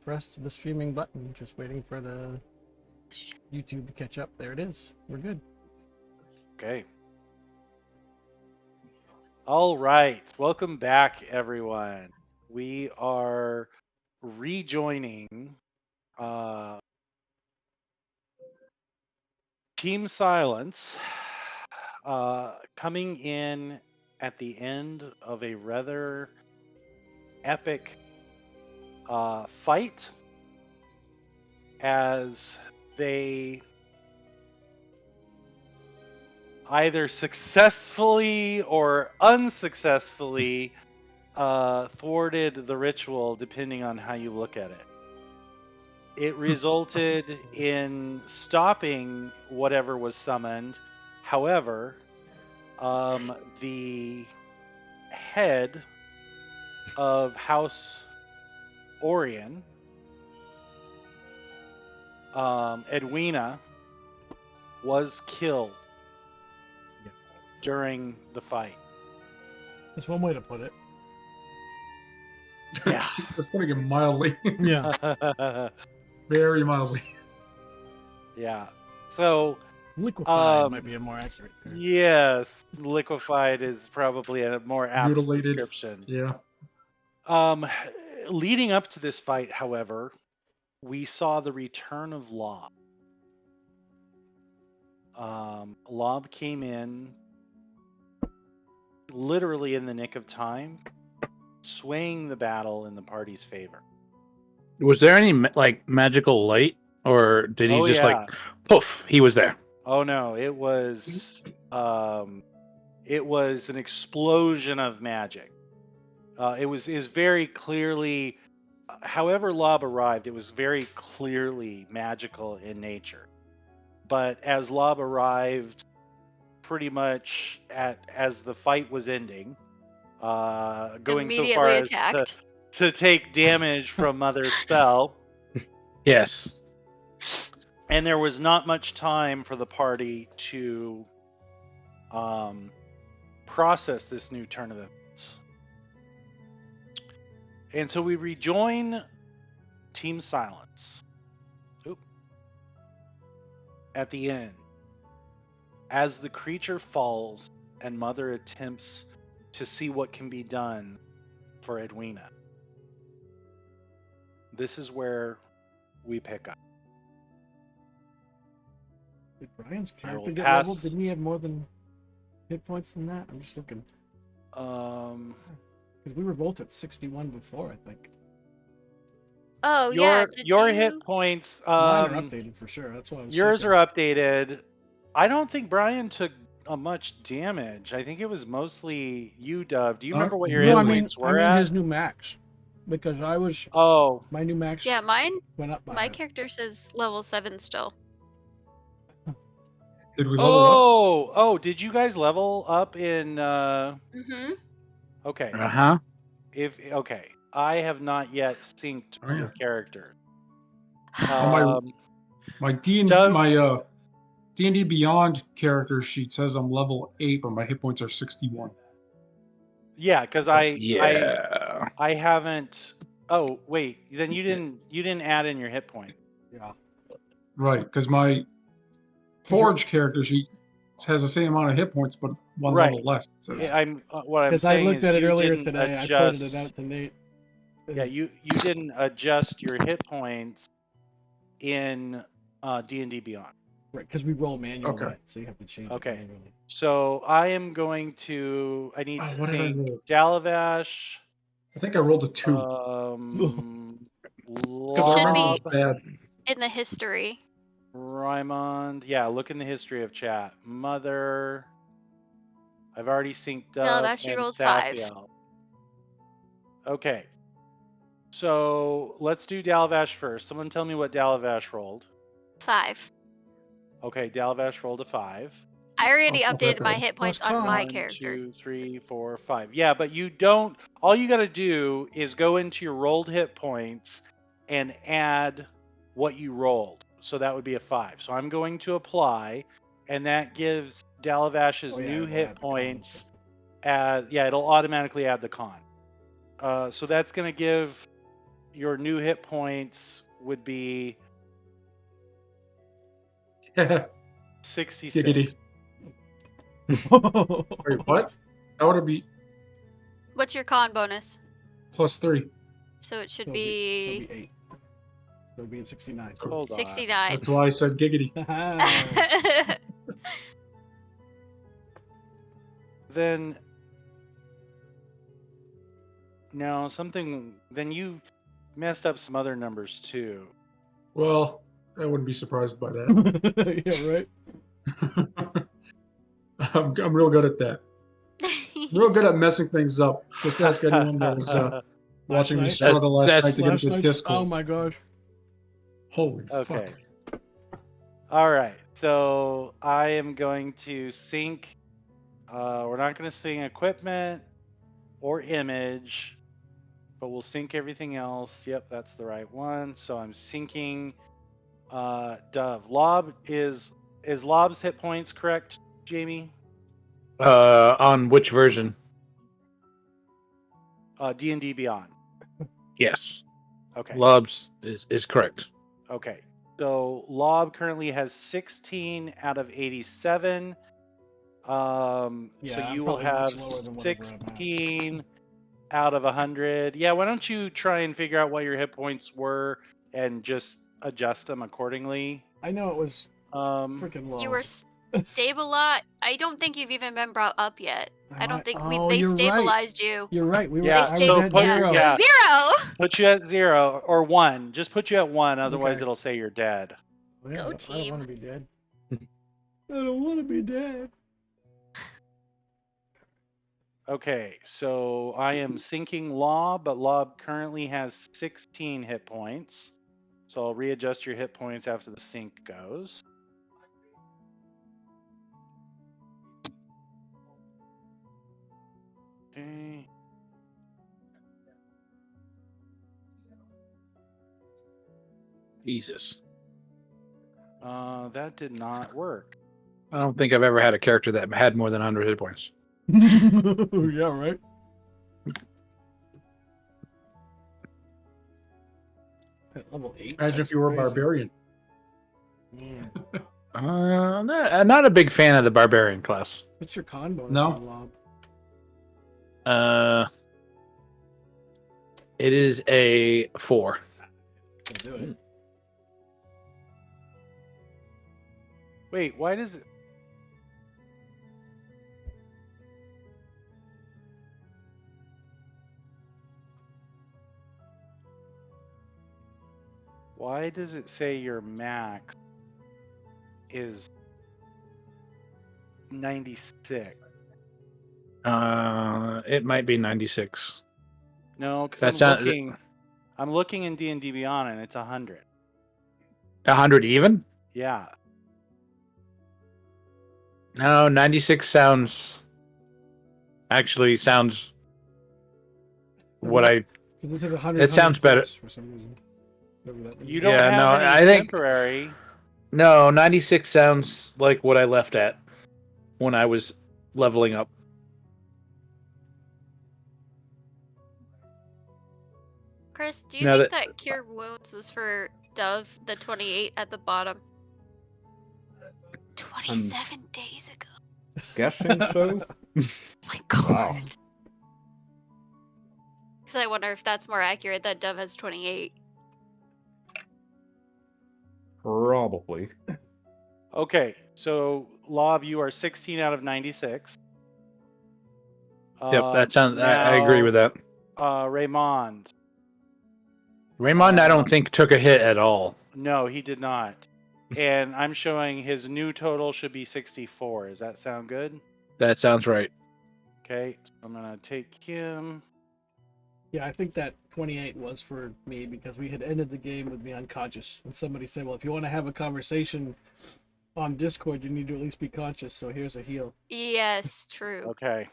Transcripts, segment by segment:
pressed the streaming button. Just waiting for the YouTube to catch up. There it is. We're good. Okay. All right. Welcome back, everyone. We are rejoining Team Silence, coming in at the end of a rather epic fight as they either successfully or unsuccessfully thwarted the ritual, depending on how you look at it. It resulted in stopping whatever was summoned. However, the head of House Orion, Edwina, was killed during the fight. That's one way to put it. Yeah. Just putting it mildly. Yeah. Very mildly. Yeah. So Liquefied might be a more accurate term. yes, liquefied is probably a more apt Mutilated. description. Yeah. Leading up to this fight, however, we saw the return of Lob. Lob came in literally in the nick of time, swaying the battle in the party's favor. Was there any magical light, or did he just poof? He was there. Oh no, it was an explosion of magic. It was very clearly, however Lob arrived, it was very clearly magical in nature. But as Lob arrived, pretty much as the fight was ending, going so far as to take damage from Mother's spell. Yes. And there was not much time for the party to process this new turn of events. And so we rejoin Team Silence at the end as the creature falls and Mother attempts to see what can be done for Edwina. This is where we pick up. Did Brian's I will character get pass- leveled? Didn't he have more than hit points than that? I'm just looking. Because we were both at 61 before, I think. Oh, yeah. Your hit points. Mine are updated for sure. That's what I was Yours checking. are updated. I don't think Brian took much damage. I think it was mostly you, Dove. Do you remember what your hit points were I mean at? his new max. Because I was... Oh. My new max Yeah, mine went up by my character says level 7 still. Did we level up? Oh, did you guys level up in Mm-hmm. Okay. Uh-huh. Okay. I have not yet synced your character. My D&D Beyond character sheet says I'm level 8, but my hit points are 61. Yeah, because Yeah. I haven't. Oh wait, then you didn't add in your hit point. Yeah. Right, because my Forge character sheet has the same amount of hit points, but one level less. So what I'm saying I looked is at it you earlier didn't today. adjust. I pointed it out to Nate. Yeah, you didn't adjust your hit points in D&D Beyond. Right, because we roll manually, Okay. so you have to change Okay. it manually. So I am going to. I need to what did I take roll? Dalavash. I think I rolled a 2. It should be bad. in the history. Rymond. Yeah, look in the history of chat. Mother. I've already synced up. Dalavash, you and rolled 5. Saphiel. Okay. So let's do Dalavash first. Someone tell me what Dalavash rolled. 5. Okay, Dalavash rolled a 5. I already Oh, updated okay. my hit points on my 1, character. 2, 3, 4, 5. Yeah, but you don't. All you got to do is go into your rolled hit points and add what you rolled. So that would be a 5. So I'm going to apply, and that gives Dalavash's new hit points. It'll automatically add the con. So that's going to give your new hit points would be Giggity. 66. Wait, what? That would be What's your con bonus? +3. So it should So be it'd be 8. So it'd be at 69. Hold on. 69. That's why I said giggity. Then no, something. Then you messed up some other numbers too. Well, I wouldn't be surprised by that. Yeah, right. I'm real good at that. Real good at messing things up. Just ask anyone that was watching me night? struggle last That's- night to get Last into night's- Discord. Oh my gosh. Holy Okay. fuck. All right. So I am going to sync. We're not going to sync equipment or image, but we'll sync everything else. Yep, that's the right one. So I'm syncing Dove. Lob is Lob's hit points correct, Jamie? On which version? D&D Beyond. Yes. Okay. Lobs is correct. Okay. So Lob currently has 16 out of 87. So Yeah, I'm you will probably much have lower than whatever I'm at. 16 out of 100. Yeah, why don't you try and figure out what your hit points were and just adjust them accordingly? I know it was freaking low. You were stabilized. I don't think you've even been brought up yet. I don't think Oh, they you're right. stabilized you. You're right. We were. Yeah, I was so at put- 0. yeah. 0. Put you at 0 or 1. Just put you at 1, otherwise Okay. it'll say you're dead. Yeah, Go I don't team. want to be dead. I don't want to be dead. Okay, so I am syncing Lob, but Lob currently has 16 hit points. So I'll readjust your hit points after the sync goes. Okay. Jesus. That did not work. I don't think I've ever had a character that had more than 100 hit points. Yeah, right. At level 8. Imagine if you were a barbarian. Yeah. Not a big fan of the barbarian class. What's your con bonus No. on Lob? It is a 4. We'll do it. Wait, why does it? Why does it say your max is 96? It might be 96. No, because That's I'm not- looking. I'm looking in D&D Beyond, and it's 100. 100 even? Yeah. No, 96 sounds what I 'Cause it took 100, It sounds 100 better. plus for some reason. Whatever that means. You don't Yeah, have no, any I think- temporary. No, 96 sounds like what I left at when I was leveling up. Chris, do you Now think that Cure Wounds was for Dove, the 28 at the bottom? 27 days ago. Guessing so? My God. Wow. Because I wonder if that's more accurate that Dove has 28. Probably. Okay, so Lob, you are 16 out of 96. Yep, that sounds. I agree with that. Raymond. Raymond, I don't think took a hit at all. No, he did not. And I'm showing his new total should be 64. Does that sound good? That sounds right. Okay, so I'm gonna take him. Yeah, I think that 28 was for me because we had ended the game with me unconscious. And somebody said, well, if you want to have a conversation on Discord, you need to at least be conscious. So here's a heal. Yes, true. Okay.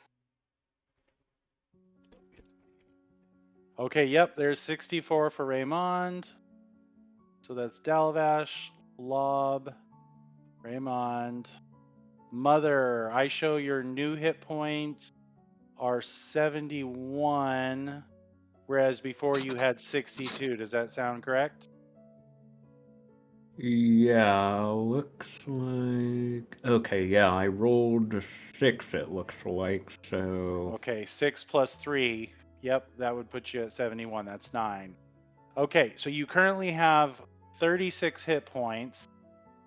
Okay, yep, there's 64 for Raymond. So that's Dalavash, Lob, Raymond. Mother, I show your new hit points are 71. whereas before you had 62. Does that sound correct? Yeah, looks like. Okay, yeah, I rolled a 6, it looks like, so. Okay, 6 plus 3. Yep, that would put you at 71. That's 9. Okay, so you currently have 36 hit points.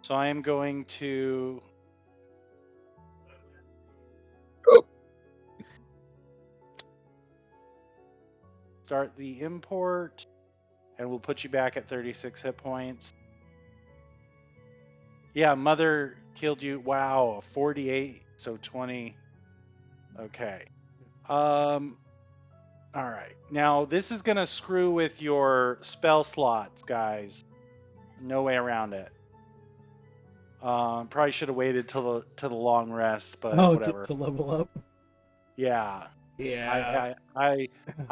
So I am going to start the import, and we'll put you back at 36 hit points. Yeah, Mother killed you. Wow, 48, so 20. Okay. All right. Now this is gonna screw with your spell slots, guys. No way around it. Probably should have waited till the long rest, but whatever. To level up. Yeah. Yeah. I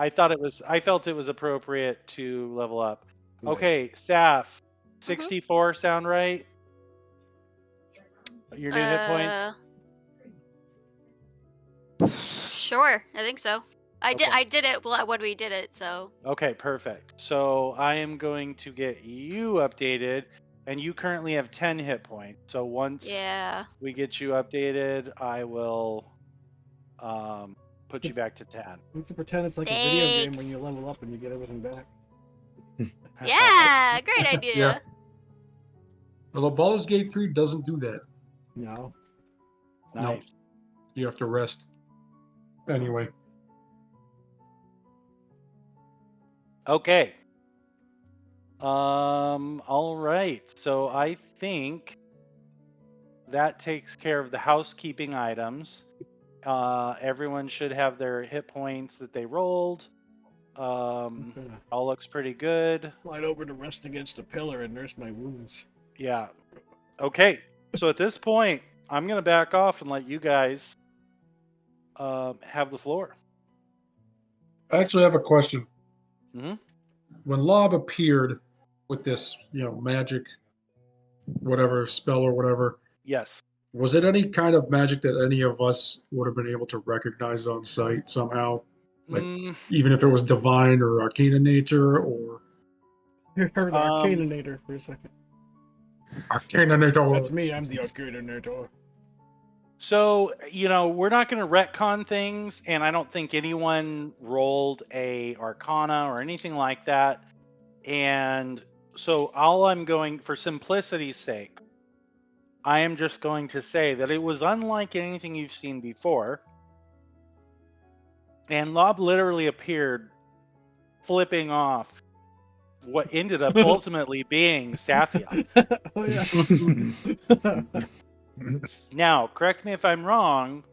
thought it was. I felt it was appropriate to level up. Okay, Saf, 64 sound right? Your new hit points? Sure, I think so. I did it when we did it, so. Okay, perfect. So I am going to get you updated, and you currently have 10 hit points. So once we get you updated, I will put you back to 10. We can pretend it's like a video game when you level up and you get everything back. Yeah, great idea. Yeah. Although Baldur's Gate 3 doesn't do that. No. Nice. No. You have to rest. Anyway. Okay. All right. So I think that takes care of the housekeeping items. Everyone should have their hit points that they rolled. All looks pretty good. Slide over to rest against a pillar and nurse my wounds. Yeah. Okay. So at this point, I'm going to back off and let you guys have the floor. I actually have a question. Mm-hmm. When Lob appeared with this, magic, whatever, spell or whatever. Yes. Was it any kind of magic that any of us would have been able to recognize on sight somehow? Like, even if it was divine or arcane in nature, or... You heard Arcaninator for a second. Arcaninator. That's me, I'm the Arcaninator. So, we're not going to retcon things, and I don't think anyone rolled a Arcana or anything like that. And so for simplicity's sake, I am just going to say that it was unlike anything you've seen before. And Lob literally appeared flipping off what ended up ultimately being Safia. Oh, yeah. Now, correct me if I'm wrong,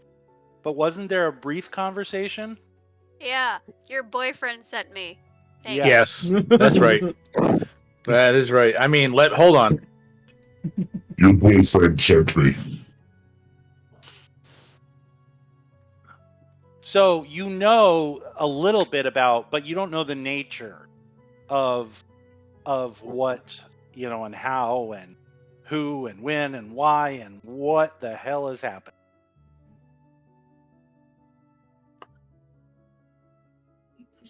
but wasn't there a brief conversation? Yeah, your boyfriend sent me. Thanks. Yes, that's right. That is right. I mean, hold on. Your boyfriend sent me. So you know a little bit about, but you don't know the nature of what, and how and who and when and why and what the hell has happened.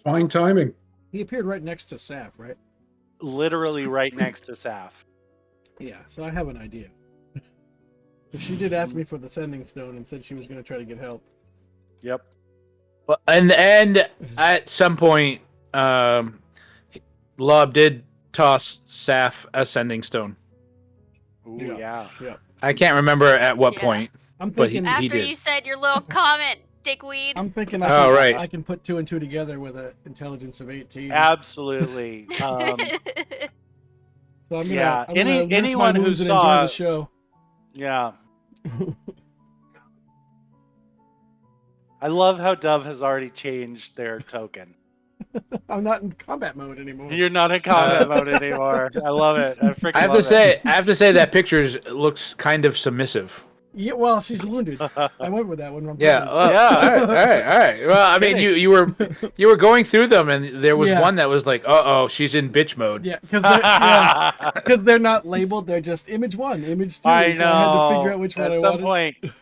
Fine timing. He appeared right next to Saf, right? Literally right next to Saf. Yeah, so I have an idea. She did ask me for the sending stone and said she was going to try to get help. Yep. Well, and at some point, Lob did toss Saf a sending stone. Ooh, yeah. I can't remember at what point. I'm but thinking he After did. You said your little comment, dickweed. I'm thinking I can put 2 and 2 together with an intelligence of 18. Absolutely. So I'm gonna, yeah. I'm gonna Anyone who enjoy saw the show. Yeah. I love how Dove has already changed their token. I'm not in combat mode anymore. You're not in combat mode anymore. I love it. I have to say that picture looks kind of submissive. Yeah, well, she's wounded. I went with that one. On Yeah. purpose. All right. Well, I mean, you were going through them, and there was one that was like, she's in bitch mode. Yeah, because they're not labeled. They're just image 1, image 2. I know. So I had to figure out which one I wanted.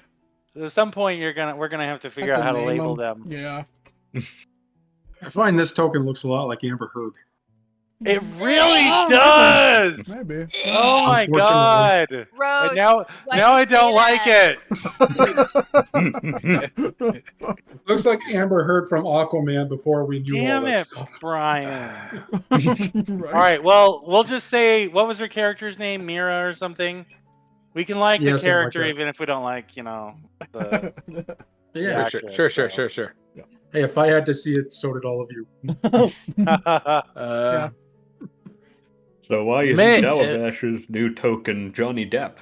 At some point, we're gonna have to figure out how to label them. Yeah. I find this token looks a lot like Amber Heard. It really Oh, does. Maybe. Oh my Unfortunately. god! And Gross. now Why'd I you say don't like that? it. Looks like Amber Heard from Aquaman before we knew Damn all that it, stuff. Brian. Right. All right, well, we'll just say, what was her character's name? Mira or something? We can like Yeah, the something like character that. even if we don't like, the Yeah. actress, Sure. Hey, if I had to see it, so did all of you. Yeah. So why is Man, Calavash's new token Johnny Depp?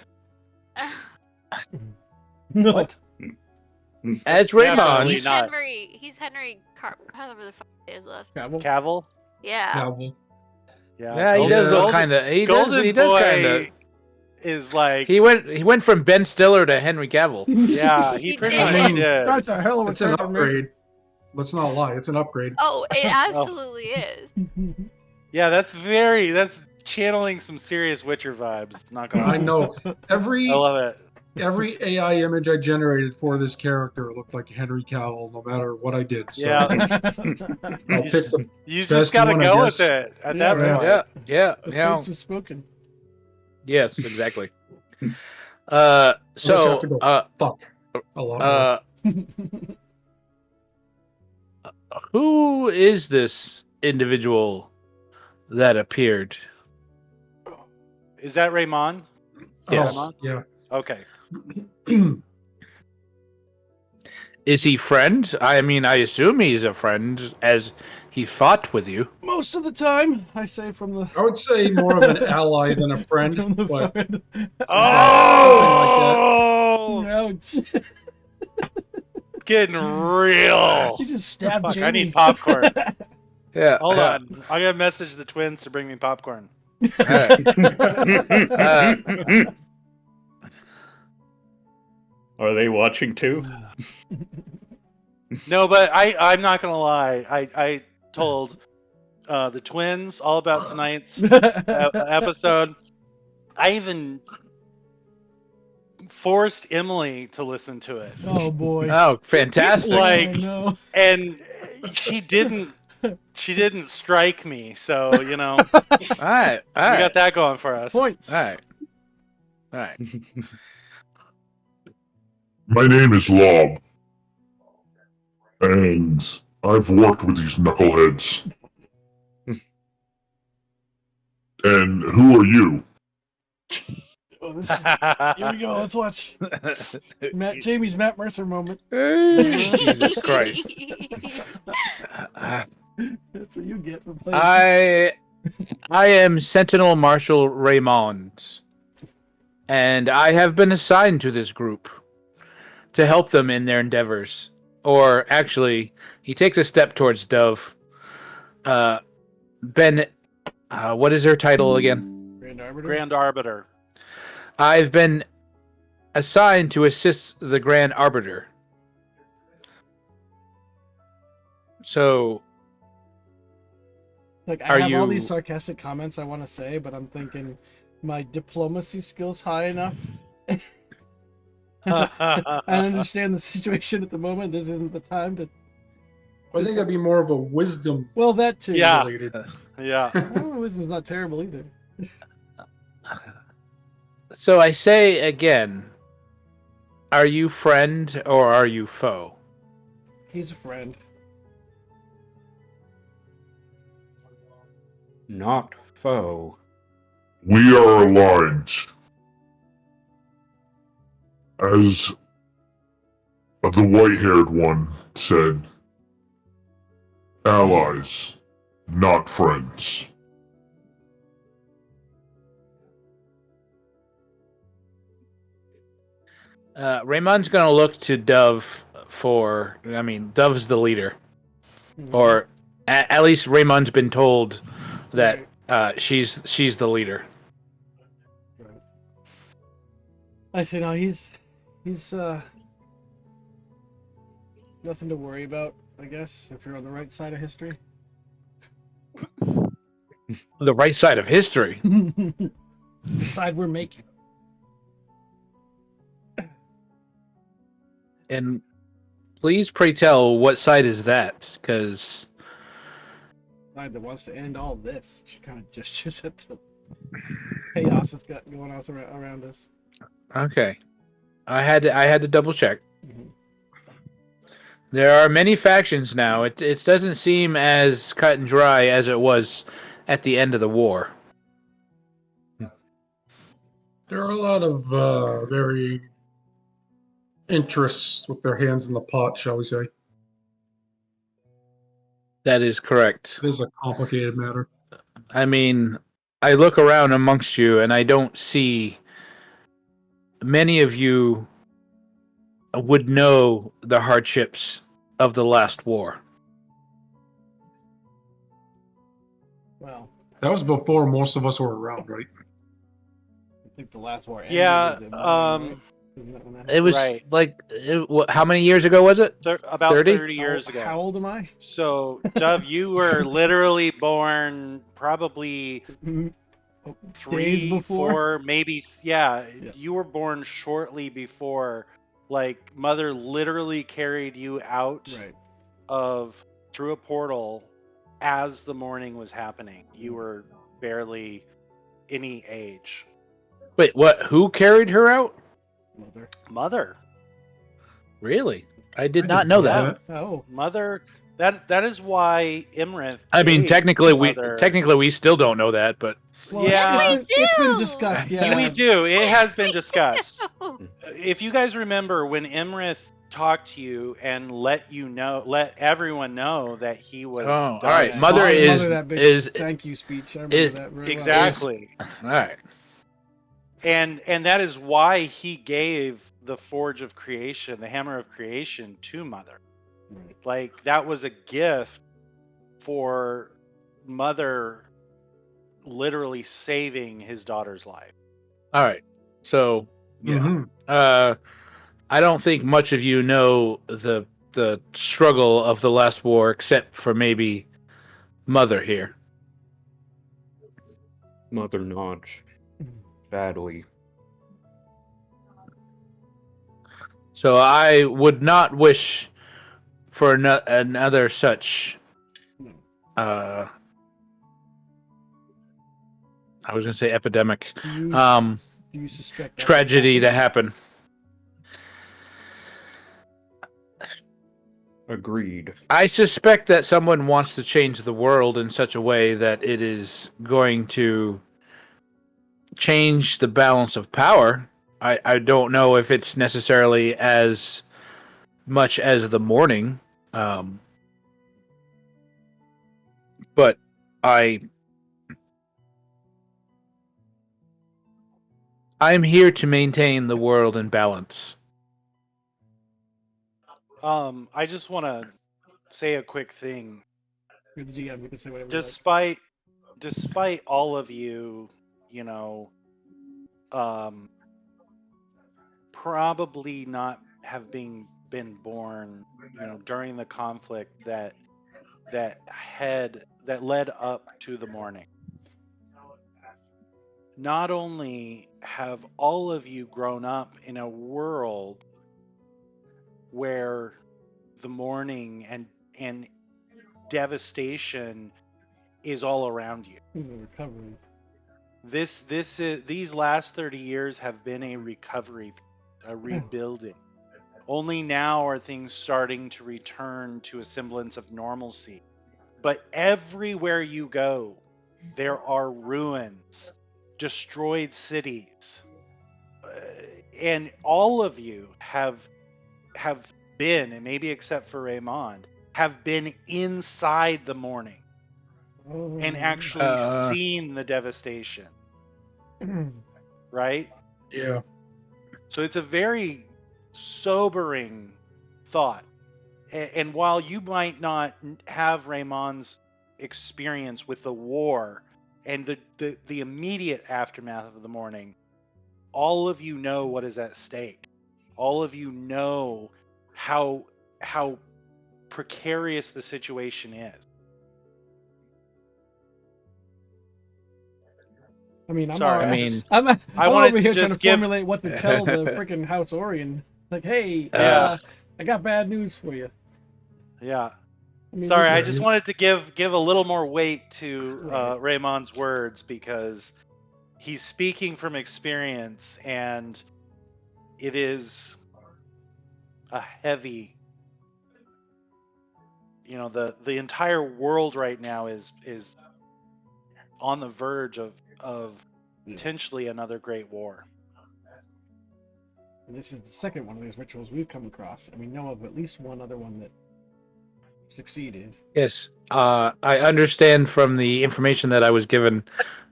No. What? As Absolutely Raymond, He's not. Henry. He's Henry however the fuck his last. Cavill. Cavill? Yeah. Cavill. yeah, he does look kind of. He does. Golden He does Boy kind of. is like, He went from Ben Stiller to Henry Cavill. yeah, he He pretty did. much did. That's a hell of a It's an turn, man. upgrade. Let's not lie. It's an upgrade. Oh, it absolutely is. Yeah, that's channeling some serious Witcher vibes. Not gonna lie. I know. Every I love it. every AI image I generated for this character looked like Henry Cavill, no matter what I did. So Yeah. I'll pick the You just best gotta one, I go guess. with it at Yeah, that man. point. Yeah. The Yeah. fates have spoken. Yes, exactly. have So, to go. fuck a lot more. who is this individual that appeared? Is that Raymond? Yes. Oh, yeah. Okay. Is he friend? I mean, I assume he's a friend, as he fought with you. Most of the time, I say from the. I would say more of an ally than a friend, From the but friend. Oh, Ouch. it's getting real. You just stabbed Fuck, Jamie. I need popcorn. Yeah. Hold on. I gotta message the twins to bring me popcorn. Are they watching too? No, but I'm not gonna lie. I told the twins all about tonight's episode. I even forced Emily to listen to it, Oh boy. Oh, fantastic! Like- Oh, no. and she didn't strike me. So all right, we got that going for us. Points. all right. My name is Lob. And I've worked with these knuckleheads. And who are you? Oh, this is, here we go. Let's watch Jamie's Matt Mercer moment. Jesus Christ! That's what you get for playing. I am Sentinel Marshal Raymond, and I have been assigned to this group to help them in their endeavors. Or actually, he takes a step towards Dove. Ben, what is her title again? Grand Arbiter. Grand Arbiter. I've been assigned to assist the Grand Arbiter. So, Like, I Are have all you- these sarcastic comments I want to say, but I'm thinking my diplomacy skills high enough. I understand the situation at the moment. This isn't the time to. I think that'd be more of a wisdom Well, that too. Yeah. related. Yeah. Oh, wisdom's not terrible either. so I say again, are you friend or are you foe? He's a friend. Not foe. We are aligned. As the white-haired one said, allies, not friends. Raymond's gonna look to Dove for. I mean, Dove's the leader, or at least Raymond's been told that she's the leader. I say no. He's nothing to worry about. I guess if you're on the right side of history. The right side of history. The side we're making. And please, pray tell, what side is that? Because side that wants to end all this. She kind of gestures at the chaos that's got going on around us. Okay. I had to double check. Mhm. There are many factions now. It doesn't seem as cut and dry as it was at the end of the war. There are a lot of very interests with their hands in the pot, shall we say. That is correct. It is a complicated matter. I mean, I look around amongst you and I don't see many of you would know the hardships of the last war. Well, That was before most of us were around, right? I think the last war ended. Yeah. with the war, right? Isn't that when that It was Right. like, how many years ago was it? About 30? 30 years ago. How old am I? So, Dove, you were literally born probably Days 3, before? 4, maybe. Yeah, Yeah. you were born shortly before. Like, Mother literally carried you out Right. through a portal as the morning was happening. You were barely any age. Wait, what? Who carried her out? Mother. Mother. Really? I did I not didn't know know that. Oh. Mother. That is why Imrith. I mean, gave technically Mother- we still don't know that, but Well, Yeah. it's been do! discussed. Yeah, Yeah. we do. It has been discussed. Ew. If you guys remember when Imrith talked to you and let everyone know that he was Oh, all done. right. Yeah. Mother Mother is- that big is- thank you speech. I remember is- that very well. Exactly. all right. And that is why he gave the Forge of Creation, the Hammer of Creation, to Mother. Right. Like, that was a gift for Mother literally saving his daughter's life. All right. So, yeah. Mhm. I don't think much of you know the struggle of the last war, except for maybe Mother here. Mother nods. Sadly. So I would not wish for another such. I was going to say epidemic. Do you, Um, do you suspect that tragedy to was happen. Agreed. I suspect that someone wants to change the world in such a way that it is going to change the balance of power. I don't know if it's necessarily as much as the morning, but I'm here to maintain the world in balance. I just want to say a quick thing. You're the GM, you can say whatever you like. Despite all of you, probably not have been born, during the conflict that led up to the morning. Not only have all of you grown up in a world where the mourning and devastation is all around you. Recovery. These last 30 years have been a recovery, a rebuilding. Only now are things starting to return to a semblance of normalcy. But everywhere you go, there are ruins, destroyed cities, and all of you have been, and maybe except for Raymond, have been inside the mourning and actually seen the devastation, right? Yeah. So it's a very sobering thought. And while you might not have Raymond's experience with the war and the immediate aftermath of the morning, all of you know what is at stake. All of you know how precarious the situation is. I mean, I'm Sorry, already, I I'm I wanted over to here trying just to give- formulate what to tell the freaking House Orion. Like, hey, Yeah. I got bad news for you. Yeah. I mean, Sorry, we- I just wanted to give a little more weight to Right. Raymond's words because he's speaking from experience, and it is a heavy. You know, the entire world right now is on the verge of Yeah. potentially another great war. And this is the second one of these rituals we've come across, and we know of at least one other one that succeeded. Yes, I understand from the information that I was given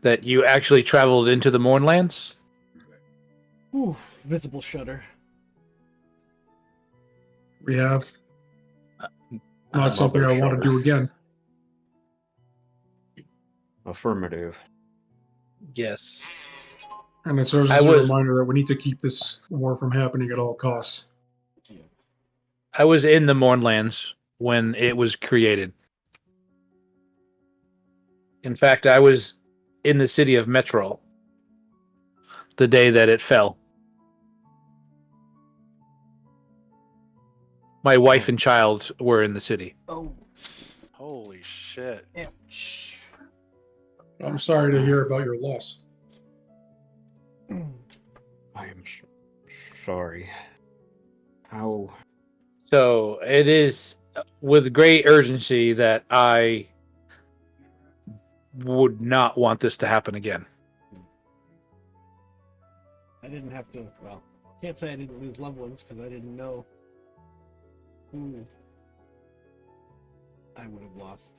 that you actually traveled into the Mournlands. Ooh, visible shudder. We have Mother not something I want to shudder. do again. Affirmative. Yes. And it serves I as a was- reminder that we need to keep this war from happening at all costs. I was in the Mournlands when it was created. In fact, I was in the city of Metrol the day that it fell. My wife and child were in the city. Oh, Holy shit! ouch. I'm sorry to hear about your loss. I am sorry. How? So it is with great urgency that I would not want this to happen again. I didn't have to. Well, can't say I didn't lose loved ones because I didn't know who I would have lost.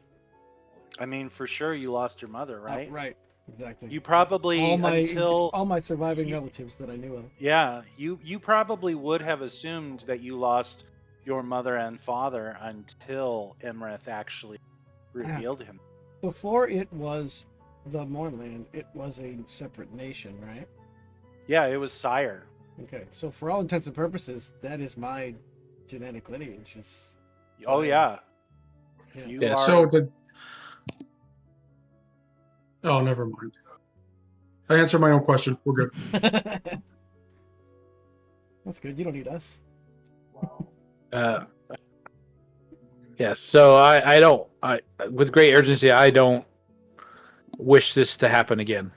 I mean, for sure, you lost your mother, right? Right. Exactly. You probably all until my surviving relatives that I knew of. yeah, you probably would have assumed that you lost your mother and father until Emrith actually revealed him. Before it was the Mournland, it was a separate nation, right? Yeah, it was Sire. Okay, so for all intents and purposes, that is my genetic lineage. Oh yeah. Yeah. You Yeah, are. So did. Oh, never mind. I answered my own question. We're good. That's good. You don't need us. Yes. So I don't. With great urgency, I don't wish this to happen again.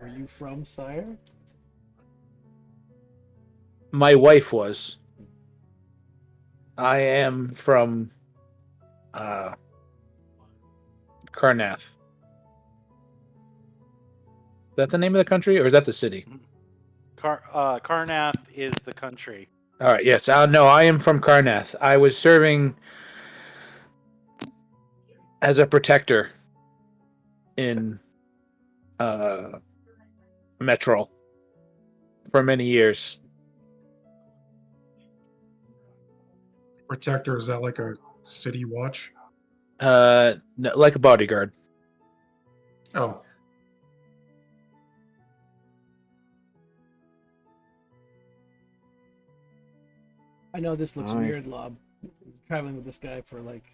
Are you from Sire? My wife was. I am from Karnath. Is that the name of the country, or is that the city? Karnath is the country. All right. Yes. No, I am from Karnath. I was serving as a protector in Metrol for many years. Protector, is that like a city watch? No, like a bodyguard. Oh. I know this looks Aye. weird, Lob. Traveling with this guy for like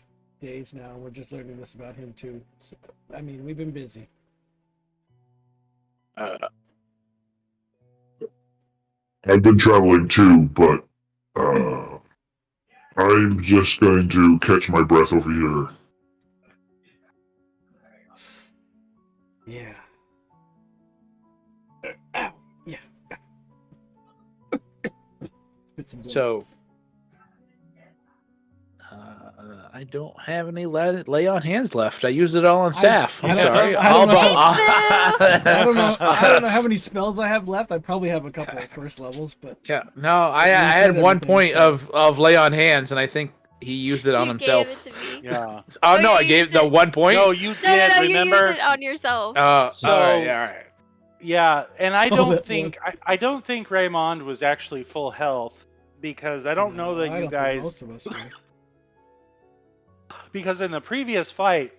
days now. We're just learning this about him too. So, I mean, we've been busy. I've been traveling too, but I'm just going to catch my breath over here. Yeah. Ow. Yeah. Spit some blood. So I don't have any lay on hands left. I used it all on Saf. I I'm don't- sorry. I don't know. I don't know. I don't know how many spells I have left. I probably have a couple of first levels, but Yeah, no, I You had said one everything, point so- of lay on hands, and I think he used it on You himself. gave it to me. Yeah. Oh Oh, no, you I gave used the it. 1 point. No, you No, did. no, no, Remember? you used it on yourself. So- all right, all right. Yeah, and I Oh, don't that think I don't think Raymond was actually full health because I don't know that I you don't think guys most of us were. because in the previous fight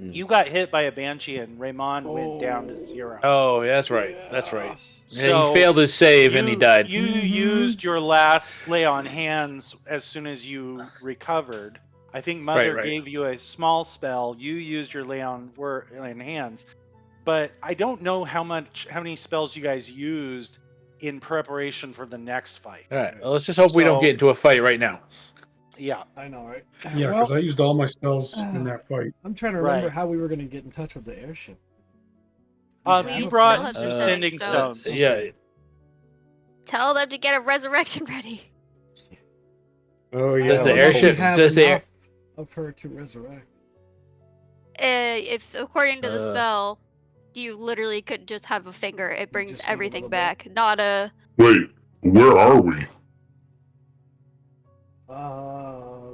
Mm. you got hit by a banshee and Raymond went down to 0. Oh, yeah, that's right. That's right. Yeah, So he failed his save and he died. You Mhm. used your last lay on hands as soon as you recovered. I think Mother right. gave you a small spell. You used your lay on hands, but I don't know how many spells you guys used in preparation for the next fight. All right. Well, let's just hope we don't So- get into a fight right now. Yeah. I know, right? Yeah, Well, because I used all my spells in that fight. I'm trying to remember Right. how we were going to get in touch with the airship. You still brought have the sending sending stones. stones. Yeah. Tell them to get a resurrection ready. Oh yeah. Does the I don't know if we airship- have does the enough of her to resurrect? If according to the Uh. spell, you literally could just have a finger. It brings just need a everything little bit. back. Not a. Wait, where are we?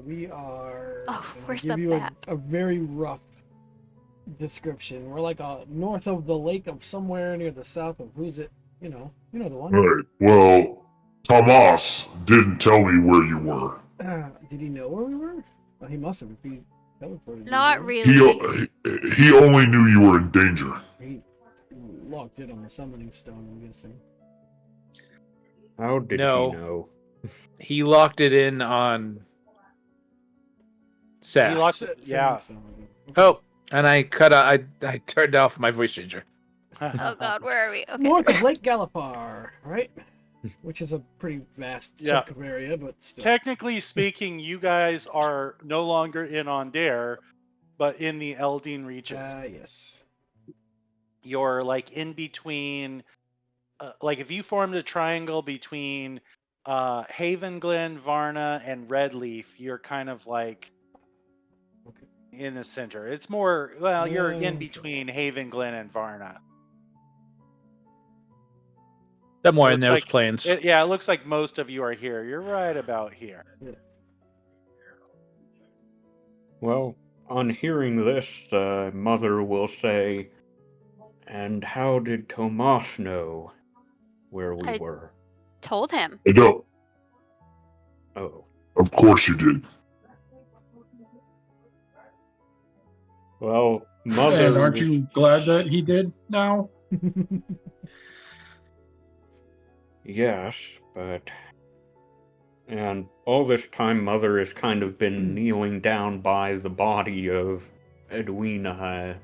We are. Oh, and I'll where's give the you map? a very rough description. We're like north of the lake of somewhere near the south of who's it? You know the one. Right. Well, Tomas didn't tell me where you were. Did he know where we were? Well, he must have if he teleported. you, Not right? really. He only knew you were in danger. He locked it on the summoning stone. I'm guessing. How did No. he know? He locked it in on Seth. He locked Summoning yeah. stone, okay. Oh, and I turned off my voice changer. Oh God, where are we? Okay. North of Lake Galifar, right? Which is a pretty vast Yeah. chunk of area, but still. Technically speaking, you guys are no longer in Ondair, but in the Eldine regions. Yes. You're like in between. Like if you formed a triangle between Haven Glen, Varna, and Redleaf, you're kind of like Okay. in the center. It's more well, you're in Okay. between Haven Glen and Varna. Somewhere in Looks those like- plains. It looks like most of you are here. You're right about here. Well, on hearing this, Mother will say, "And how did Tomas know where we I- were?" Told him. I don't. Oh, Of course you did. well, Mother. And aren't you glad that he did now? Yes, but. And all this time, Mother has kind of been kneeling down by the body of Edwina,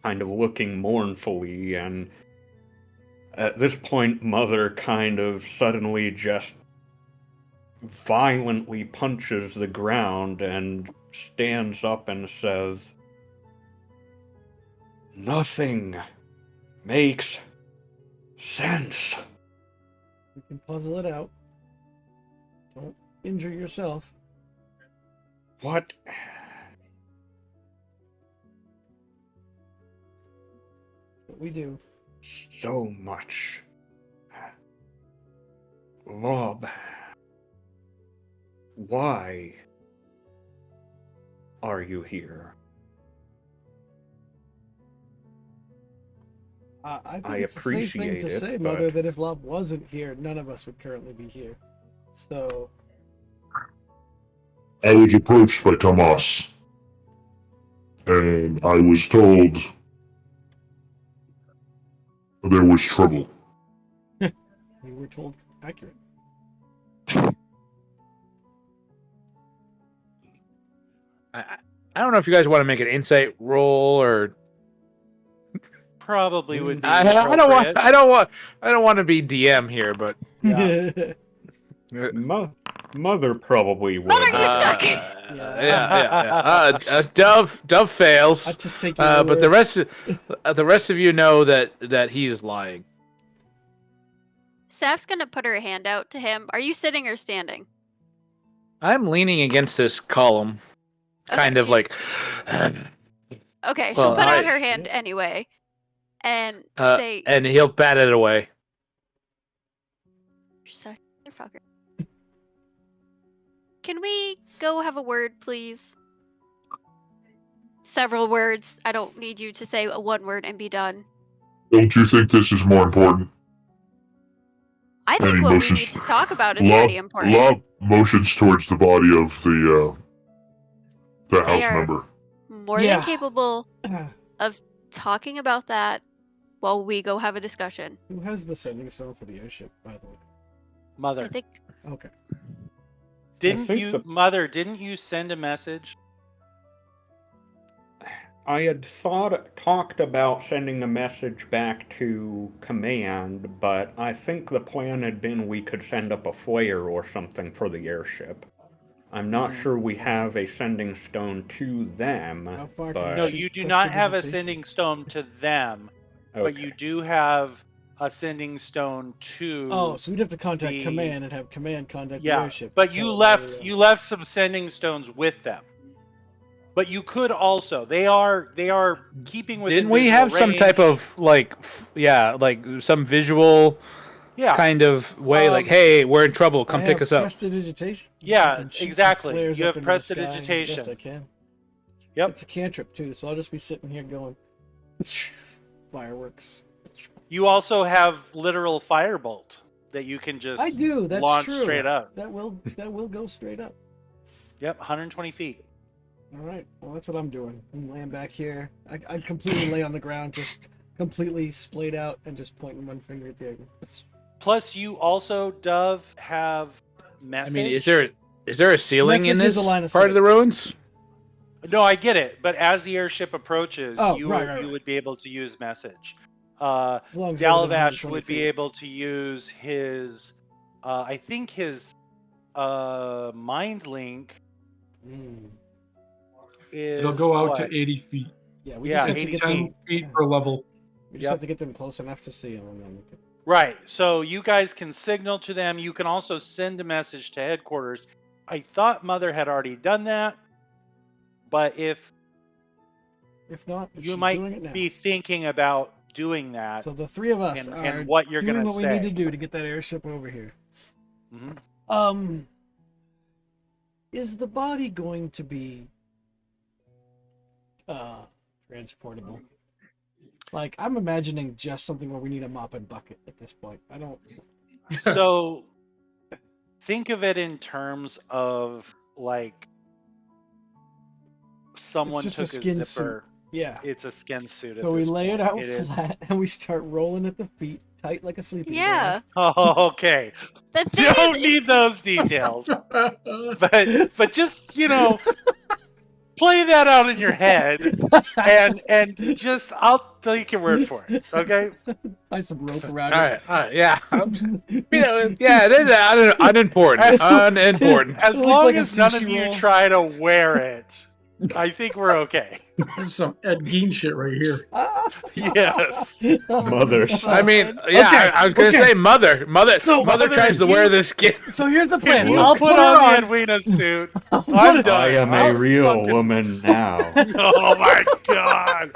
kind of looking mournfully, and at this point, Mother kind of suddenly just violently punches the ground and stands up and says, "Nothing makes sense." You can puzzle it out. Don't injure yourself. What? What we do. So much. Lob. Why are you here? I think I it's a safe thing appreciate to it, say, Mother, but- that if Lob wasn't here, none of us would currently be here. So, I was approached by Tomas, and I was told there was trouble. we were told accurate. I don't know if you guys want to make an insight roll or Probably would be. I don't appropriate. want to be DM here, but Yeah. Mother probably would. Mother, you suck! Dove fails. I just take But your the rest of you know that he is lying. Saf's gonna put her hand out to him. Are you sitting or standing? I'm leaning against this column, Okay, kind of she's- like. Okay, she'll Well, put out I- her hand anyway, and Uh, say, and he'll bat it away. "You're such a fucker." Can we go have a word, please? Several words. I don't need you to say one word and be done. Don't you think this is more important? I think Any what we motions- need to talk about is Lob, pretty important. Lob motions towards the body of the They house are- member. More Yeah. than capable of talking about that while we go have a discussion. Who has the sending stone for the airship, by the way? Mother, I think Okay. didn't think you, the- Mother? Didn't you send a message? I had talked about sending a message back to command, but I think the plan had been we could send up a flare or something for the airship. I'm not sure we have a sending stone to them. How far but can No, shoot you do not have a prestidigitation? sending stone to them, but you Okay. do have a sending stone to. Oh, so we'd have to contact the- command and have command contact the Yeah, airship. but to you tell them left where we you are. left some sending stones with them. But you could also. They are keeping within. Didn't we visual have some type range. of like some visual Yeah. kind of way, like, Um, hey, we're in trouble, come I pick have us up. Prestidigitation. Yeah, I can shoot some exactly. flares You up have into the sky as best prestidigitation. I can. Yep. It's a cantrip too, so I'll just be sitting here going fireworks. You also have literal firebolt that you can just I do. That's launch true. straight up. That will go straight up. Yep, 120 feet. All right. Well, that's what I'm doing. I'm laying back here. I completely lay on the ground, just completely splayed out, and just pointing one finger at the other. Plus, you also, Dove, have I message. mean, is there a ceiling in Message is this a line of part of sight. the ruins? No, I get it. But as the airship approaches, Oh, you right. would be able to use message. As long as they're within Dalavash 120 would be feet. able to use his, I think his mind link Mm. is. It'll go out what? to 80 feet. Yeah, we Yeah, just have It's to 80 get them. 10 feet per level. We just Yep. have to get them close enough to see them, and then we can... Right. So you guys can signal to them. You can also send a message to headquarters. I thought Mother had already done that, but if If not, you she's doing it might now. be thinking about doing that, So the three of us and, are and what you're doing gonna what say. we need to do to get that airship over here. Mhm. Is the body going to be transportable? Like, I'm imagining just something where we need a mop and bucket at this point. I don't. So think of it in terms of like someone just a took skin a suit. zipper. Yeah. It's a skin suit. So at we this lay it point. out It is- flat and we start rolling at the feet, tight like a sleeping Yeah. Oh, okay. The thing Don't is, need those details, but just play that out in your head, and just I'll take your word for it. Okay. Tie some rope around All it. right, yeah. Yeah, it is unimportant. Unimportant. As looks long like a as none of sushi you roll. try to wear it, I think we're okay. This is some Ed Gein shit right here. Yes. Mother. I mean, God. yeah, Okay, I was gonna okay. say mother So- mother tries to wear this skin. So here's the Can plan. you I'll put her on on. the Edwina suit? I'll put I'm it- done. I am a I'll real fucking- woman now. Oh my god!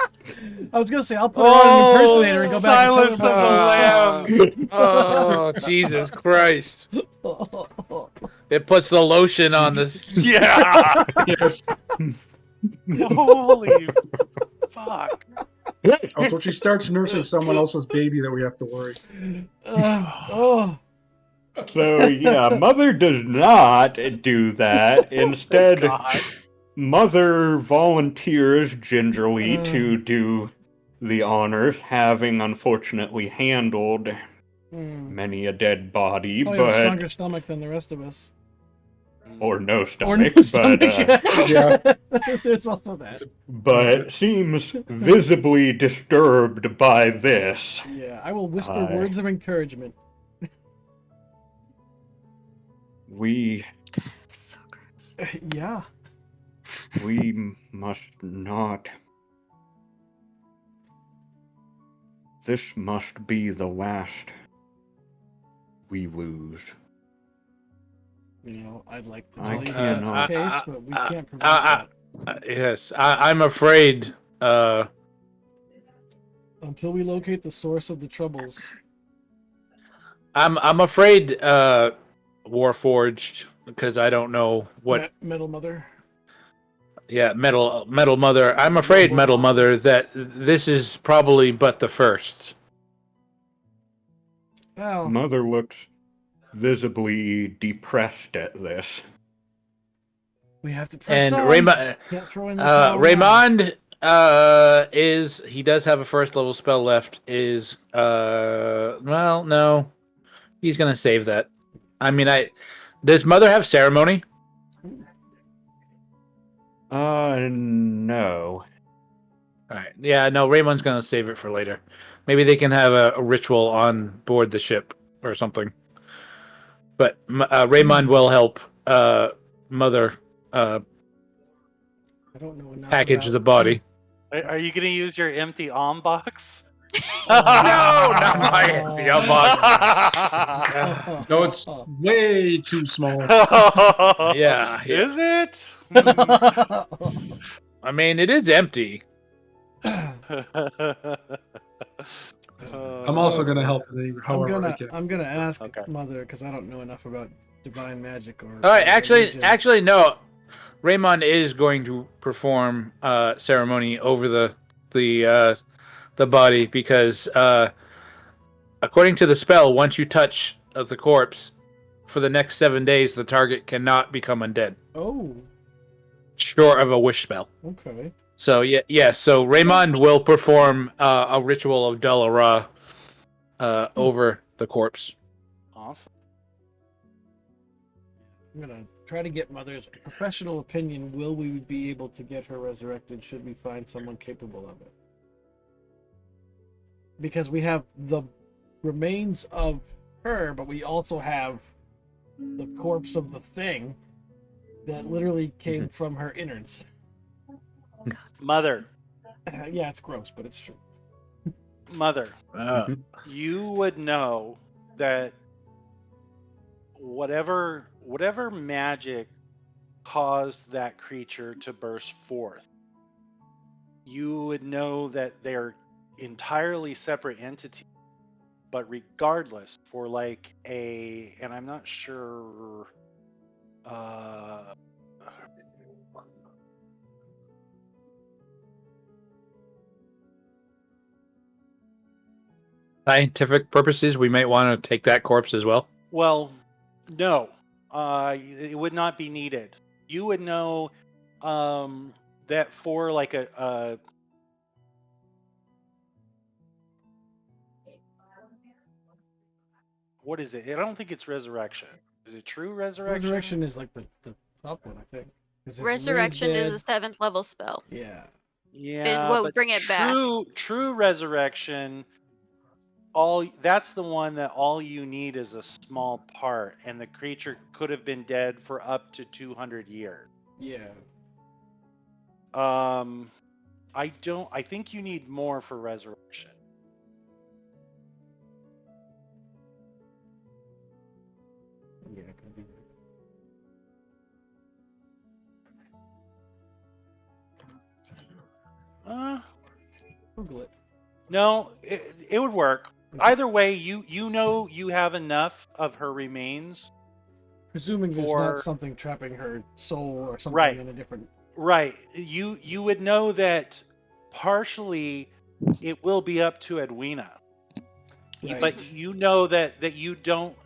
I was gonna say I'll put her on an Oh, impersonator and go back Silence and tell of her the Lambs. Oh, Jesus Christ! It puts the lotion on this. Yeah. Yes. Holy fuck! Oh, so she starts nursing someone else's baby that we have to worry. Oh, So yeah, Mother does not do that. Instead, God. Mother volunteers gingerly to do the honors, having unfortunately handled many a dead body, probably have a but stronger stomach than the rest of us. or no Or stomach, no stomach. Yeah. There's also that. but seems visibly disturbed by this. Yeah, I will whisper Aye. words of encouragement. We so gross. Yeah. must not. This must be the last we lose. You know, I'd like to I tell you that's cannot- the case, but we can't prevent that. Yes, I'm afraid. Until we locate the source of the troubles. I'm afraid. Warforged, because I don't know what. Metal Mother. Yeah, Metal Mother. I'm afraid, Metal Mother, that this is probably but the first. Well, Mother looks visibly depressed at this. we have to press And on. Raymond, Can't throw in the towel now. Raymond, he does have a first level spell left. Well, no, he's gonna save that. I mean, does Mother have ceremony? No. All right. Yeah, no, Raymond's gonna save it for later. Maybe they can have a ritual on board the ship or something. But Raymond will help mother I don't know enough package about... the body. Are you going to use your empty box? No, not my empty box. No, it's way too small. Yeah. Is it? I mean, it is empty. I'm also going to help Lee however I can. I'm gonna ask Okay. Mother because I don't know enough about divine magic or. All right, or religion. actually, no. Raymond is going to perform ceremony over the body because according to the spell, once you touch the corpse, for the next 7 days, the target cannot become undead, Oh, short of a wish spell. okay. So so Raymond will perform a ritual of Dol-Ra over the corpse. Awesome. I'm gonna try to get Mother's professional opinion. Will we be able to get her resurrected? Should we find someone capable of it? Because we have the remains of her, but we also have the corpse of the thing that literally came from her innards. Mother, Yeah, it's gross, but it's true. Mother, you would know that whatever magic caused that creature to burst forth, you would know that they're entirely separate entities. But regardless, for like and I'm not sure, Scientific purposes, we might want to take that corpse as well. well, no, it would not be needed. You would know that for like a what is it? I don't think it's resurrection. Is it true resurrection? Resurrection is like the top one, I think. 'Cause it's Resurrection raise is a dead. 7th level spell. Yeah. Yeah, what would but bring it back? True resurrection. That's the one that all you need is a small part, and the creature could have been dead for up to 200 years. Yeah. I think you need more for resurrection. Yeah, it could be. Google it. No, it would work. Either way, you know you have enough of her remains. Presuming there's for- not something trapping her soul or something Right. in a different. Right. You would know that partially it will be up to Edwina. Right. But you know that you don't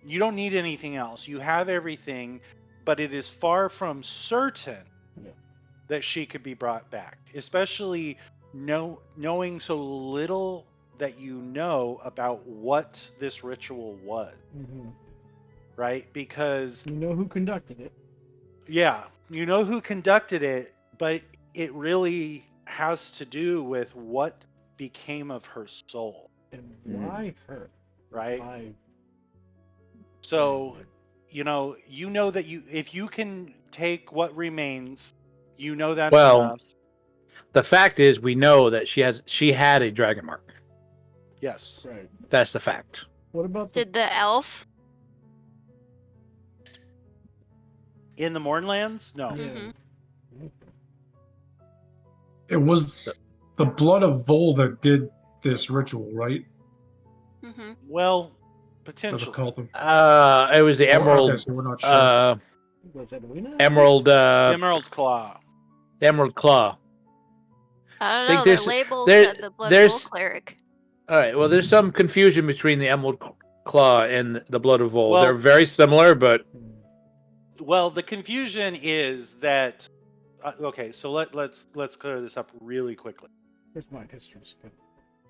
need anything else. You have everything, but it is far from certain Yeah. that she could be brought back, especially knowing so little that you know about what this ritual was, Mm-hmm. right? Because You know who conducted it. yeah, you know who conducted it, but it really has to do with what became of her soul, And why her? right? Why? So, you know that if you can take what remains, you know that's Well, enough. The fact is, we know that she had a dragon mark. Yes. Right. That's the fact. What about the Did the elf? In the Mornlands? No. Yeah. Mhm. It was the blood of Vol that did this ritual, right? Mm-hmm. Well, Of the potentially. cult of. It was the emerald. Okay, so we're not sure. Was Edwina? Emerald. Emerald Claw. Emerald Claw. I don't Think know. Their there's- label there- said the Blood there's- Bowl cleric. All right. Well, there's some confusion between the Emerald Claw and the Blood of Vol. Well- They're very similar, but Well, the confusion is that okay, so let's clear this up really quickly. Here's my history.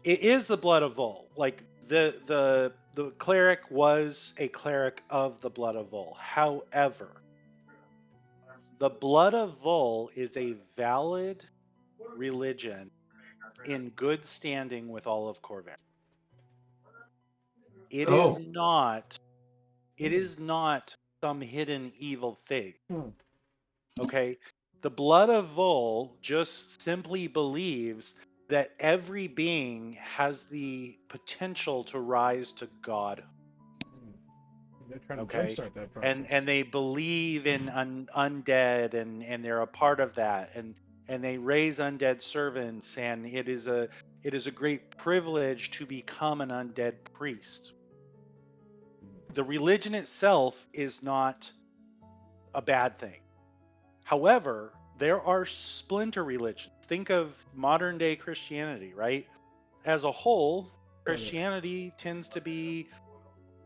It is the blood of Vol. Like the cleric was a cleric of the blood of Vol. However, the blood of Vol is a valid religion in good standing with all of Corvair. It Oh. is not some hidden evil thing. Hmm. Okay? The blood of Vol just simply believes that every being has the potential to rise to God. They're trying to Okay? jumpstart that process. And they believe in undead, and they're a part of that, and they raise undead servants, and it is a great privilege to become an undead priest. The religion itself is not a bad thing. However, there are splinter religions. Think of modern day Christianity, right? As a whole, Christianity tends to be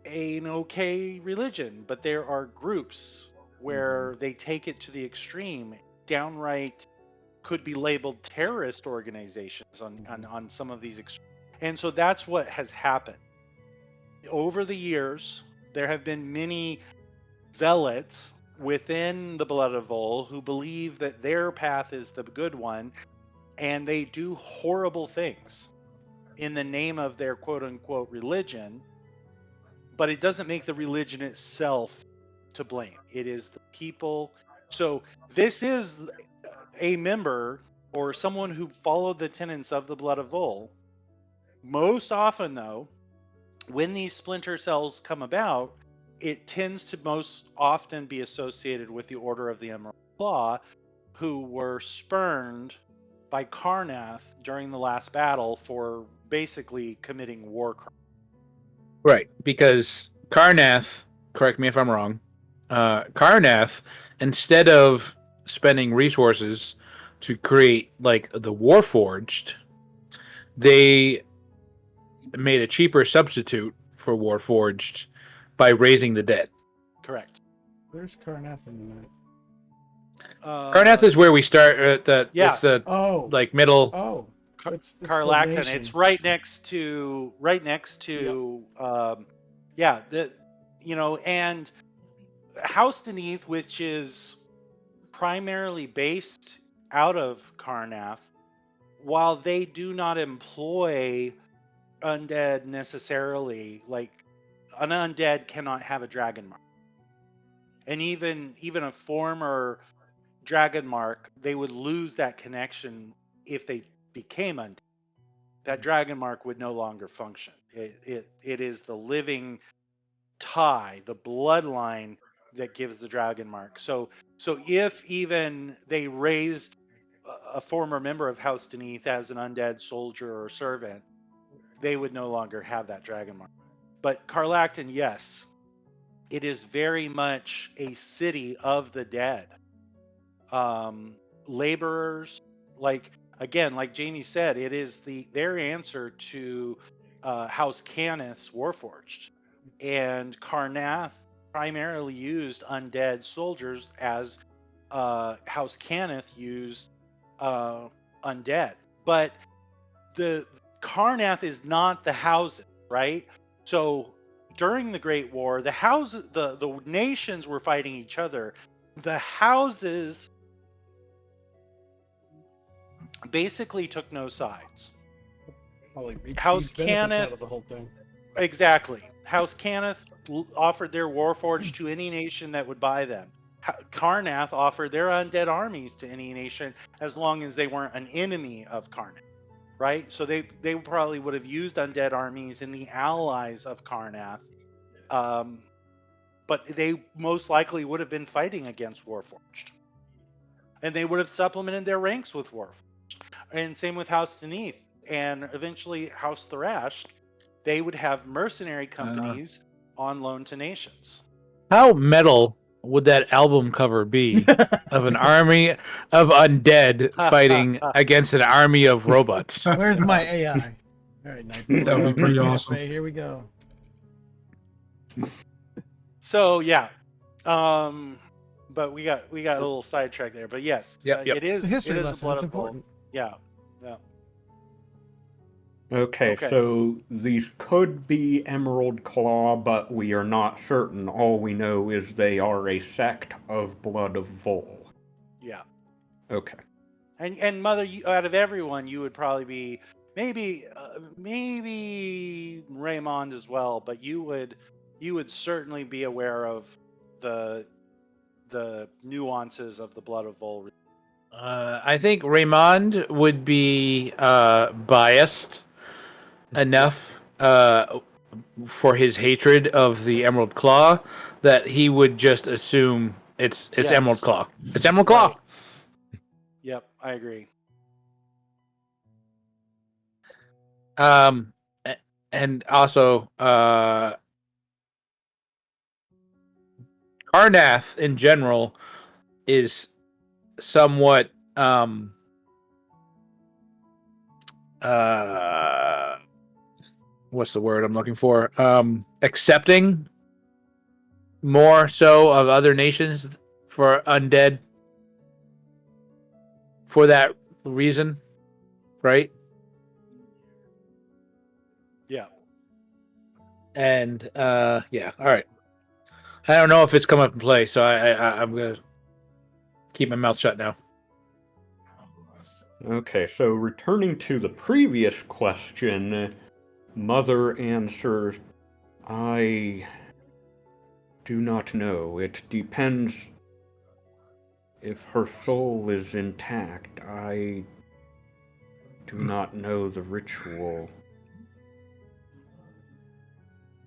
an okay religion, but there are groups where they take it to the extreme, downright could be labeled terrorist organizations on some of these and so that's what has happened over the years. There have been many zealots within the Blood of Vol who believe that their path is the good one, and they do horrible things in the name of their quote unquote religion, but it doesn't make the religion itself to blame. It is the people. So this is a member or someone who followed the tenets of the Blood of Vol. Most often, though, when these splinter cells come about, it tends to most often be associated with the Order of the Emerald Claw, who were spurned by Karnath during the last battle for basically committing war crimes. Right, because Karnath, correct me if I'm wrong, Karnath, instead of spending resources to create like the Warforged, they made a cheaper substitute for Warforged by raising the dead. Correct. Where's Karnath in that? Karnath is where we start at the yeah. it's the Oh, like middle. oh, it's the Karlaktan. nation. It's right next to and House Deneath, which is primarily based out of Karnath, while they do not employ undead necessarily, like an undead cannot have a dragon mark. And even a former dragon mark, they would lose that connection if they became undead. That dragon mark would no longer function. It is the living tie, the bloodline that gives the dragon mark. So if even they raised a former member of House Deneath as an undead soldier or servant, they would no longer have that dragon mark. But Karlaktan, yes, it is very much a city of the dead. Laborers, like Jamie said, it is their answer to House Cannith's Warforged. And Karnath primarily used undead soldiers as House Cannith used undead. But the Karnath is not the houses, right? So during the Great War, the houses, the nations were fighting each other. The houses basically took no sides. Probably House benefits out Cannith, of the whole thing. exactly. House Cannith offered their Warforged to any nation that would buy them. Karnath offered their undead armies to any nation as long as they weren't an enemy of Karnath, right? So they probably would have used undead armies in the allies of Karnath, but they most likely would have been fighting against Warforged, and they would have supplemented their ranks with Warforged. And same with House Deneath and eventually House Thrash. They would have mercenary companies on loan to nations. How metal would that album cover be of an army of undead fighting against an army of robots? Where's my AI? All right, That would be pretty awesome. Okay, here we go. So yeah, but we got a little sidetracked there. But yes, Yep. it is It's a history it is lesson. the It's blood of Vol. important. Yeah. Okay, Okay. so these could be Emerald Claw, but we are not certain. All we know is they are a sect of Blood of Vol. Yeah. Okay. And Mother, out of everyone, you would probably be maybe Raymond as well, but you would certainly be aware of the nuances of the blood of Vol. I think Raymond would be biased enough for his hatred of the Emerald Claw that he would just assume it's Yes. Emerald Claw. It's Emerald Claw. Right. Yep, I agree. And also Karnath in general is somewhat what's the word I'm looking for? Accepting more so of other nations for undead for that reason, right? Yeah. And yeah, all right. I don't know if it's come up in play, so I'm gonna keep my mouth shut now. Okay, so returning to the previous question, Mother answers, I do not know. It depends if her soul is intact. I do not know the ritual.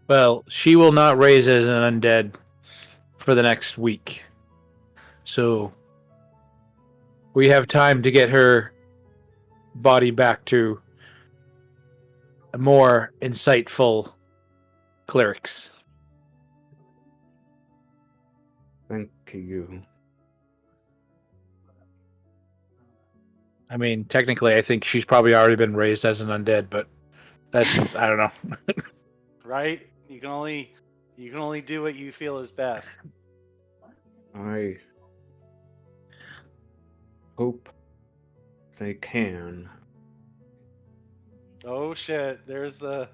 Well, she will not raise as an undead for the next week. So we have time to get her body back to a more insightful clerics. Thank you. I mean, technically, I think she's probably already been raised as an undead, but that's I don't know. Right? You can only do what you feel is best. I hope they can. Oh shit! There's the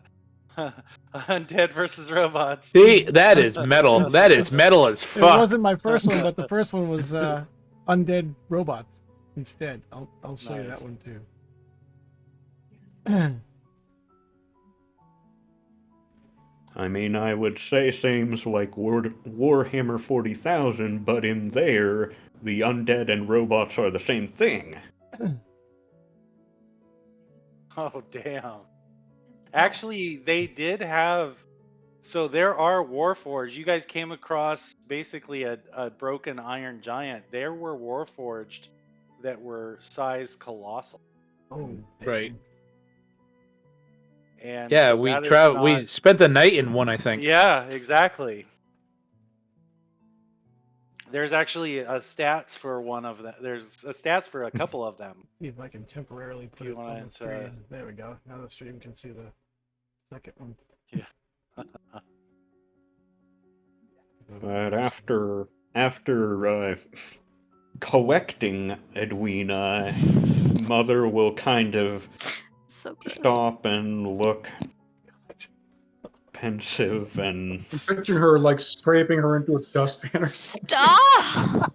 undead versus robots. See, that is metal. That is metal as It fuck. wasn't my first one, but the first one was undead robots instead. I'll show you that Nice. one too. I mean, I would say things like Warhammer 40,000, but in there, the undead and robots are the same thing. Oh damn! Actually, they did have. So there are Warforged. You guys came across basically a broken iron giant. There were Warforged that were size colossal. Oh, Right. And Yeah, so we that is we not- spent the night in one, I think. Yeah, exactly. There's actually a stats for one of them. There's a stats for a couple of them. see if I can temporarily put you it on want the to- screen. There we go. Now the stream can see the second one. But after collecting Edwina, Mother will kind of So gross. stop and look pensive and I'm picturing her like scraping her into a dustpan or something. Stop!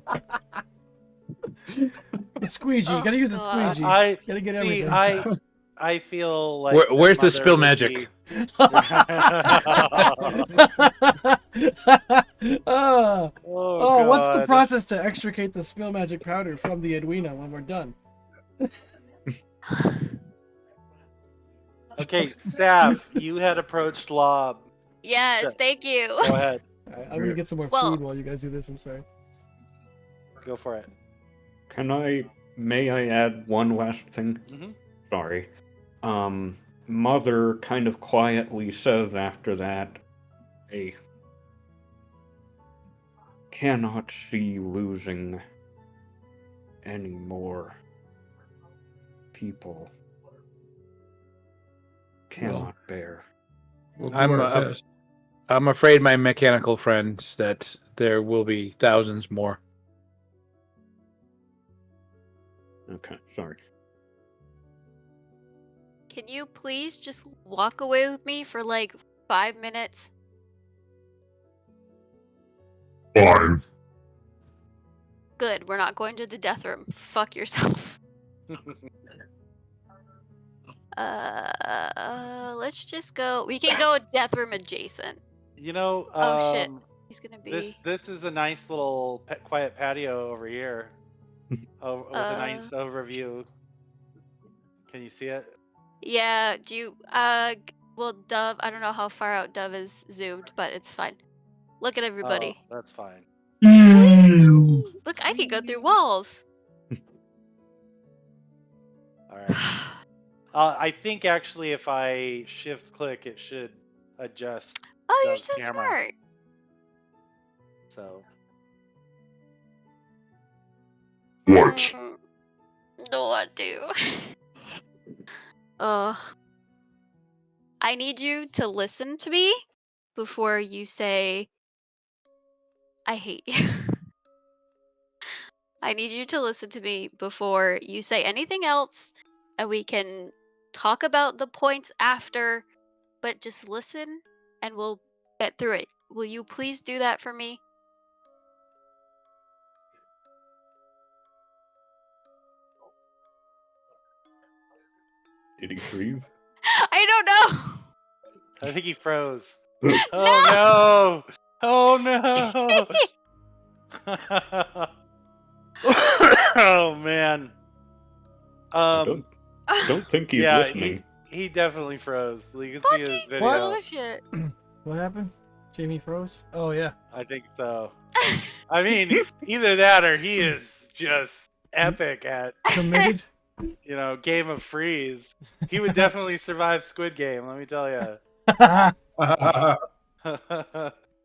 The squeegee. You Oh, gotta use the God. squeegee. I Gotta get see. everything. I feel like Where's the Mother spill would magic? be- Oh, Oh, what's the God. process to extricate the spill magic powder from the Edwina when we're done? Okay, Saf, you had approached Lob. Yes, Yeah. thank you. Go ahead. Alright, I'm gonna get some more Well- food while you guys do this. I'm sorry. Go for it. may I add one last thing? Mm-hmm. Sorry. Mother kind of quietly says after that, I cannot see losing any more people. Cannot bear. We'll do I'm, our best. I'm afraid, my mechanical friends, that there will be thousands more. Okay, sorry. Can you please just walk away with me for like 5 minutes? Fine. Good, we're not going to the death room. Fuck yourself. Let's just go. We can go death room adjacent. You know, Oh, shit. He's gonna be. This is a nice little quiet patio over here, with a nice overview. Can you see it? Yeah. Do you? Well, Dove. I don't know how far out Dove is zoomed, but it's fine. Look at everybody. Oh, that's fine. Look, I can go through walls. All right. I think actually, if I shift click, it should adjust. Oh, you're the so camera. smart. So What? No, what do? I need you to listen to me before you say, I hate you. I need you to listen to me before you say anything else, and we can talk about the points after, but just listen and we'll get through it. Will you please do that for me? Did he freeze? I don't know. I think he froze. Oh no! Oh no! Oh man. Don't think he's Yeah, listening. he definitely froze. You can see his Fucking video. bullshit. What happened? Jamie froze? Oh, yeah. I think so. I mean, either that or he is just epic at, Committed? Game of Freeze. He would definitely survive Squid Game, let me tell you. Wow,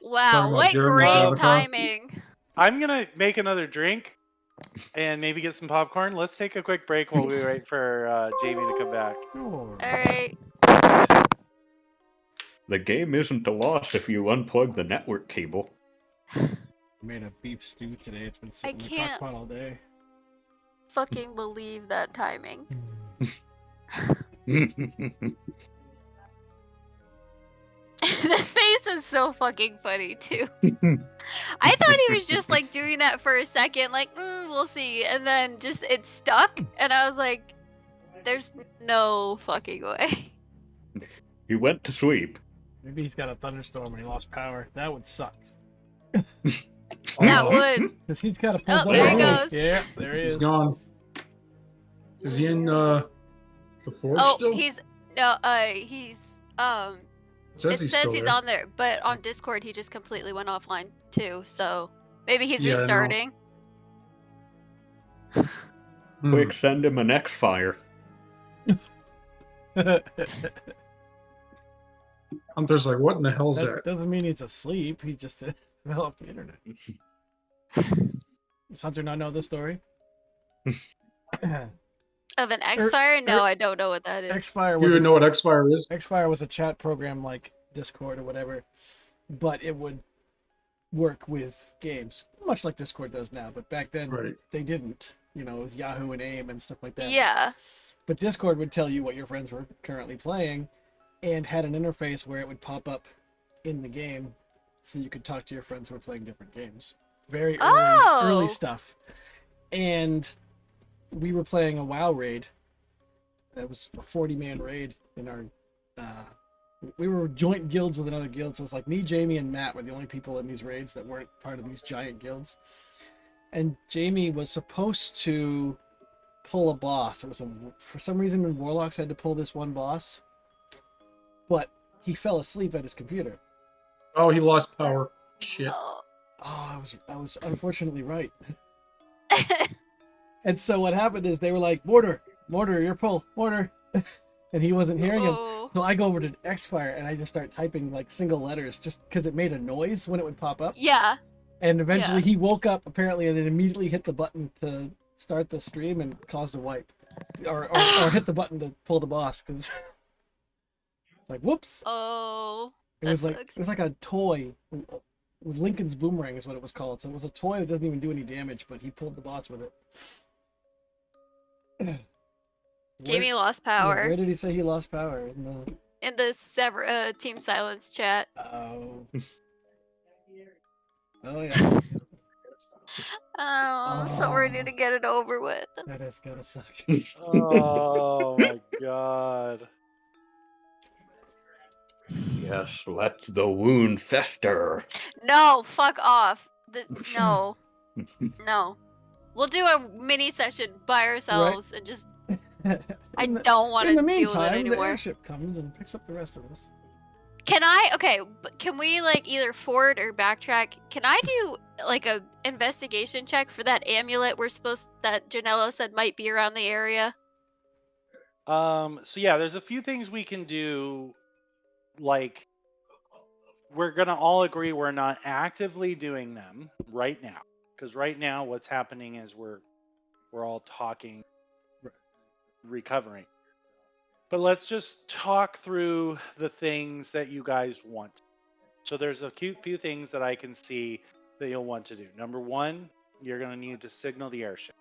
about what Jeremy great Sadler? timing. I'm going to make another drink and maybe get some popcorn. Let's take a quick break while we wait for Jamie to come back. Sure. Alright. The game isn't a loss if you unplug the network cable. Made a beef stew today. It's been sitting in the can't- crock pot all day. Fucking believe that timing. The face is so fucking funny too. I thought he was just like doing that for a second, like, we'll see. And then just it stuck. And I was like, there's no fucking way. He went to sleep. Maybe he's got a thunderstorm and he lost power. That would suck. That would. Because he's got to pull Oh, there he back. goes. Yeah, there he He's is. gone. Is he in the forge Oh, still? he's It says it he's says still he's there. on there, but on Discord he just completely went offline too. So maybe he's Yeah, I know. restarting. Hmm. Quick, send him an X-Fire. Hunter's like, what in the hell's That that? doesn't mean he's asleep. He just fell off the internet. Does Hunter not know this story? Of an X-Fire? No, I don't know what that is. X-Fire You was even know what X-Fire is? X-Fire was a chat program like Discord or whatever, but it would work with games, much like Discord does now. But back then, Right. they didn't. It was Yahoo and AIM and stuff like that. Yeah. But Discord would tell you what your friends were currently playing and had an interface where it would pop up in the game so you could talk to your friends who were playing different games. Very early Oh. stuff. And we were playing a WoW raid. That was a 40-man raid in our we were joint guilds with another guild, so it was like me, Jamie, and Matt were the only people in these raids that weren't part of these giant guilds. And Jamie was supposed to pull a boss. It was for some reason Warlocks had to pull this one boss, but he fell asleep at his computer. Oh, he lost power. Shit. Oh. Oh, I was unfortunately right. And so what happened is they were like, Mortar, your pull, Mortar. And he wasn't hearing him. Oh. So I go over to X-Fire and I just start typing like single letters just because it made a noise when it would pop up. Yeah. And eventually Yeah. he woke up apparently and then immediately hit the button to start the stream and caused a wipe. Or hit the button to pull the boss because it's like, whoops. Oh. It That was like sucks. it was like a toy. It was Lincoln's Boomerang is what it was called. So it was a toy that doesn't even do any damage, but he pulled the boss with it. Jamie lost Where power did he say he lost power? in the Team Silence chat. Oh. Oh yeah. Oh, I'm so ready to get it over with. That is gonna suck. Oh my god. Yes, let the wound fester. No, fuck off. No, no. We'll do a mini session by ourselves and just. I don't want In to the deal with it meantime, the anymore. airship comes and picks up the rest of us. Can I? Okay, but can we like either forward or backtrack? Can I do like a investigation check for that amulet that Janello said might be around the area? So yeah, there's a few things we can do. Like, we're gonna all agree we're not actively doing them right now, because right now what's happening is we're all talking, recovering. But let's just talk through the things that you guys want. So there's a few things that I can see that you'll want to do. Number one, you're going to need to signal the airship.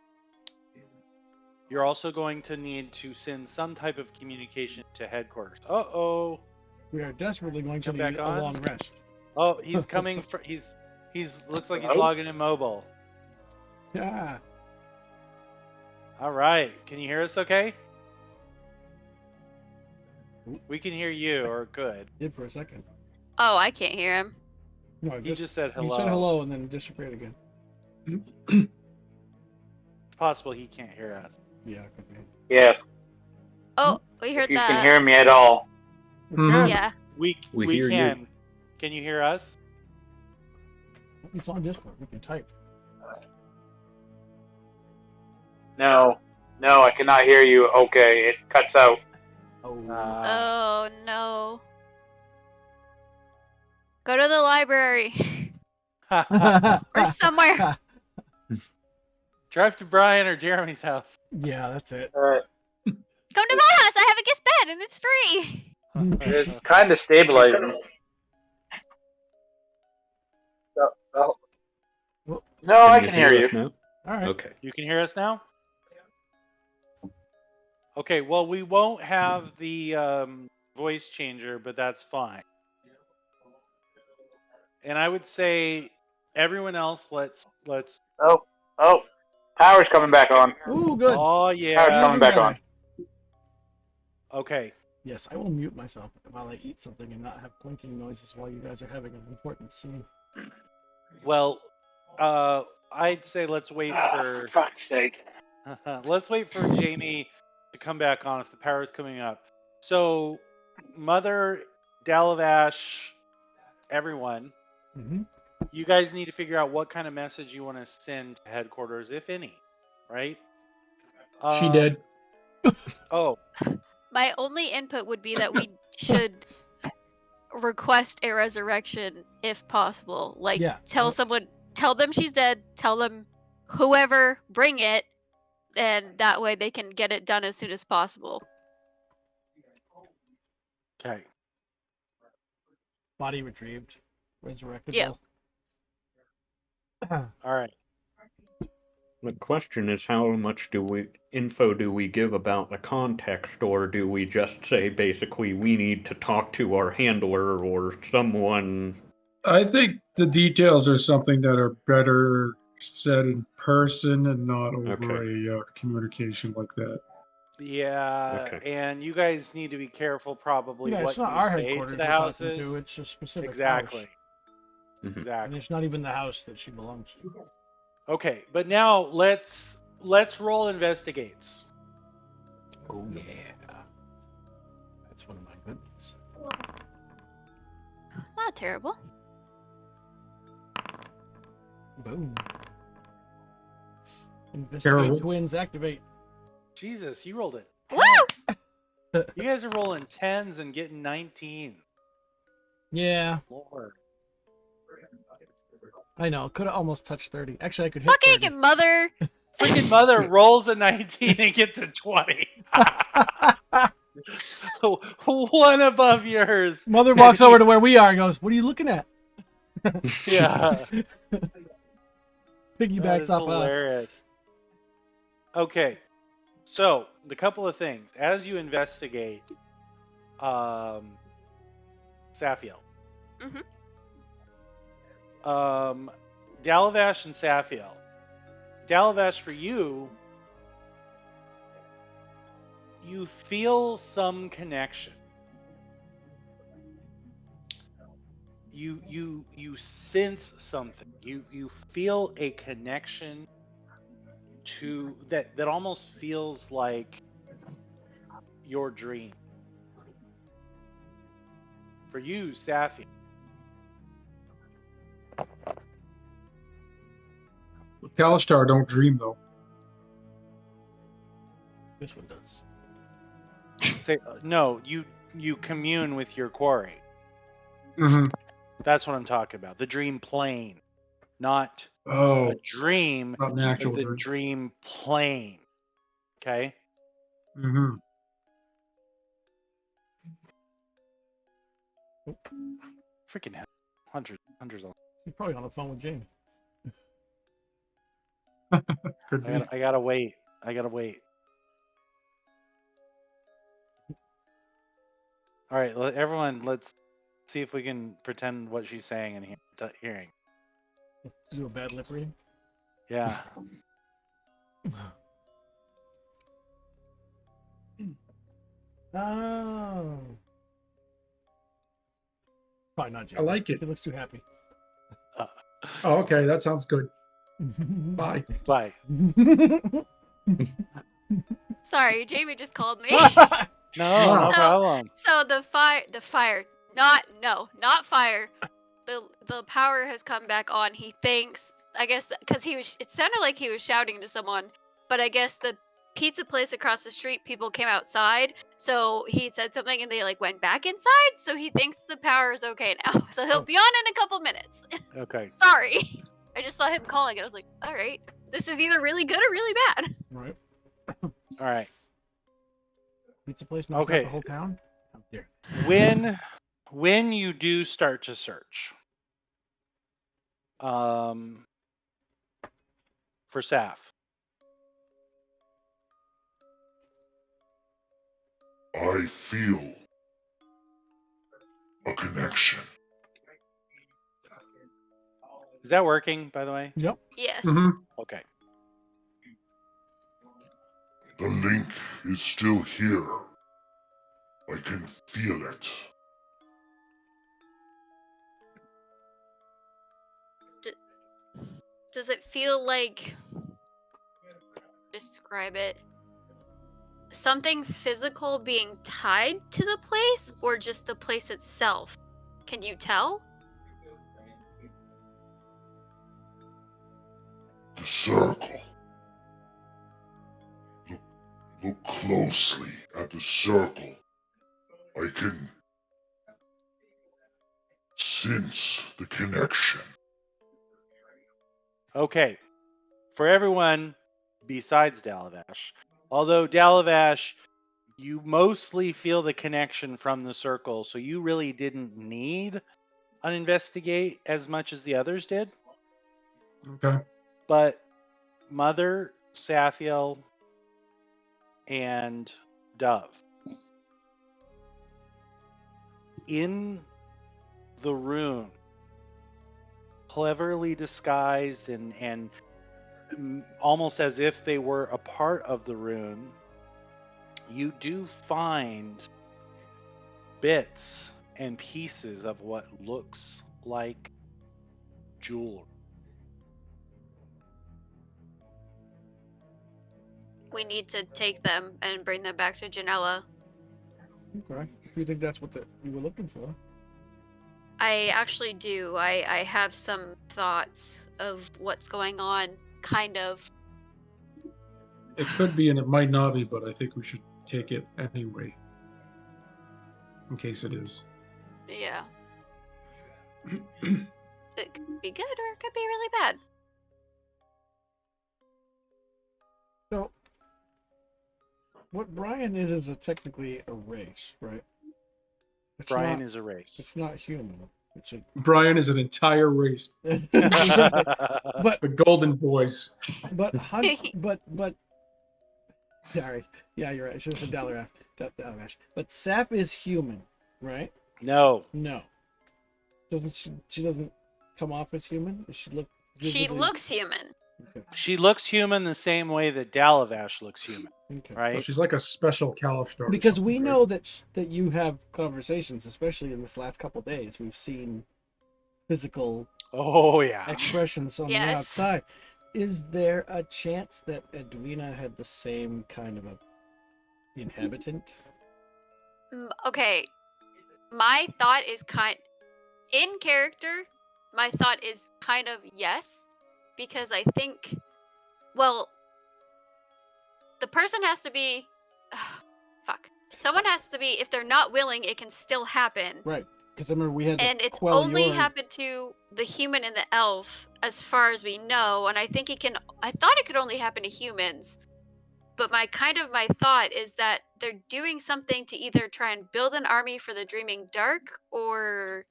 You're also going to need to send some type of communication to headquarters. Uh-oh. We are desperately going to Come need back a on. long rest. Oh, he's coming. He's looks like he's logging in mobile. Yeah. All right. Can you hear us okay? We can hear you, or good. Did for a second. Oh, I can't hear him. No, He just said hello. You said hello and then disappeared again. It's possible he can't hear us. Yeah, it could be. Yes, Oh, we heard if you that. can hear me at all. Mhm. Yeah. We hear you. can. Can you hear us? It's on Discord. We can type. No, I cannot hear you. Okay, it cuts out. Oh. Oh no. Go to the library or somewhere. Drive to Brian or Jeremy's house. Yeah, that's it. Come to my house. I have a guest bed and it's free. It's kind of stabilizing. No, I can hear you. Now? All right. Okay. You can hear us now? Okay, well, we won't have the voice changer, but that's fine. And I would say everyone else, let's. Oh, power's coming back on. Ooh, good. Oh Power's yeah. coming back on. Okay. Yes, I will mute myself while I eat something and not have clinking noises while you guys are having an important scene. Well, I'd say let's wait for. Fuck's sake. Let's wait for Jamie to come back on if the power's coming up. So, Mother, Dalavash, everyone, Mm-hmm. you guys need to figure out what kind of message you want to send to headquarters, if any, right? She did. Oh, My only input would be that we should request a resurrection if possible. Like, Yeah. tell them she's dead, tell them whoever, bring it, and that way they can get it done as soon as possible. okay. Body retrieved. Resurrectable. Yeah. All right. The question is, how much info do we give about the context, or do we just say basically we need to talk to our handler or someone? I think the details are something that are better said in person and not over a communication like that. Yeah, Okay. and you guys need to be careful probably Yeah, what it's not you our say headquarters to the we're talking houses. to, it's a specific Exactly. house. Mhm. And Exactly. it's not even the house that she belongs to. Okay, but now let's roll investigates. Oh yeah. That's one of my goodness. Not terrible. Boom. Investigate Terrible. twins activate. Jesus, you rolled it. Woo! You guys are rolling 10s and getting 19. Yeah, Lord. I know. Could have almost touched 30. Actually, I could hit 30. Fucking mother. Freaking mother rolls a 19 and gets a 20. One above yours. Mother walks over to where we are and goes, "What are you looking at?" Yeah. That Piggybacks is off us. hilarious. Okay. So, the couple of things. As you investigate Safiel. Mhm. Dalavash and Safiel. Dalavash, for you feel some connection. you sense something. You feel a connection to that almost feels like your dream. For you, Safi, Kalistar don't dream though. This one does. say no. You commune with your quarry. Mm-hmm. That's what I'm talking about. The dream plane, not Oh, a dream, not an but actual the dream. dream plane. Okay. Mm-hmm. Freaking hell. Hundreds of. You're probably on the phone with Jamie. Could be. I gotta wait. I gotta wait. All right, everyone, let's see if we can pretend what she's saying and hearing. Do a bad lip reading. Yeah. Oh. Probably not Jamie. I like it. She looks too happy. Oh, okay, that sounds good. Bye. Bye. Sorry, Jamie just called me. No, no So- problem. So the fire, not fire. The power has come back on. He thinks, I guess, because it sounded like he was shouting to someone, but I guess the pizza place across the street, people came outside, so he said something and they like went back inside. So he thinks the power is okay now. So he'll be on in a couple minutes. Okay. Sorry, I just saw him calling and I was like, all right, this is either really good or really bad. Right. All right. Pizza place knocked out Okay. the whole town? How dare. When you do start to search, for Saf, I feel a connection. is that working? By the way. Yep. Yes. Mm-hmm. Okay. The link is still here. I can feel it. Does it feel like, describe it, something physical being tied to the place or just the place itself? Can you tell? The circle. Look closely at the circle. I can sense the connection. Okay. For everyone besides Dalavash, although Dalavash, you mostly feel the connection from the circle, so you really didn't need an investigate as much as the others did. Okay. But Mother, Safiel, and Dove, in the room, cleverly disguised and almost as if they were a part of the rune, you do find bits and pieces of what looks like jewelry. We need to take them and bring them back to Janella. Okay. If you think that's what you were looking for. I actually do. I have some thoughts of what's going on, kind of. It could be and it might not be, but I think we should take it anyway. In case it is. Yeah. It could be good or it could be really bad. So, what Brian is technically a race, right? It's Brian not, is a race. It's not human. It's a. Brian is an entire race. but The Golden Boys. but sorry, yeah, you're right. I should have said Dalavash. But Sap is human, right? No. No. Doesn't she doesn't come off as human? Does she look? She visibly- looks human. Okay. She looks human the same way that Dalavash looks human, Okay. So right? she's like a special Kalistar. or Because we something, know that you have conversations, especially in this last couple days. We've seen physical Oh yeah. expressions on the Yes. outside. Is there a chance that Edwina had the same kind of a inhabitant? Okay, my thought is in character. My thought is kind of yes, because I think, well, the person has to be, fuck. Someone has to be. If they're not willing, it can still happen. Right. Because I remember we had to And it's quell only your... happened to the human and the elf, as far as we know. And I think I thought it could only happen to humans. But my thought is that they're doing something to either try and build an army for the Dreaming Dark, or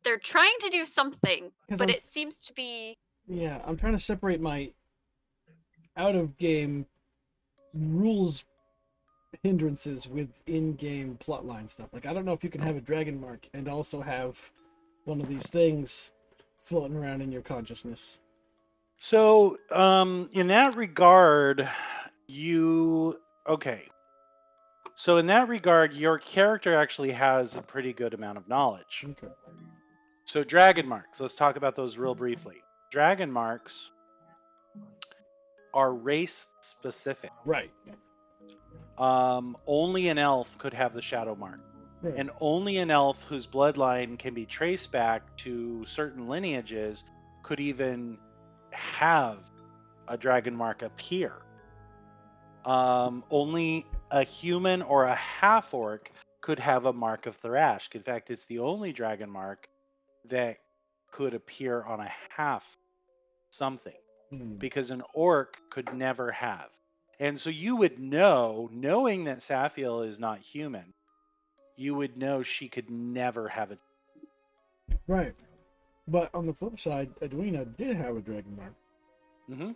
they're trying to do something. 'Cause But I'm- it seems to be. Yeah, I'm trying to separate my out-of-game rules hindrances with in-game plotline stuff. Like, I don't know if you can have a dragon mark and also have one of these things floating around in your consciousness. So, in that regard, So in that regard, your character actually has a pretty good amount of knowledge. Okay. So dragon marks, let's talk about those real briefly. Dragon marks are race specific. Right. Only an elf could have the shadow mark. Right. And only an elf whose bloodline can be traced back to certain lineages could even have a dragon mark appear. Only a human or a half-orc could have a mark of Tharashk. In fact, it's the only dragon mark that could appear on a half something, because an orc could never have. And so you would know, knowing that Saphiel is not human, you would know she could never have it. Right. But on the flip side, Edwina did have a dragon mark. Mm-hmm.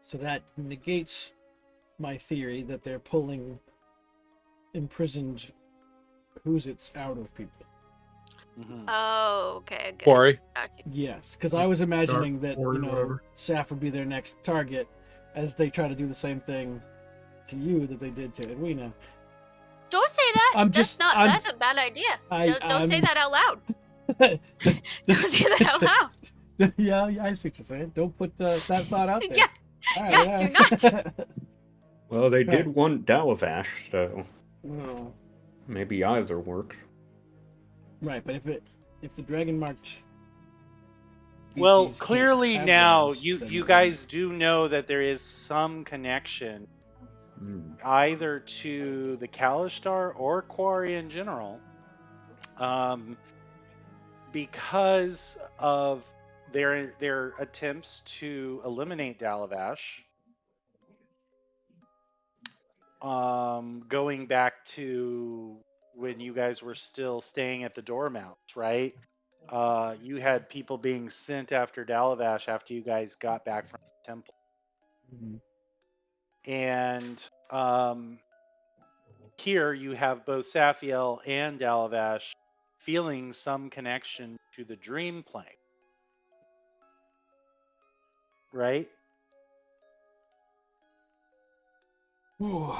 So that negates my theory that they're pulling imprisoned Who's-Its out of people. Mm-hmm. Oh, okay. Good. Quarry. Gotcha. Yes, because I was imagining that, or you know, whatever. Saf would be their next target as they try to do the same thing to you that they did to Edwina. Don't say that. I'm That's a bad idea. Don't say that out loud. Don't say that out loud. Yeah, I see what you're saying. Don't put that thought out there. Yeah. All Yeah, do not. Well, they did Right. want Dalavash, so Well, maybe either works. right, but if the dragon marked Well, species can't clearly have now those, you then- guys do know that there is some connection either to the Kalishtar or Quarry in general, because of their attempts to eliminate Dalavash, going back to when you guys were still staying at the Dormounts, right? You had people being sent after Dalavash after you guys got back from the temple. Mhm. And here you have both Saphiel and Dalavash feeling some connection to the dream plane. Right? Whew.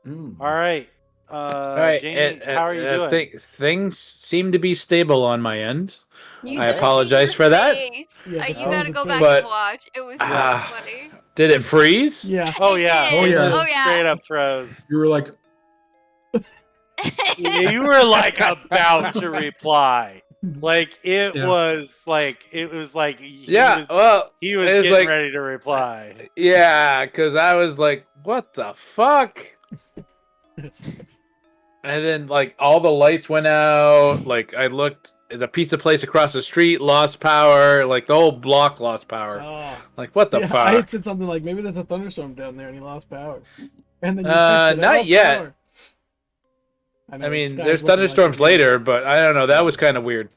Mm. All right. All right, Jamie, how are you doing? Things seem to be stable on my end. You I should've apologize seen for your that. face. Yeah, You that gotta was go a back bit- and But- watch. It was so Ah. funny. Did it freeze? Yeah. Oh It yeah. did. Oh, yeah. Oh yeah. Straight up froze. You were like, You were like about to reply. Like it Yeah. was like he Yeah. was, Well, he was it was getting like- ready to reply. yeah, because I was like, "What the fuck?" It's- And then like all the lights went out. Like I looked, the pizza place across the street lost power. Like the whole block lost power. oh. Like what the Yeah, fuck? I had said something like, maybe there's a thunderstorm down there and he lost power. And then you Uh, texted, not "I lost yet. power." know I the mean, sky's there's looking like thunderstorms it is. later, but I don't know. That was kind of weird.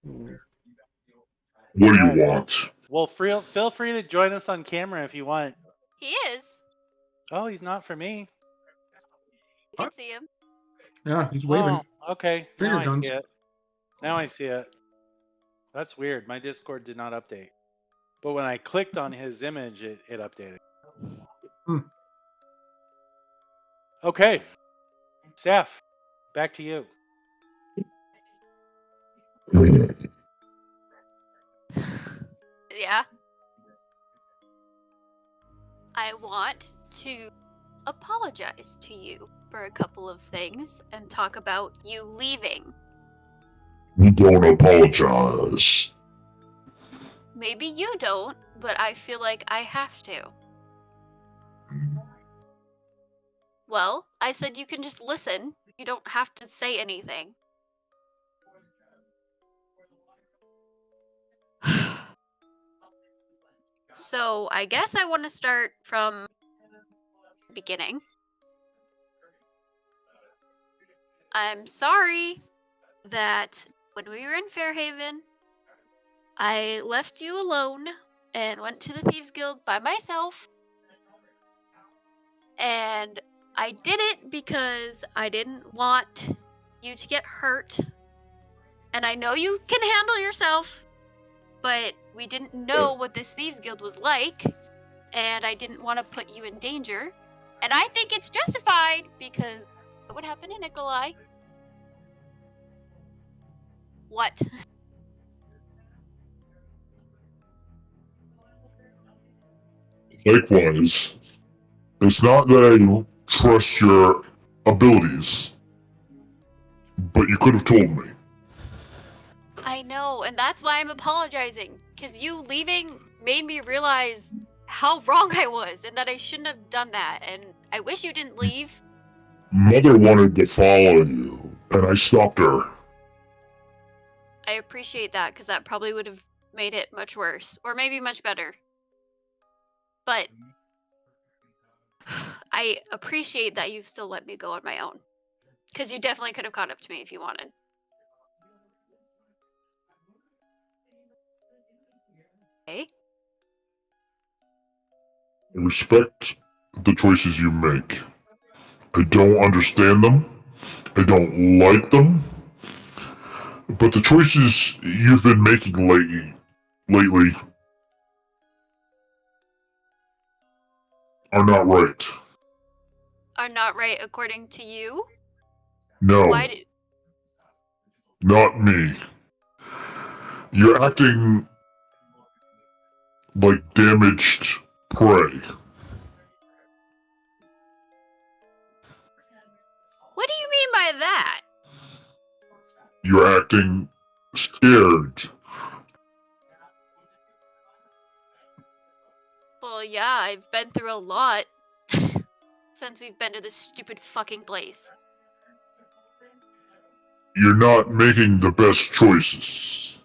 Hmm. What do you want? Well, feel free to join us on camera if you want. He is. Oh, he's not for me. You can see him. yeah, he's waving. Oh, okay. Finger Now I guns. see it. Now I see it. That's weird. My Discord did not update. But when I clicked on his image, it updated. Hmm. Okay. Seth, back to you. Yeah. I want to apologize to you for a couple of things and talk about you leaving. You don't apologize. Maybe you don't, but I feel like I have to. Well, I said you can just listen. You don't have to say anything. So, I guess I want to start from the beginning. I'm sorry that when we were in Fairhaven, I left you alone and went to the Thieves Guild by myself. And I did it because I didn't want you to get hurt. And I know you can handle yourself, but we didn't know what this Thieves Guild was like, and I didn't want to put you in danger. And I think it's justified because what happened to Nikolai? What? Likewise, it's not that I don't trust your abilities, but you could have told me. I know, and that's why I'm apologizing. Because you leaving made me realize how wrong I was and that I shouldn't have done that. And I wish you didn't leave. Mother wanted to follow you, and I stopped her. I appreciate that because that probably would have made it much worse. Or maybe much better. But I appreciate that you still let me go on my own. Because you definitely could have caught up to me if you wanted. Okay? I respect the choices you make. I don't understand them. I don't like them. But the choices you've been making lately are not right. Are not right according to you? No, Why did... not me. You're acting like damaged prey. What do you mean by that? You're acting scared. Well, yeah, I've been through a lot since we've been to this stupid fucking place. You're not making the best choices.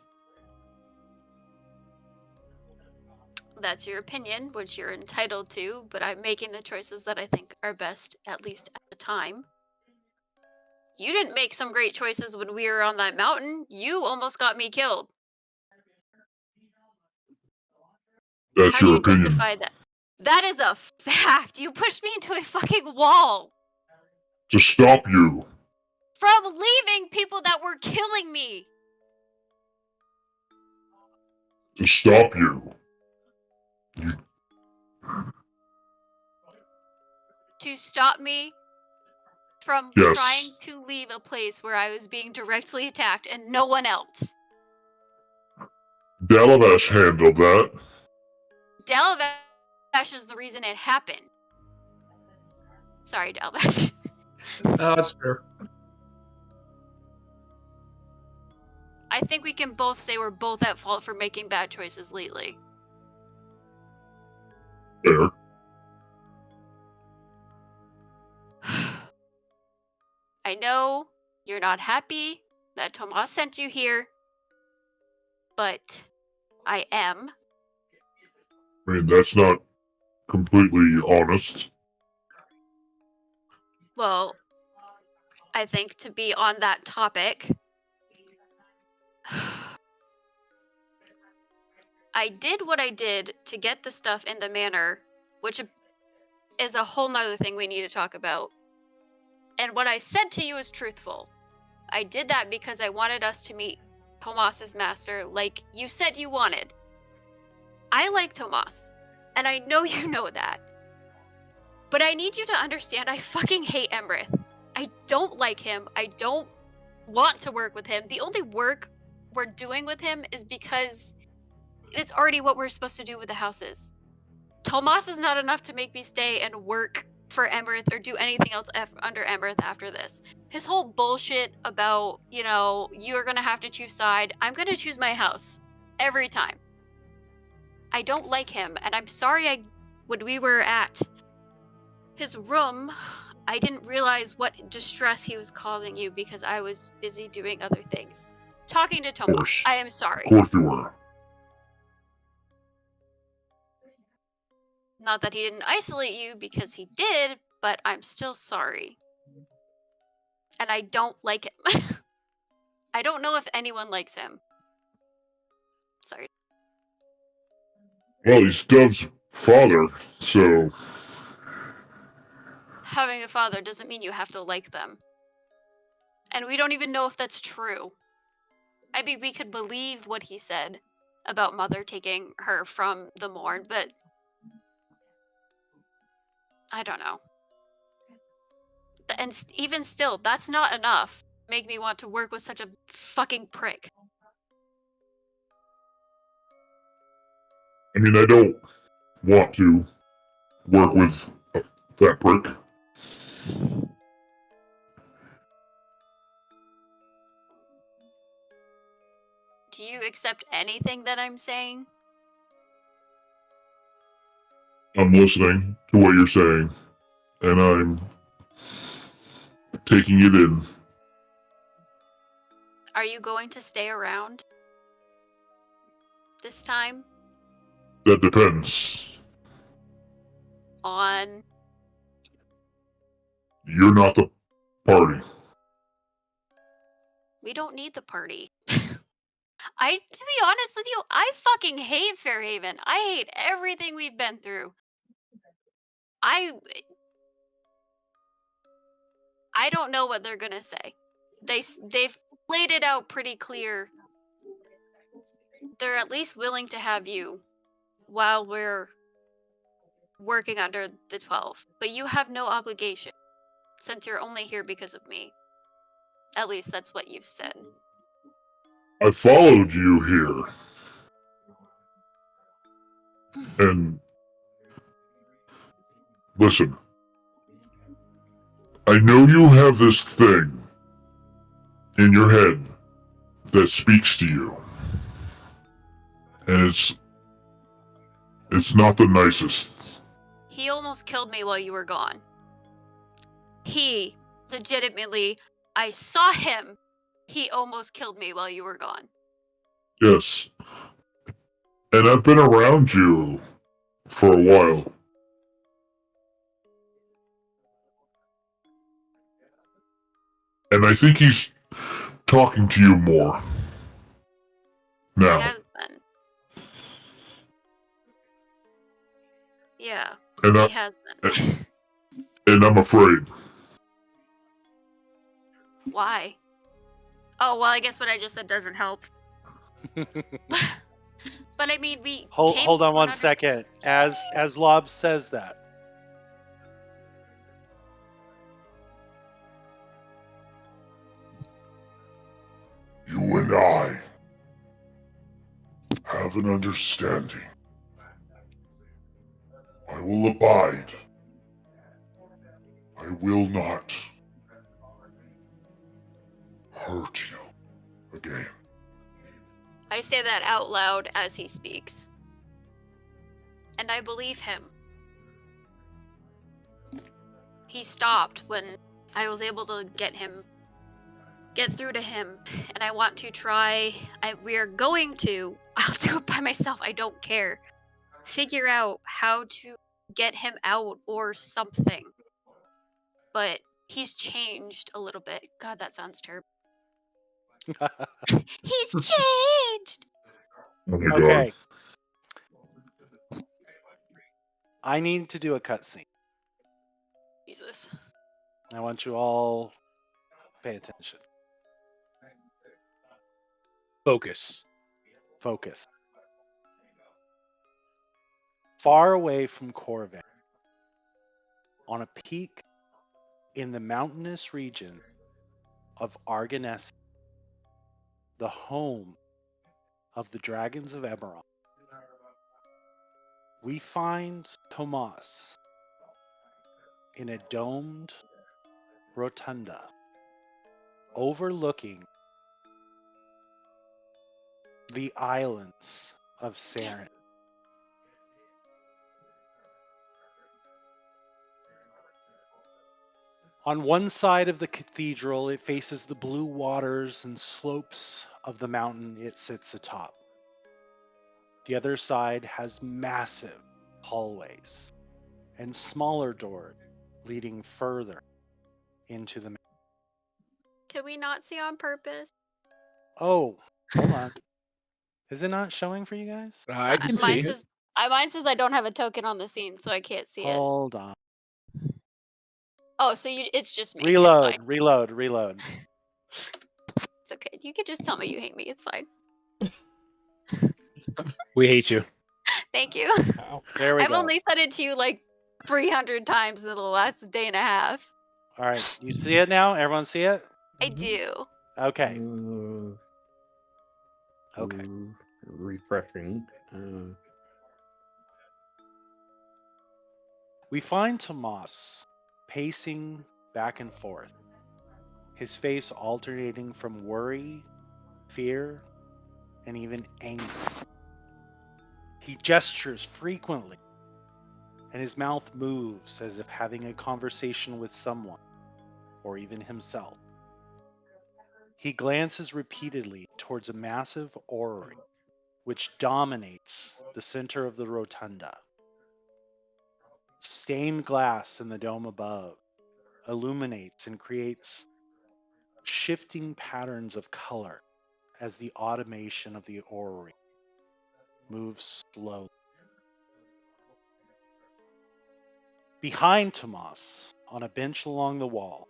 That's your opinion, which you're entitled to, but I'm making the choices that I think are best, at least at the time. You didn't make some great choices when we were on that mountain. You almost got me killed. That's How do your you opinion. justify that? That is a fact. You pushed me into a fucking wall. To stop you. From leaving people that were killing me. To stop you. To stop me from Yes. trying to leave a place where I was being directly attacked and no one else. Dalavash handled that. Dalavash is the reason it happened. Sorry, Dalavash. That's fair. I think we can both say we're both at fault for making bad choices lately. Fair. I know you're not happy that Tomas sent you here, but I am. I mean, that's not completely honest. Well, I think to be on that topic, I did what I did to get the stuff in the manor, which is a whole nother thing we need to talk about. And what I said to you is truthful. I did that because I wanted us to meet Tomas's master like you said you wanted. I like Tomas, and I know you know that. But I need you to understand I fucking hate Emrith. I don't like him. I don't want to work with him. The only work we're doing with him is because it's already what we're supposed to do with the houses. Tomas is not enough to make me stay and work for Emerith or do anything else under Emerith after this. His whole bullshit about, you're gonna have to choose side. I'm gonna choose my house. Every time. I don't like him, and I'm sorry when we were at his room, I didn't realize what distress he was causing you because I was busy doing other things. Talking to Tomas. course. I am sorry. Of course you were. Not that he didn't isolate you, because he did, but I'm still sorry. And I don't like him. I don't know if anyone likes him. Sorry. Well, he's Dev's father, so Having a father doesn't mean you have to like them. And we don't even know if that's true. I mean, we could believe what he said about Mother taking her from the Morn, but I don't know. And even still, that's not enough to make me want to work with such a fucking prick. I mean, I don't want to work with that prick. Do you accept anything that I'm saying? I'm listening to what you're saying, and I'm taking it in. Are you going to stay around this time? That depends. On You're not the party. we don't need the party. To be honest with you, I fucking hate Fairhaven. I hate everything we've been through. I don't know what they're gonna say. They've laid it out pretty clear. They're at least willing to have you while we're working under the 12. But you have no obligation, since you're only here because of me. At least that's what you've said. I followed you here. And listen, I know you have this thing in your head that speaks to you. And it's not the nicest. He almost killed me while you were gone. He legitimately, I saw him. He almost killed me while you were gone. Yes. And I've been around you for a while. And I think he's talking to you more now. He has been. Yeah, And he has been. and I'm afraid. Why? Oh, well, I guess what I just said doesn't help. But I mean, we Hold came on to one an second. As Lob says that, You and I have an understanding. I will abide. I will not hurt you again. I say that out loud as he speaks. And I believe him. He stopped when I was able to get through to him. And I want to try, we are going to, I'll do it by myself, I don't care. Figure out how to get him out or something. But he's changed a little bit. God, that sounds terrible. He's changed! Oh my okay. God. I need to do a cutscene. Jesus. I want you all to pay attention. Focus. Focus. Far away from Corvan, on a peak in the mountainous region of Argonesi, the home of the dragons of Eberron, we find Tomas in a domed rotunda overlooking the islands of Saren. On one side of the cathedral, it faces the blue waters and slopes of the mountain it sits atop. The other side has massive hallways and smaller doors leading further into the mountain. Can we not see on purpose? Oh, hold on. Is it not showing for you guys? I can Mine see. says mine says I don't have a token on the scene, so I can't see it. Hold on. Oh, so it's just me. It's Reload, fine. reload. It's okay. You could just tell me you hate me. It's fine. We hate you. Thank you. There we I've go. only said it to you like 300 times in the last day and a half. All right, you see it now? Everyone see it? I do. Okay. Okay. Refreshing. We find Tomas pacing back and forth, his face alternating from worry, fear, and even anger. He gestures frequently, and his mouth moves as if having a conversation with someone, or even himself. He glances repeatedly towards a massive orrery, which dominates the center of the rotunda. Stained glass in the dome above illuminates and creates shifting patterns of color as the automation of the orrery moves slowly. Behind Tomas, on a bench along the wall,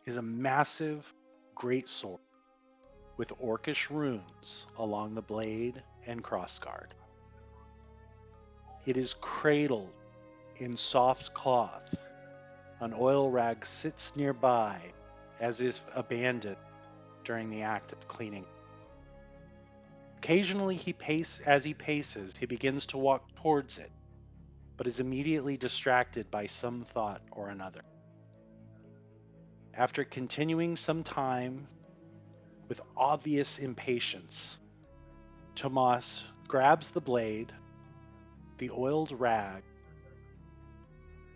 is a massive greatsword with orcish runes along the blade and crossguard. It is cradled in soft cloth. An oil rag sits nearby as if abandoned during the act of cleaning. Occasionally, as he paces, he begins to walk towards it, but is immediately distracted by some thought or another. After continuing some time with obvious impatience, Tomas grabs the blade, the oiled rag,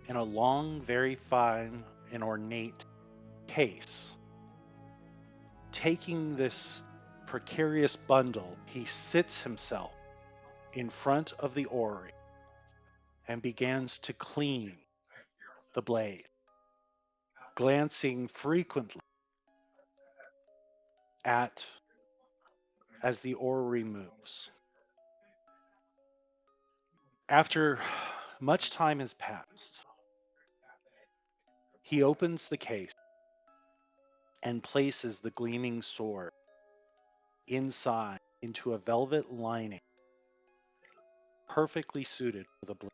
and a long, very fine and ornate case. Taking this precarious bundle, he sits himself in front of the orrery and begins to clean the blade, glancing frequently as the orrery moves. After much time has passed, he opens the case and places the gleaming sword inside into a velvet lining perfectly suited for the blade.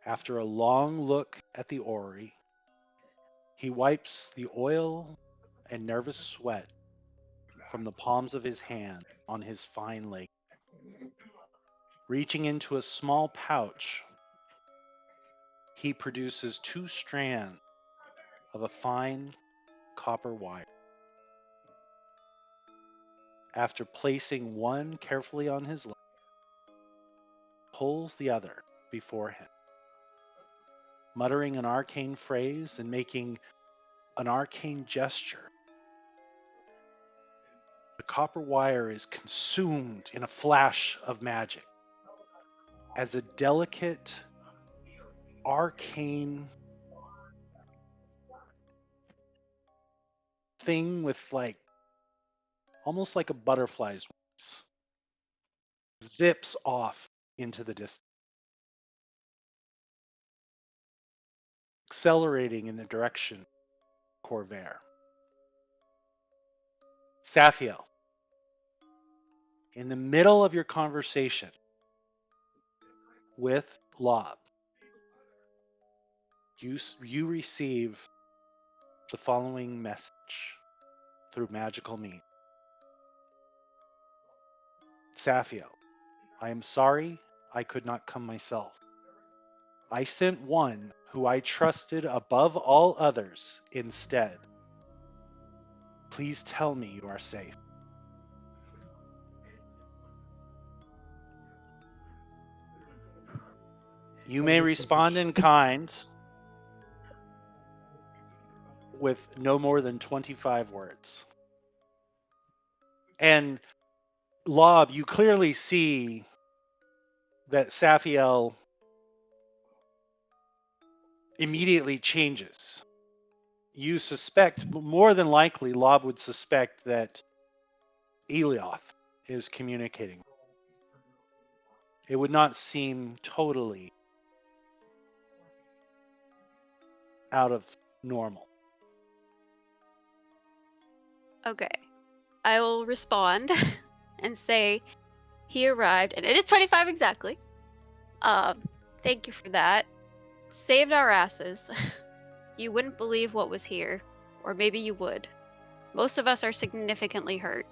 After a long look at the orrery, he wipes the oil and nervous sweat from the palms of his hand on his fine leg. Reaching into a small pouch, he produces 2 strands of a fine copper wire. After placing one carefully on his leg, pulls the other before him, muttering an arcane phrase and making an arcane gesture. The copper wire is consumed in a flash of magic as a delicate, arcane thing with almost like a butterfly's wings zips off into the distance, accelerating in the direction of Corvair. Saphiel, in the middle of your conversation with Lob, you receive the following message through magical means. Saphiel, I am sorry I could not come myself. I sent one who I trusted above all others instead. Please tell me you are safe. You may respond in kind with no more than 25 words. And Lob, you clearly see that Saphiel immediately changes. You suspect, more than likely, Lob would suspect that Elioth is communicating. It would not seem totally out of normal. Okay. I will respond and say he arrived, and it is 25 exactly. Thank you for that. Saved our asses. You wouldn't believe what was here, or maybe you would. Most of us are significantly hurt.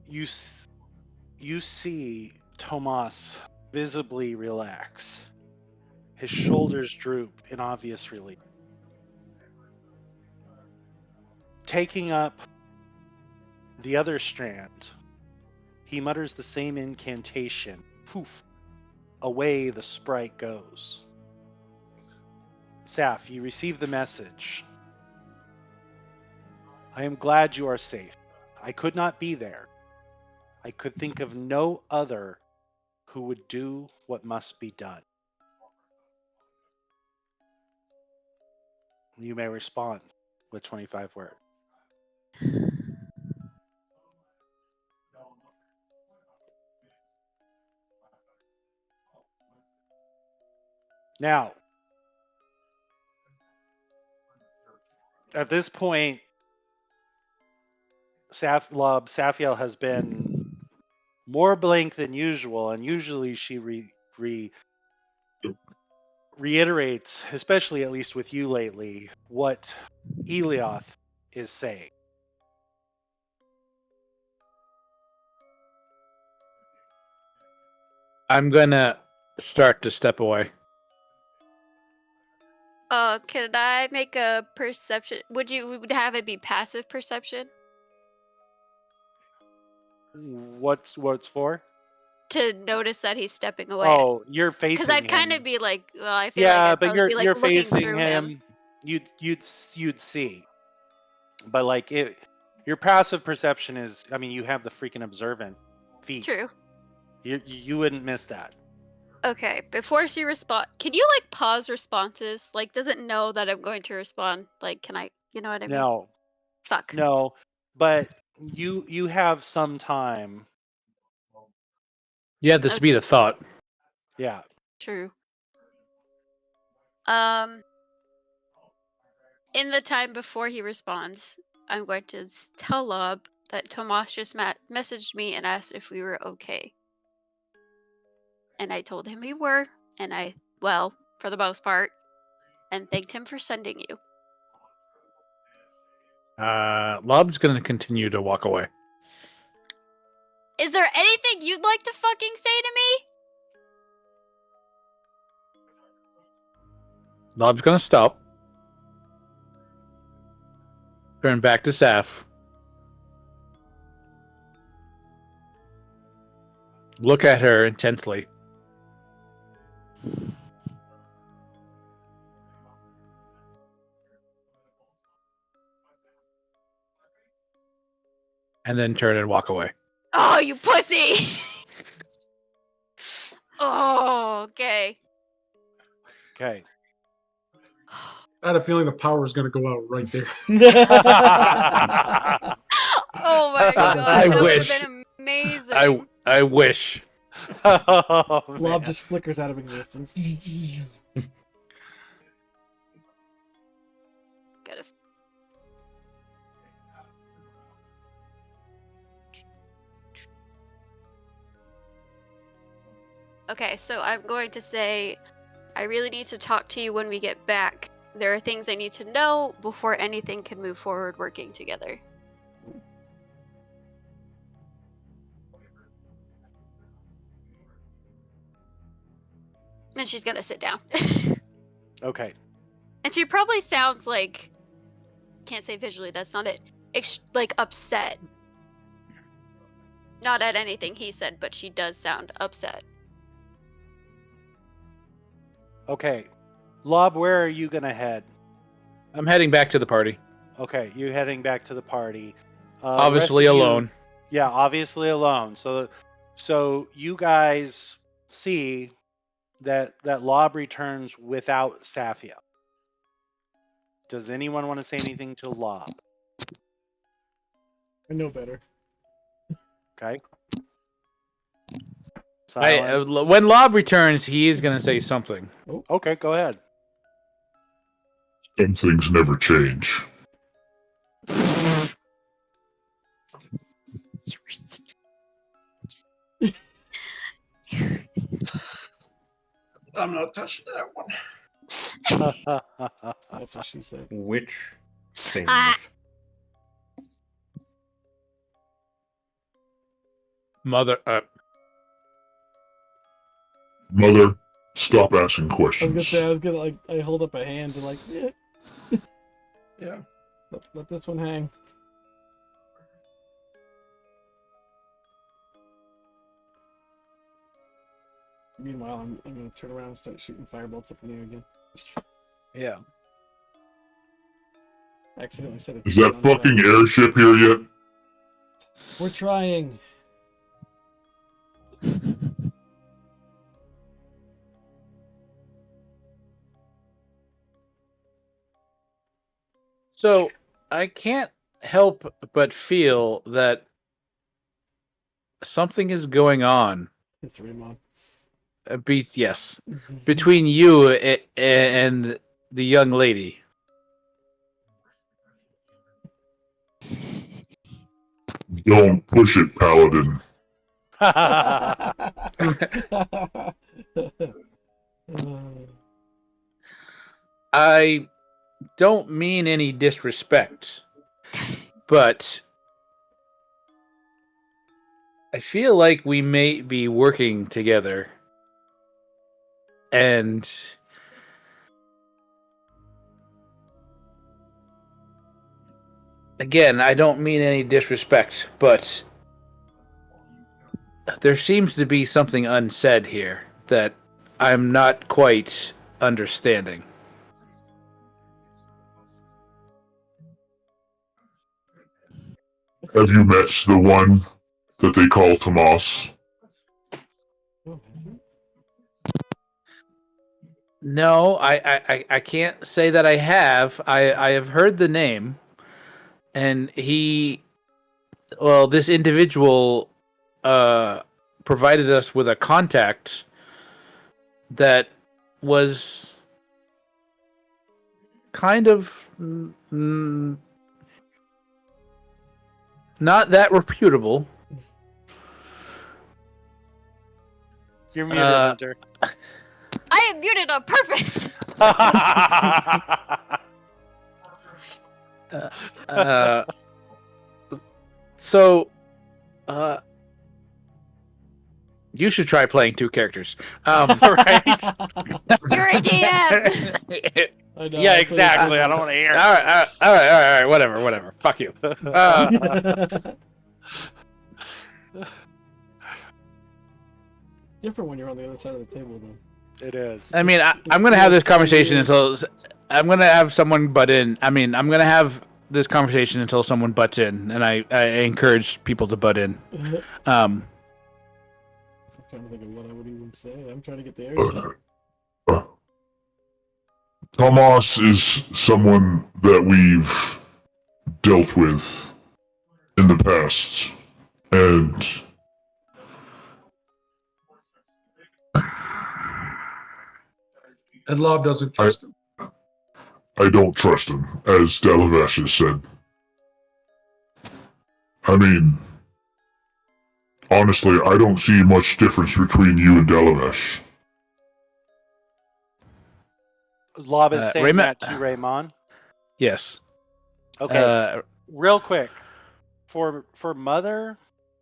You see Tomas visibly relax. His shoulders droop in obvious relief. Taking up the other strand, he mutters the same incantation. Poof. Away the sprite goes. Saf, you receive the message. I am glad you are safe. I could not be there. I could think of no other who would do what must be done. You may respond with 25 words. Now, at this point, Saphiel has been more blank than usual, and usually she reiterates, especially at least with you lately, what Elioth is saying. I'm gonna start to step away. Can I make a perception? Would have it be passive perception? What's for? To notice that he's stepping away. Oh, you're facing him. Because I'd kind of be like, well, I feel yeah, like I'd but probably be like you're looking facing through him. You'd see, but like your passive perception is. I mean, you have the freaking observant feat. True. You wouldn't miss that. Okay, before she respond, can you like pause responses? Like, does it know that I'm going to respond? Like, can I? You know what I mean? No, Fuck. no, but you have some time. You have the speed of thought. Yeah. True. In the time before he responds, I'm going to tell Lob that Tomas just messaged me and asked if we were okay. And I told him we were, and well, for the most part, and thanked him for sending you. Lob's gonna continue to walk away. Is there anything you'd like to fucking say to me? Lob's gonna stop. Turn back to Saf. Look at her intently. And then turn and walk away. Oh, you pussy! Oh, okay. Okay. I had a feeling the power is going to go out right there. Oh my god, I that would wish. have been amazing. I wish. Oh, Lob man. just flickers out of existence. Gotta Okay, so I'm going to say, I really need to talk to you when we get back. There are things I need to know before anything can move forward working together. And she's gonna sit down. Okay. And she probably sounds like, can't say visually, that's not it, like upset. Not at anything he said, but she does sound upset. Okay. Lob, where are you gonna head? I'm heading back to the party. Okay, you heading back to the party. Obviously rest of you- alone. Yeah, obviously alone. So you guys see that Lob returns without Safia. Does anyone want to say anything to Lob? I know better. Okay. Silence. When Lob returns, he is going to say something. Okay, go ahead. Some things never change. I'm not touching that one. That's what she said. Which things? Ah. Mother. Mother, stop asking I was questions. gonna say, I hold up a hand to like, yeah. Yeah. Let this one hang. Meanwhile, I'm gonna turn around and start shooting firebolts up in the air again. Yeah. I accidentally set it. Is that fucking airship here yet? We're trying. So I can't help but feel that something is going on. It's Raymond. Yes, between you and the young lady. Don't push it, Paladin. I don't mean any disrespect, but I feel like we may be working together. And again, I don't mean any disrespect, but there seems to be something unsaid here that I'm not quite understanding. Have you met the one that they call Tomas? No, I can't say that I have. I have heard the name, and this individual provided us with a contact that was kind of not that reputable. You're muted, Hunter. I am muted on purpose. You should try playing two characters. Right? You're a DM. I know, Yeah, I exactly. I don't want to hear. All right. Whatever. Fuck you. Different when you're on the other side of the table, though. It is. I mean, I'm gonna have this conversation until I'm gonna have someone butt in. I mean, I'm gonna have this conversation until someone butts in, and I encourage people to butt in. I'm trying to think of what I would even say. I'm trying to get the air. Tomas is someone that we've dealt with in the past, and And Lob doesn't trust him. I don't trust him, as Delavesh has said. I mean, honestly, I don't see much difference between you and Delavesh. Lob is saying Raymond- that to Raymond. Yes. Okay, real quick. For Mother,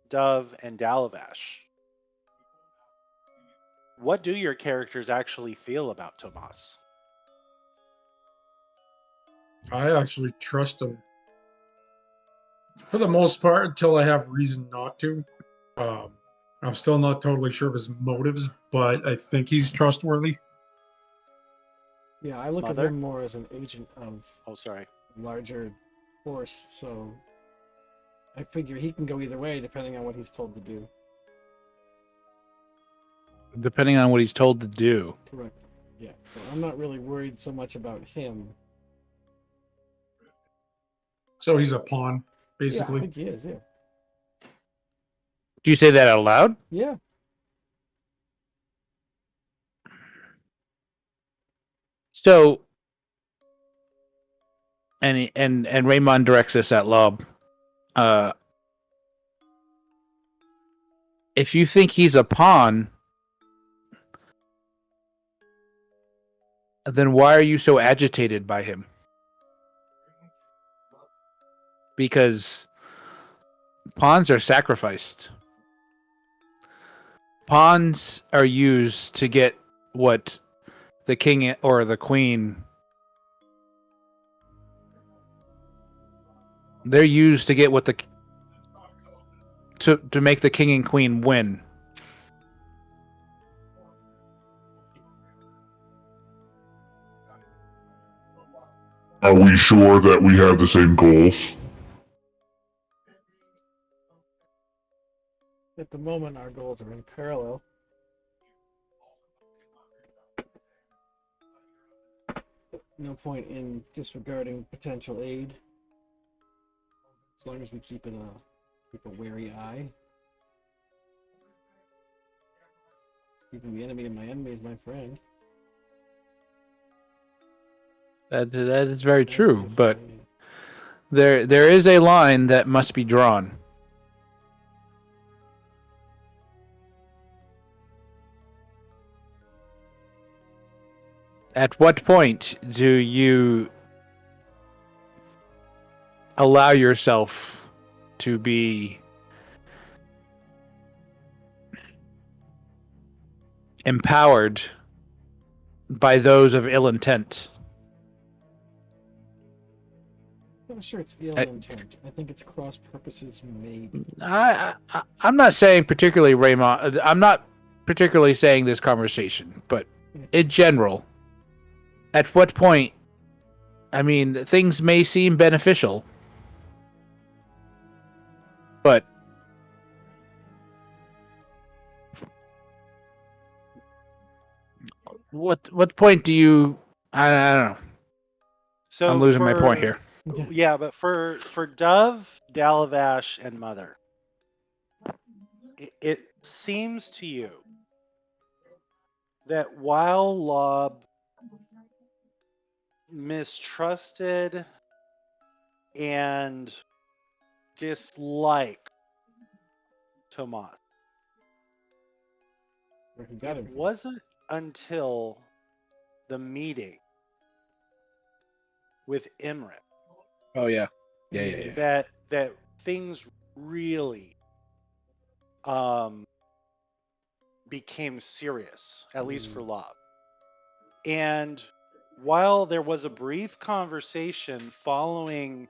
Dove, and Dalavash, what do your characters actually feel about Tomas? I actually trust him for the most part until I have reason not to. I'm still not totally sure of his motives, but I think he's trustworthy. Yeah, I look Mother? at him more as an agent of Oh, sorry. larger force, so I figure he can go either way depending on what he's told to do. Depending on what he's told to do. Correct. Yeah, so I'm not really worried so much about him. So he's a pawn, Yeah, I basically. think he is, yeah. Do you say that out loud? Yeah. So, and Raymond directs this at Lob. If you think he's a pawn, then why are you so agitated by him? Because pawns are sacrificed. Pawns are used to get what the king or the queen. They're used to get what the to make the king and queen win. Are we sure that we have the same goals? At the moment, our goals are in parallel. No point in disregarding potential aid. As long as we keep a wary eye. Keeping the enemy of my enemy is my friend. That is very As true, they but say. there is a line that must be drawn. At what point do you allow yourself to be empowered by those of ill intent? I'm not sure it's ill intent. I think it's cross purposes, maybe. I'm not saying particularly Raymond. I'm not particularly saying this conversation, but in general, at what point? I mean, things may seem beneficial, but what point do you? I don't know. So I'm losing my point here. Yeah, but for Dove, Dalavash, and Mother, it seems to you that while Lob mistrusted and disliked Tomas, it wasn't until the meeting with Imrit Oh yeah. that things really became serious, at least for Lob. And while there was a brief conversation following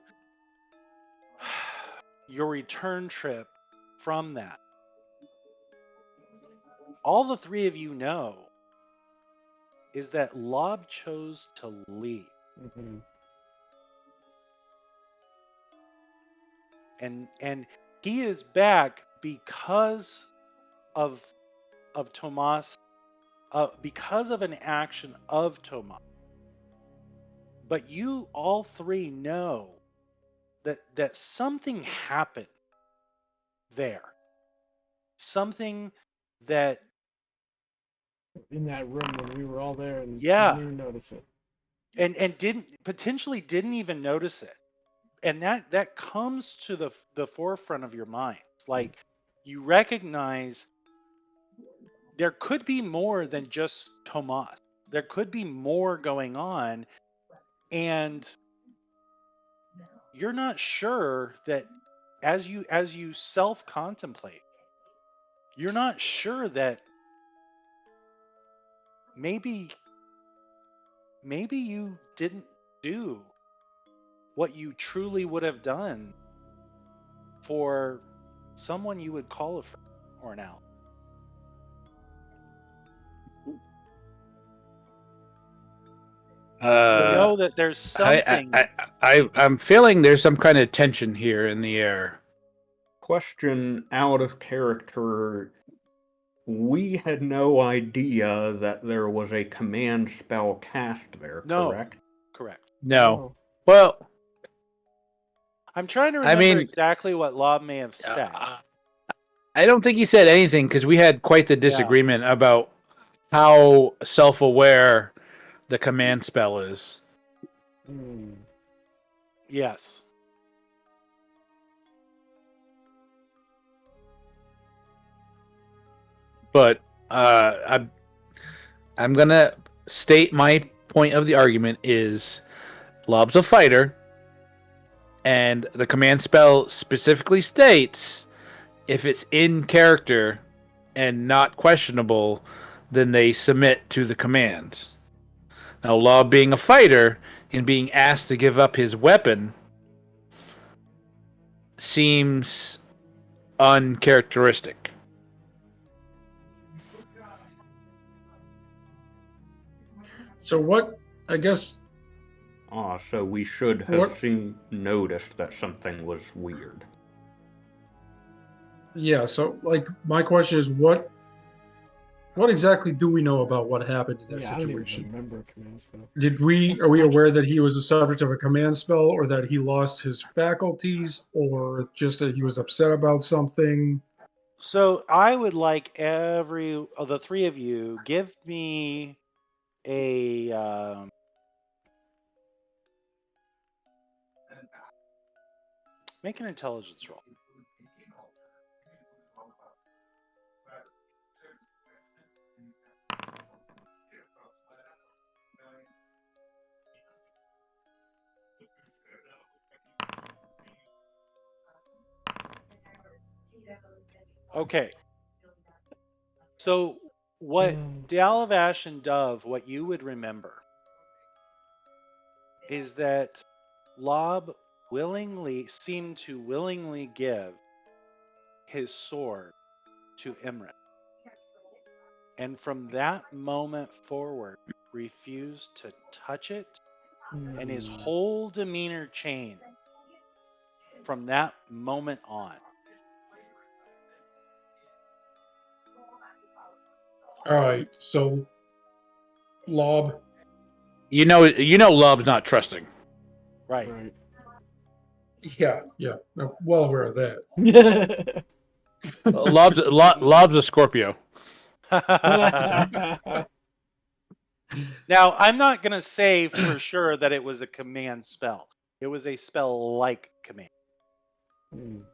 your return trip from that, all the three of you know is that Lob chose to leave. Mm-hmm. And he is back because of Tomas, because of an action of Tomas. But you all three know that something happened there. Something that in that room when we were all there and Yeah. didn't even notice it. and didn't even notice it. And that comes to the forefront of your minds. Like you recognize there could be more than just Tomas. There could be more going on, and you're not sure that as you self-contemplate, you're not sure that maybe you didn't do what you truly would have done for someone you would call a friend or an ally. You know that there's something. I'm feeling there's some kind of tension here in the air. Question out of character. We had no idea that there was a command spell cast there, No. correct? Correct. No. Well, I'm trying to I remember mean- exactly what Lob may have said. I don't think he said anything because we had quite the disagreement about how self-aware the command spell is. Yes. But I'm gonna state my point of the argument is Lob's a fighter, and the command spell specifically states if it's in character and not questionable, then they submit to the commands. Now, Lob being a fighter and being asked to give up his weapon seems uncharacteristic. So what? I guess. So we should have What- noticed that something was weird. Yeah. So, like, my question is, what exactly do we know about what happened in that Yeah, I don't even situation? remember a command spell. Are we aware that he was the subject of a command spell, or that he lost his faculties, or just that he was upset about something? So I would like the three of you give me a make an intelligence roll. Okay. So what Dalavash and Dove, what you would remember is that Lob seemed to willingly give his sword to Imrit. And from that moment forward, refused to touch it, and his whole demeanor changed from that moment on. All right. So, Lob. You know, Lob's not trusting. Right. Right. Yeah. I'm well aware of that. Lob's a Scorpio. Now, I'm not going to say for sure that it was a command spell. It was a spell like command.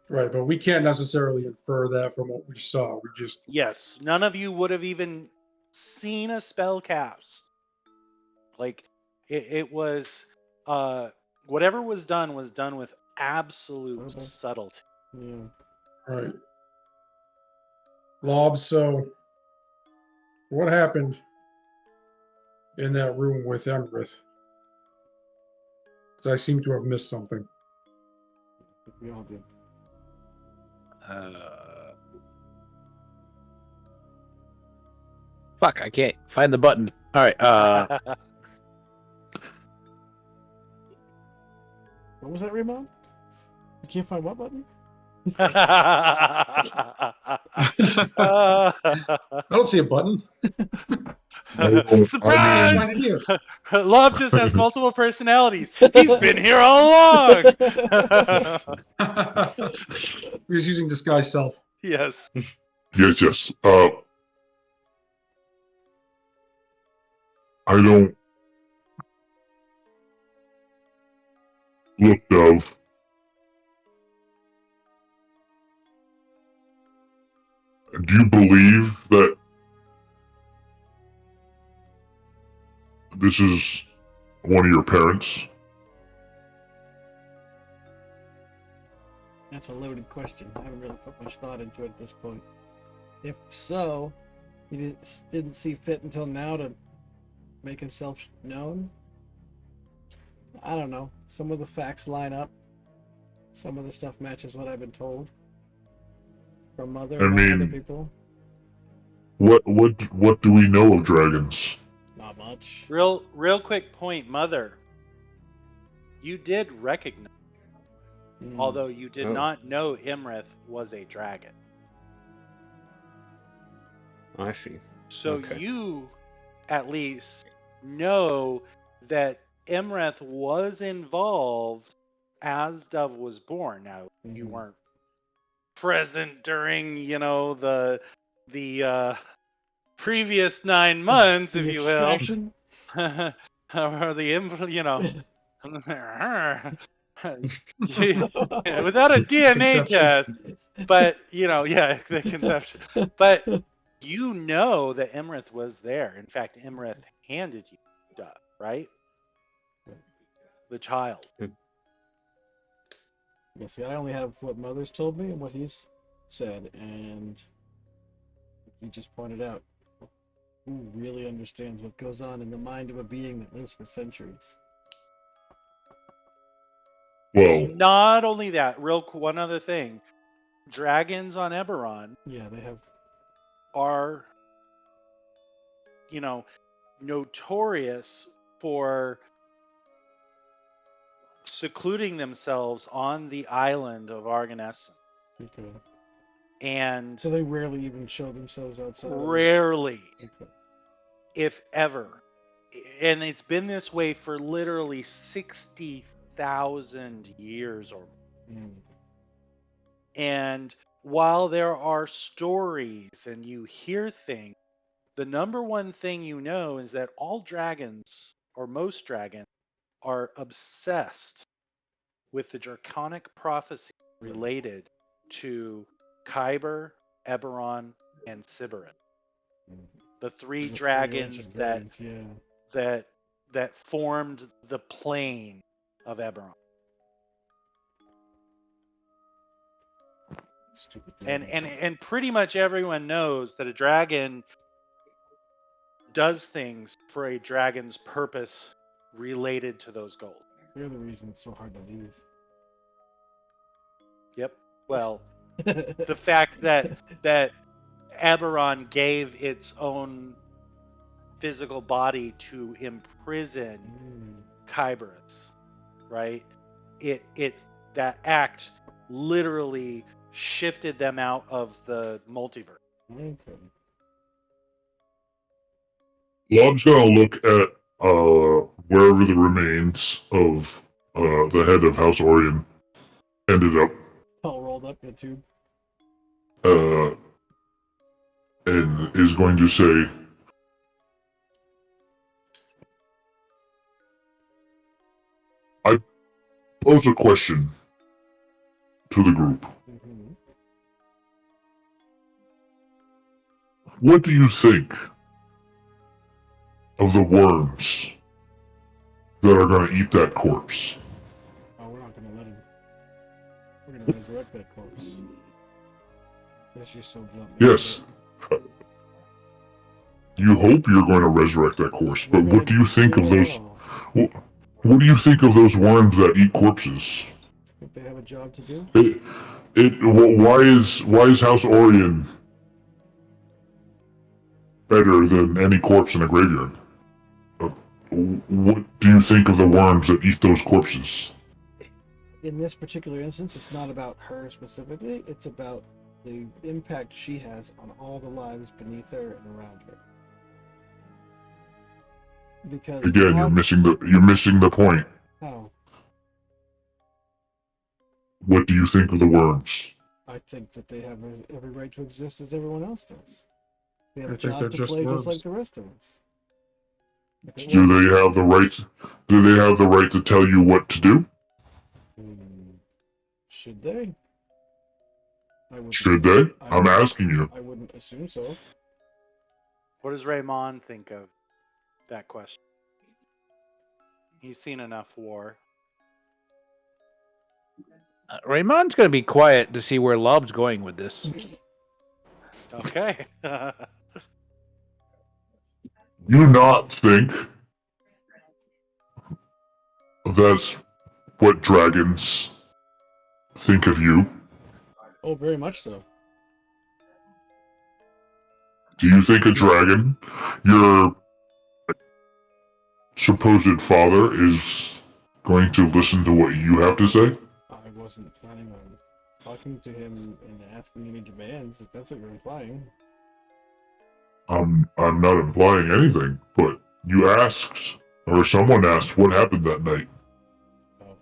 Right, but we can't necessarily infer that from what we saw. We just Yes, none of you would have even seen a spell cast. Like, it was, whatever was done with absolute Okay. subtlety. Yeah. right. Lob. So, what happened in that room with Emrith? 'Cause I seem to have missed something. We all did. Fuck, I can't find the button. All right. What was that, Raymond? You can't find what button? I don't see a button. Surprise! Find it here. Love just has multiple personalities. He's been here all along. He was using disguise self. Yes. Yes. I don't. Look, Dove. Do you believe that this is one of your parents? That's a loaded question. I haven't really put much thought into it at this point. If so, he didn't see fit until now to make himself known. I don't know. Some of the facts line up. Some of the stuff matches what I've been told from Mother I and by other mean- people. What do we know of dragons? Not much. Real quick point, Mother. You did recognize, Hmm. although you did Oh. not know Imrith was a dragon. I see. So Okay. you, at least, know that Imrith was involved as Dove was born. Now, you Mhm. weren't present during, the previous 9 months, The if you will, extraction? or the, without a DNA Conception. test. But the conception. But you know that Imrith was there. In fact, Imrith handed you Dove, right? The child. Yeah, see, I only have what Mother's told me and what he's said, and you just pointed out, who really understands what goes on in the mind of a being that lives for centuries? Well, Not only that, one other thing. Dragons on Eberron Yeah, they have. are, notorious for secluding themselves on the island of Arganessen. Okay. And So they rarely even show themselves outside. of- rarely, Okay. if ever, and it's been this way for literally 60,000 years or more. Mm. And while there are stories and you hear things, the number one thing you know is that all dragons, or most dragons, are obsessed with the draconic prophecy related to Kyber, Eberron, and Siberin. Mm. The three The dragons ancient that dragons, yeah. that formed the plane of Eberron. Stupid And dragons. pretty much everyone knows that a dragon does things for a dragon's purpose related to those goals. They're the reason it's so hard to leave. Yep. Well, the fact that Eberron gave its own physical body to imprison Mm. Kyberus, right? It that act literally shifted them out of the multiverse. Okay. Lob's gonna look at wherever the remains of the head of House Orion ended up, All rolled up in a tube. and is going to say, I pose a question to the group. Mm-hmm. What do you think of the worms that are going to eat that corpse? Oh, we're not gonna let him. We're gonna resurrect that corpse. That's just so blunt. Yes. You hope you're going to resurrect that corpse, but what do you think of those? What do you think of those worms that eat corpses? Think they have a job to do? Why is House Orion better than any corpse in a graveyard? What do you think of the worms that eat those corpses? In this particular instance, it's not about her specifically. It's about the impact she has on all the lives beneath her and around her. Because Again, you're missing the point. how? What do you think of the worms? I think that they have every right to exist as everyone else does. They have I a think job they're to just play just worms. like the rest of us. If it Do weren't- they have the right? Do they have the right to tell you what to do? Should they? I wouldn't Should they? I I'm wouldn't- asking you. I wouldn't assume so. What does Raymond think of that question? He's seen enough war. Raymond's gonna be quiet to see where Lob's going with this. Okay. You not think that's what dragons think of you? Oh, very much so. Do you think a dragon, your supposed father, is going to listen to what you have to say? I wasn't planning on talking to him and asking any demands, if that's what you're implying. I'm not implying anything, but you asked, or someone asked, what happened that night. Oh,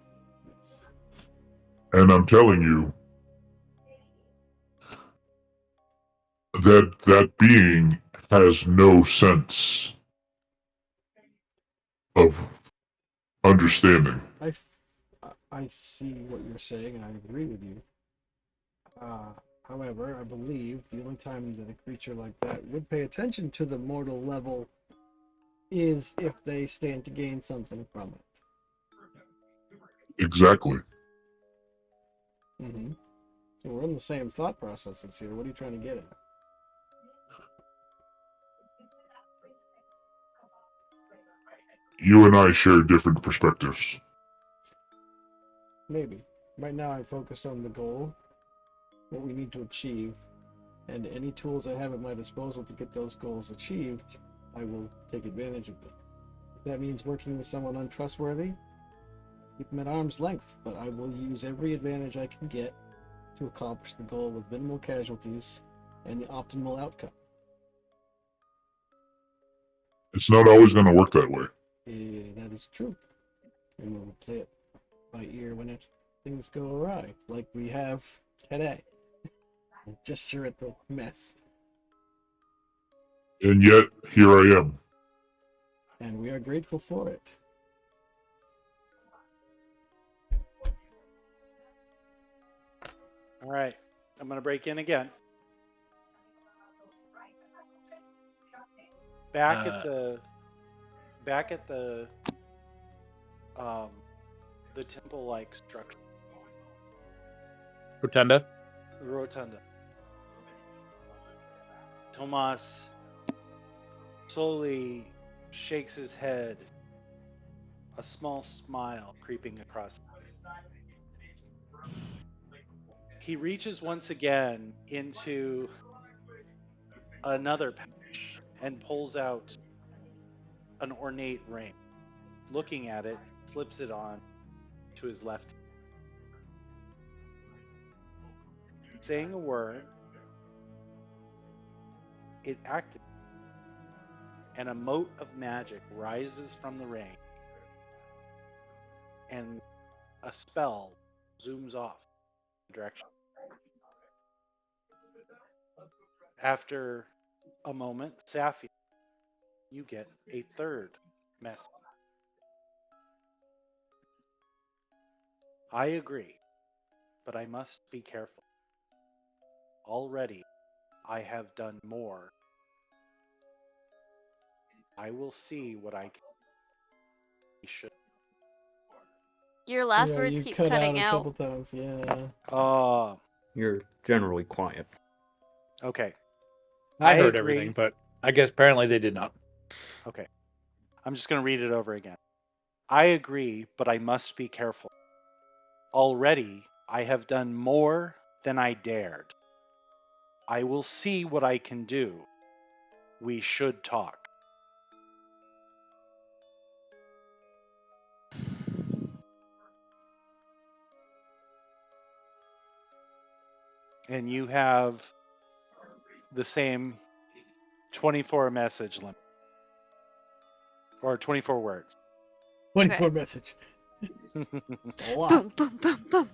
yes. And I'm telling you that that being has no sense of understanding. I see what you're saying, and I agree with you. However, I believe the only time that a creature like that would pay attention to the mortal level is if they stand to gain something from it. Exactly. Mm-hmm. So we're in the same thought processes here. What are you trying to get at? You and I share different perspectives. Maybe. Right now I'm focused on the goal, what we need to achieve, and any tools I have at my disposal to get those goals achieved, I will take advantage of them. If that means working with someone untrustworthy, keep them at arm's length, but I will use every advantage I can get to accomplish the goal with minimal casualties and the optimal outcome. It's not always going to work that way. That is true. And we'll play it by ear when things go awry, like we have today. Gesture at the mess. And yet, here I am. And we are grateful for it. All right. I'm going to break in again. Back at the temple-like structure, Rotunda. the rotunda. Tomas slowly shakes his head, a small smile creeping across. He reaches once again into another pouch and pulls out an ornate ring. Looking at it, slips it on to his left. Saying a word, it activates, and a mote of magic rises from the ring, and a spell zooms off in the direction. After a moment, Safi, you get a third message. I agree, but I must be careful. Already, I have done more. I will see what I can. We should. Your last Yeah, words you keep cut cutting a out. couple times, yeah. You're generally quiet. Okay. I I heard agree. everything, but I guess apparently they did not. Okay. I'm just going to read it over again. I agree, but I must be careful. Already, I have done more than I dared. I will see what I can do. We should talk. And you have the same 24 message limit. Or 24 words. 24 message. A lot. Boom, boom, boom, boom.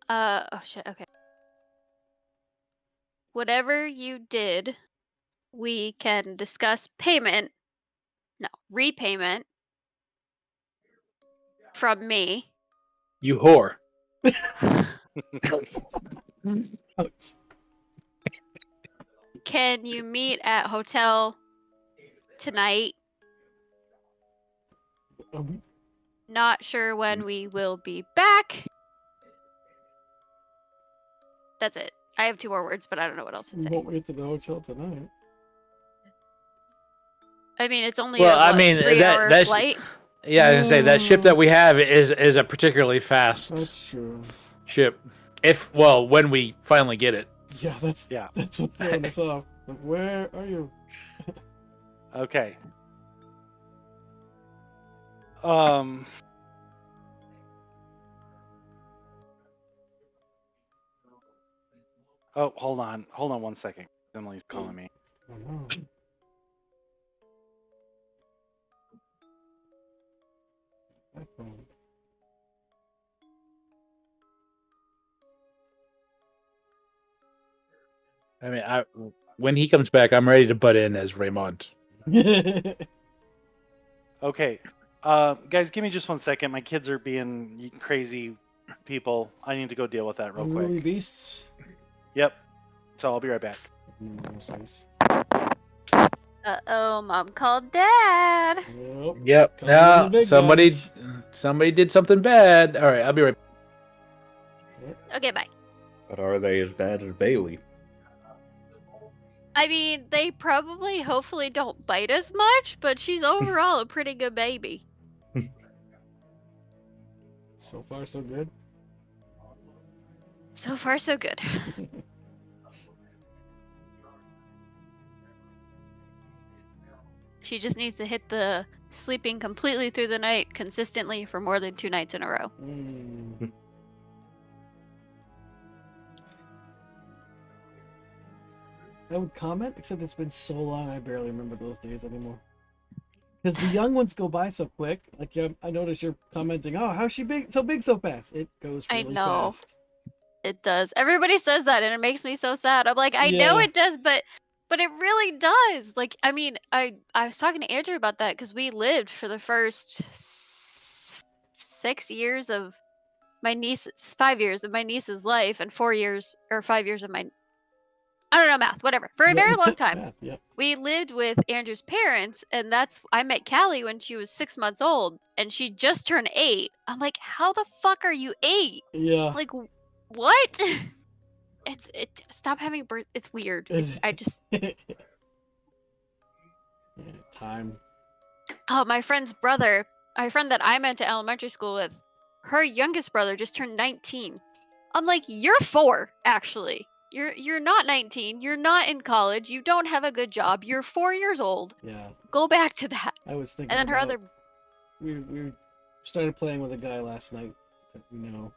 Oh shit, okay. Whatever you did, we can discuss repayment from me You whore. Ouch. Can you meet at hotel tonight? Not sure when we will be back. That's it. I have 2 more words, but I don't know what else to We say. won't get to the hotel tonight. I mean, it's only Well, a I what, mean, 3-hour that's- flight. Yeah, I was gonna say that ship that we have is a particularly fast That's true. ship. When we finally get it. Yeah, that's Yeah. That's what's throwing us off. Like, where are you? Okay. Oh, hold on 1 second. Emily's calling me. Oh, no. iPhone. I mean, when he comes back, I'm ready to butt in as Raymond. Okay. Guys, give me just 1 second. My kids are being crazy people. I need to go deal with that real Unruly quick. beasts. Yep. So I'll be right back. Uh-oh, Mom called Dad. Yep. Yep. Calling in the big Somebody guns. did something bad. All right, I'll be right. Okay, bye. But are they as bad as Bailey? I mean, they probably, hopefully, don't bite as much, but she's overall a pretty good baby. So far, so good. So far, so good. She just needs to hit the sleeping completely through the night consistently for more than 2 nights in a row. Mm. I would comment, except it's been so long I barely remember those days anymore. Because the young ones go by so quick. Like I notice you're commenting, "Oh, how's she big so fast?" It goes I really know. fast. It does. Everybody says that, and it makes me so sad. I'm like, I know Yeah. it does, but it really does. Like, I mean, I was talking to Andrew about that because we lived for the first 6 years of my niece's 5 years of my niece's life, and 4 years or 5 years of my I don't know math, whatever. For a Yeah, very long time. yeah, yeah. We lived with Andrew's parents, and I met Callie when she was 6 months old, and she just turned 8. I'm like, how the fuck are you 8? Yeah. Like, what? Stop having birth. It's weird. I just. Yeah, time. Oh, my friend's brother, my friend that I went to elementary school with, her youngest brother just turned 19. I'm like, you're 4, actually. You're not 19. You're not in college. You don't have a good job. You're 4 years old. Yeah. Go back to that. I was thinking. And then her about- other. We started playing with a guy last night that we know.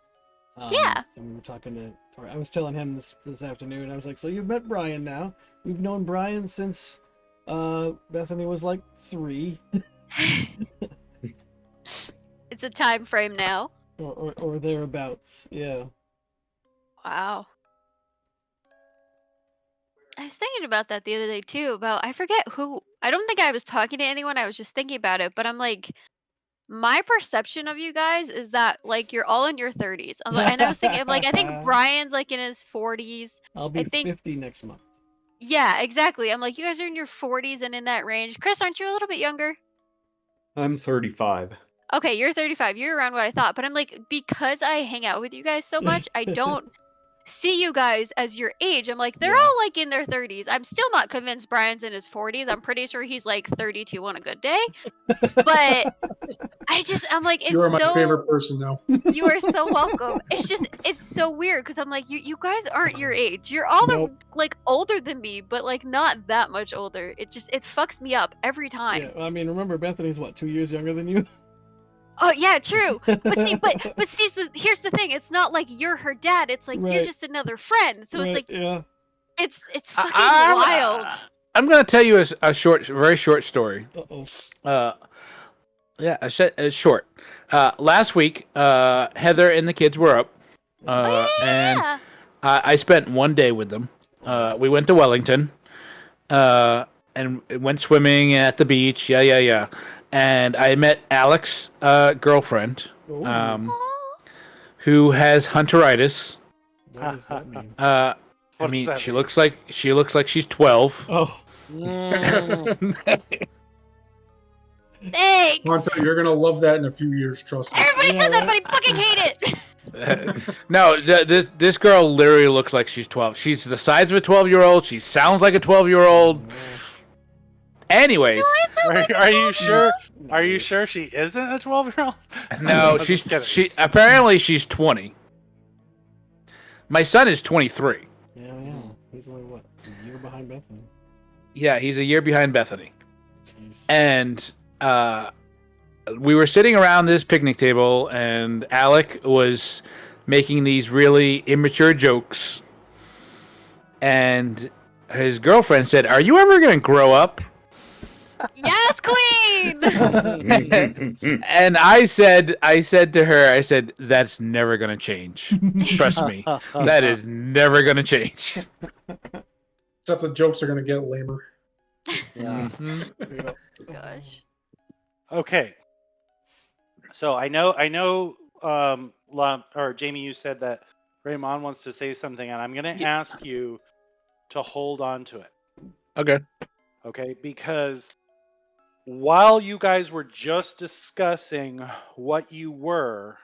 Yeah. And we were talking to, or I was telling him this afternoon. I was like, "So you've met Brian now? We've known Brian since Bethany was like 3, It's a time frame now. or thereabouts." Yeah. Wow. I was thinking about that the other day too. About I forget who. I don't think I was talking to anyone. I was just thinking about it. But I'm like, my perception of you guys is that like you're all in your 30s. And I was thinking, I'm like, I think Brian's like in his 40s. I'll be I think- 50 next month. Yeah, exactly. I'm like, you guys are in your 40s and in that range. Chris, aren't you a little bit younger? I'm 35. Okay, you're 35. You're around what I thought. But I'm like, because I hang out with you guys so much, I don't see you guys as your age. I'm like, they're Yeah. all like in their 30s. I'm still not convinced Brian's in his 40s. I'm pretty sure he's like 32 on a good day. But I'm like, it's You are my so favorite person now. you are so welcome. It's so weird because I'm like, you guys aren't your age. You're all Nope. like older than me, but like not that much older. It fucks me up every time. Yeah. I mean, remember Bethany's what, 2 years younger than you? Oh yeah, true. But see, here's the thing. It's not like you're her dad. It's like you're Right. just another friend. So it's Right, like yeah. it's fucking wild. I'm gonna tell you a very short story. Uh-oh. Yeah, a short. Last week, Heather and the kids were up, and Yeah. I spent one day with them. We went to Wellington, and went swimming at the beach. Yeah. And I met Alex's girlfriend. Ooh. Aw. who has hunteritis. What does that mean? I What does mean, that she mean? looks like she's 12. Oh, Mm, Thanks. Monta, you're gonna love that in a few years. Trust me. Everybody Yeah, says that, right? but I fucking hate it. No, this girl literally looks like she's 12. She's the size of a 12-year-old. She sounds like a 12-year-old. Anyways, Do I sound like a are you 12-year-old? sure? Are you sure she isn't a 12-year-old? no, I'm just kidding. she apparently she's 20. My son is 23. Yeah. He's only what, a year behind Bethany. Yeah, he's a year behind Bethany. Jeez. And we were sitting around this picnic table, and Alec was making these really immature jokes. And his girlfriend said, "Are you ever going to grow up?" Yes, queen. And I said to her, "That's never going to change. Trust me. That is never going to change." Except the jokes are gonna get lamer. Yeah. Mhm. Gosh. Okay. So I know, or Jamie, you said that Raymond wants to say something, and I'm going to ask you to hold on to it. Okay. Okay, because while you guys were just discussing what you were,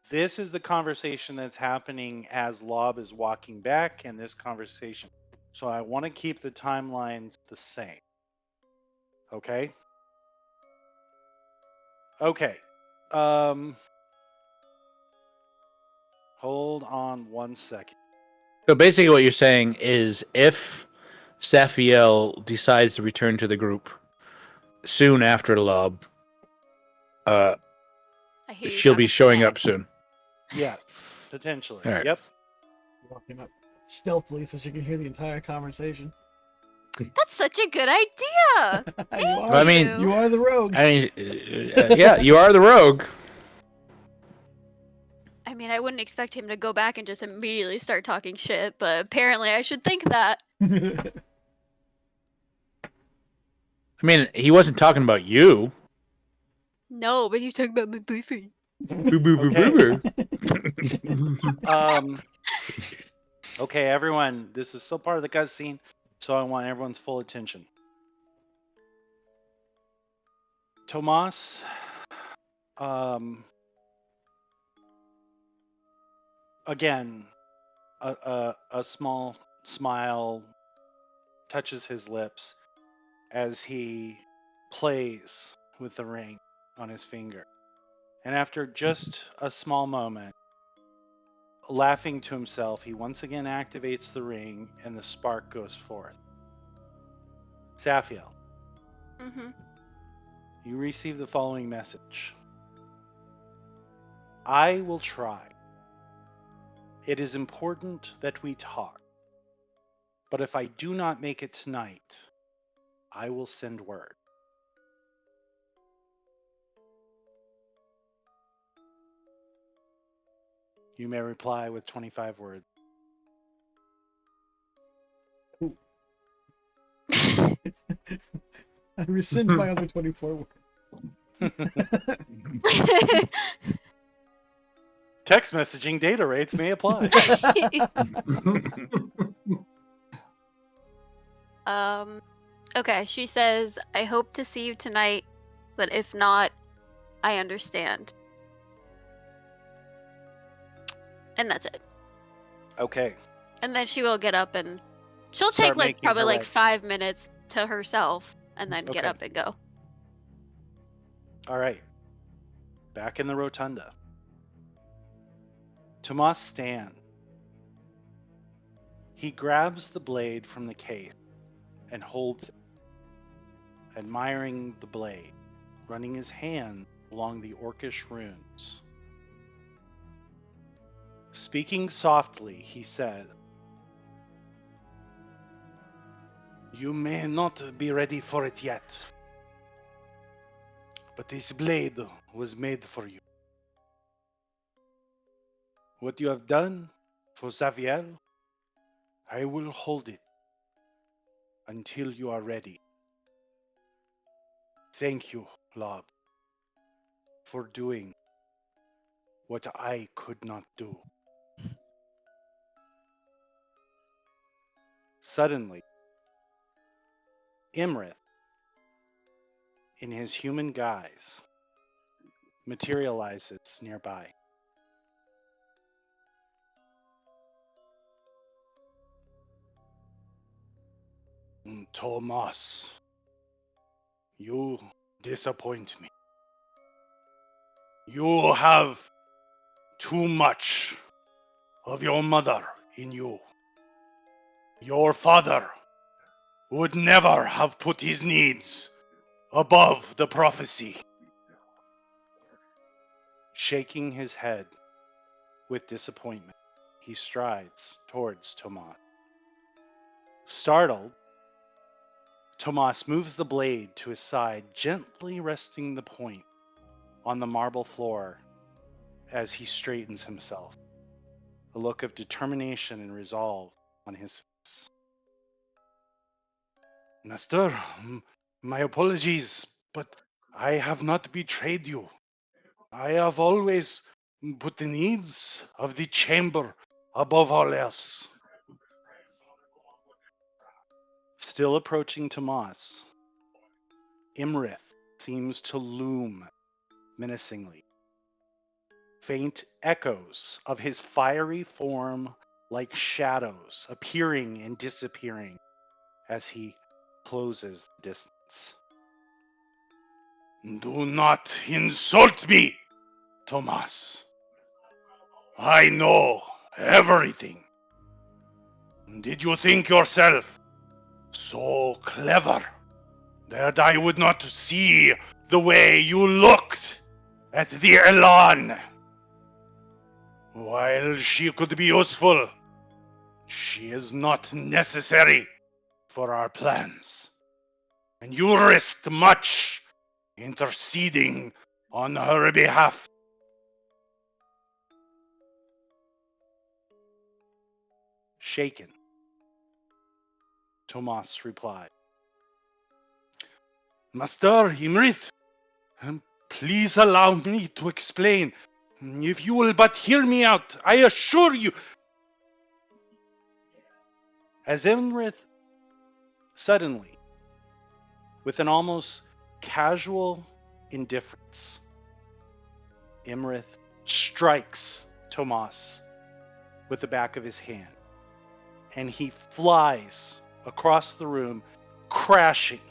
this is the conversation that's happening as Lob is walking back in this conversation. So I want to keep the timelines the same. Okay? Okay. Hold on 1 second. So basically, what you're saying is, if Safiel decides to return to the group soon after Lob, I hear you she'll be talking showing smack. up soon. Yes, potentially. All right. Yep. Walking up stealthily so she can hear the entire conversation. That's such a good idea. You are, I mean, you are the rogue. I mean, yeah, you are the rogue. I mean, I wouldn't expect him to go back and just immediately start talking shit, but apparently I should think that. I mean, he wasn't talking about you. No, but he's talking about my boyfriend. Okay, everyone, this is still part of the cutscene, so I want everyone's full attention. Tomas, again, a small smile touches his lips as he plays with the ring on his finger. And after just a small moment, laughing to himself, he once again activates the ring and the spark goes forth. Safiel, Mm-hmm. you receive the following message. I will try. It is important that we talk. But if I do not make it tonight, I will send word. You may reply with 25 words. I rescind my other 24 words. Text messaging data rates may apply. Okay, she says, I hope to see you tonight, but if not, I understand. And that's it. Okay. And then she will get up and she'll Start take like making probably her like way. 5 minutes to herself and then get Okay. up and go. All right. Back in the rotunda. Tomas stands. He grabs the blade from the case and holds it, admiring the blade, running his hand along the orcish runes. Speaking softly, he says, "You may not be ready for it yet, but this blade was made for you. What you have done for Xavier, I will hold it until you are ready. Thank you, Lob, for doing what I could not do. Suddenly, Imrith, in his human guise, materializes nearby. Tomas, you disappoint me. You have too much of your mother in you. Your father would never have put his needs above the prophecy. Shaking his head with disappointment, he strides towards Tomas. Startled, Tomas moves the blade to his side, gently resting the point on the marble floor as he straightens himself, a look of determination and resolve on his face. Master, my apologies, but I have not betrayed you. I have always put the needs of the chamber above all else. Still approaching Tomas, Imrith seems to loom menacingly. Faint echoes of his fiery form like shadows appearing and disappearing as he closes the distance. Do not insult me, Tomas. I know everything. Did you think yourself so clever that I would not see the way you looked at the Elan? While she could be useful, she is not necessary for our plans. And you risked much interceding on her behalf. Shaken, Tomas replied. Master Imrith, please allow me to explain. If you will but hear me out, I assure you. As Imrith suddenly, with an almost casual indifference, Imrith strikes Tomas with the back of his hand, and he flies across the room, crashing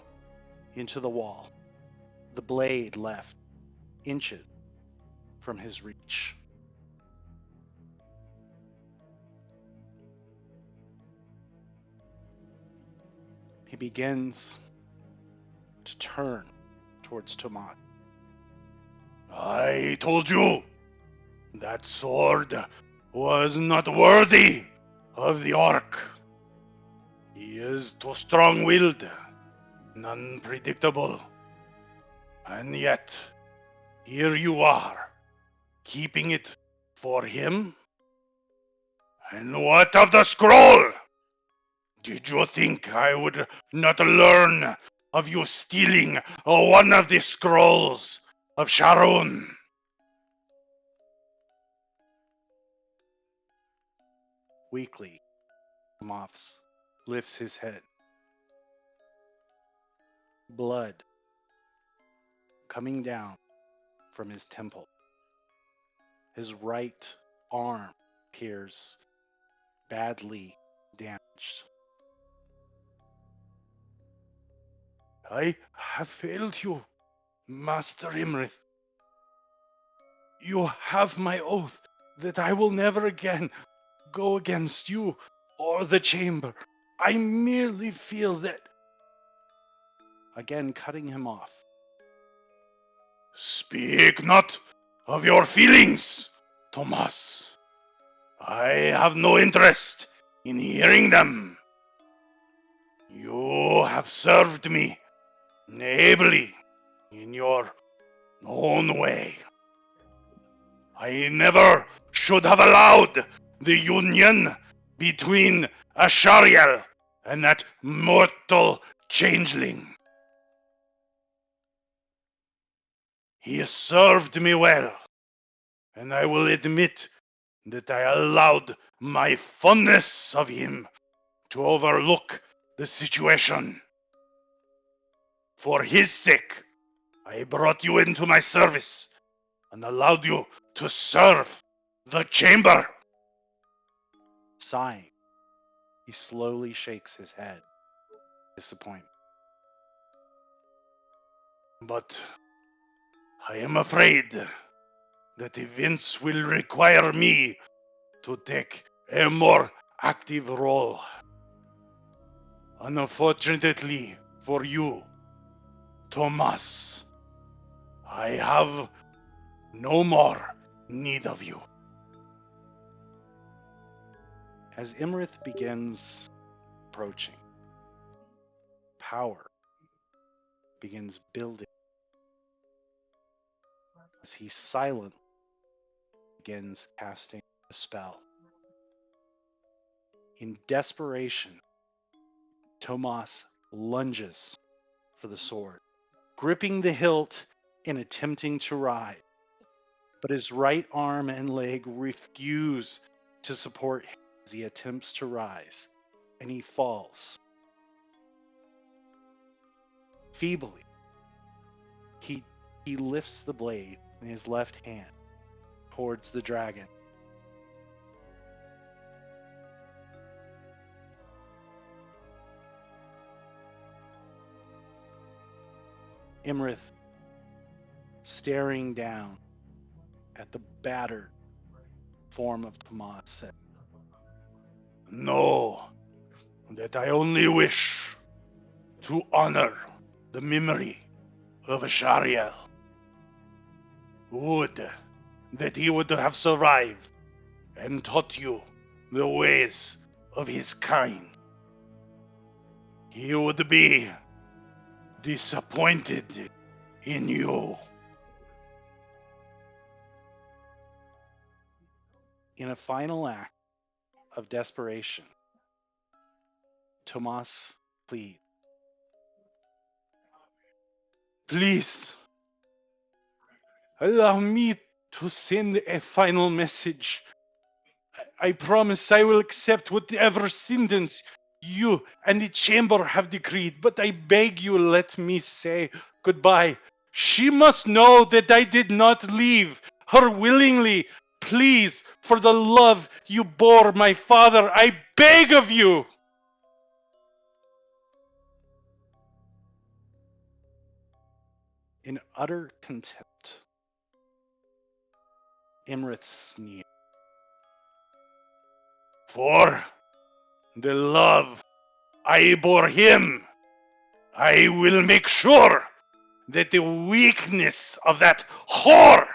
into the wall, the blade left inches from his reach. He begins to turn towards Tomas. I told you that sword was not worthy of the orc. He is too strong-willed and unpredictable. And yet, here you are, keeping it for him? And what of the scroll? Did you think I would not learn of you stealing one of the scrolls of Sharon? Weakly, Tomas lifts his head. Blood coming down from his temple. His right arm appears badly damaged. I have failed you, Master Imrith. You have my oath that I will never again go against you or the chamber. I merely feel that... Again cutting him off. Speak not of your feelings, Tomas. I have no interest in hearing them. You have served me ably in your own way. I never should have allowed the union between Ashariel and that mortal changeling. He has served me well, and I will admit that I allowed my fondness of him to overlook the situation. For his sake, I brought you into my service and allowed you to serve the chamber. Sighing, he slowly shakes his head. Disappointment. But I am afraid that events will require me to take a more active role. Unfortunately for you, Thomas, I have no more need of you. As Imrith begins approaching, power begins building as he silently begins casting a spell. In desperation, Tomas lunges for the sword, gripping the hilt and attempting to rise, but his right arm and leg refuse to support him as he attempts to rise, and he falls. Feebly, he lifts the blade in his left hand towards the dragon. Imrith, staring down at the battered form of Tomas, said, Know that I only wish to honor the memory of Shariel. Would that he would have survived and taught you the ways of his kind. He would be disappointed in you. In a final act of desperation, Tomas pleads, Please, allow me to send a final message. I promise I will accept whatever sentence you and the chamber have decreed, but I beg you let me say goodbye. She must know that I did not leave her willingly. Please, for the love you bore my father, I beg of you. in utter contempt, Imrith sneered. For the love I bore him, I will make sure that the weakness of that whore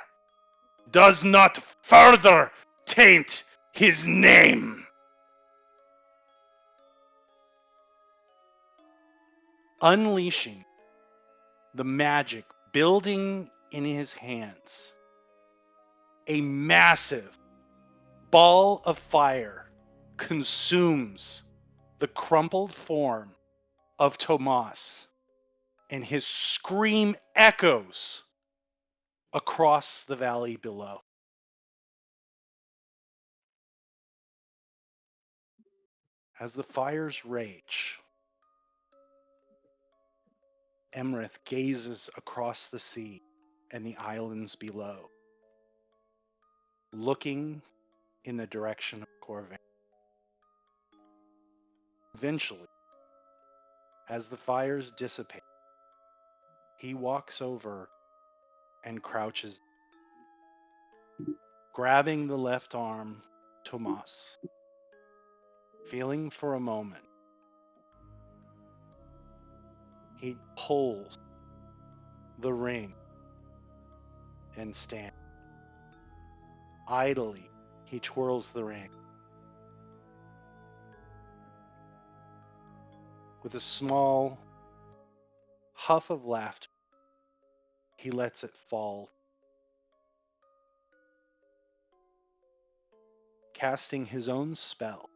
does not further taint his name. Unleashing the magic building in his hands, a massive ball of fire consumes the crumpled form of Tomas, and his scream echoes across the valley below. As the fires rage, Emrith gazes across the sea and the islands below, looking in the direction of Corvain. Eventually, as the fires dissipate, he walks over and crouches, grabbing the left arm, Tomas, feeling for a moment. He pulls the ring and stands. Idly, he twirls the ring. With a small huff of laughter, he lets it fall, casting his own spell.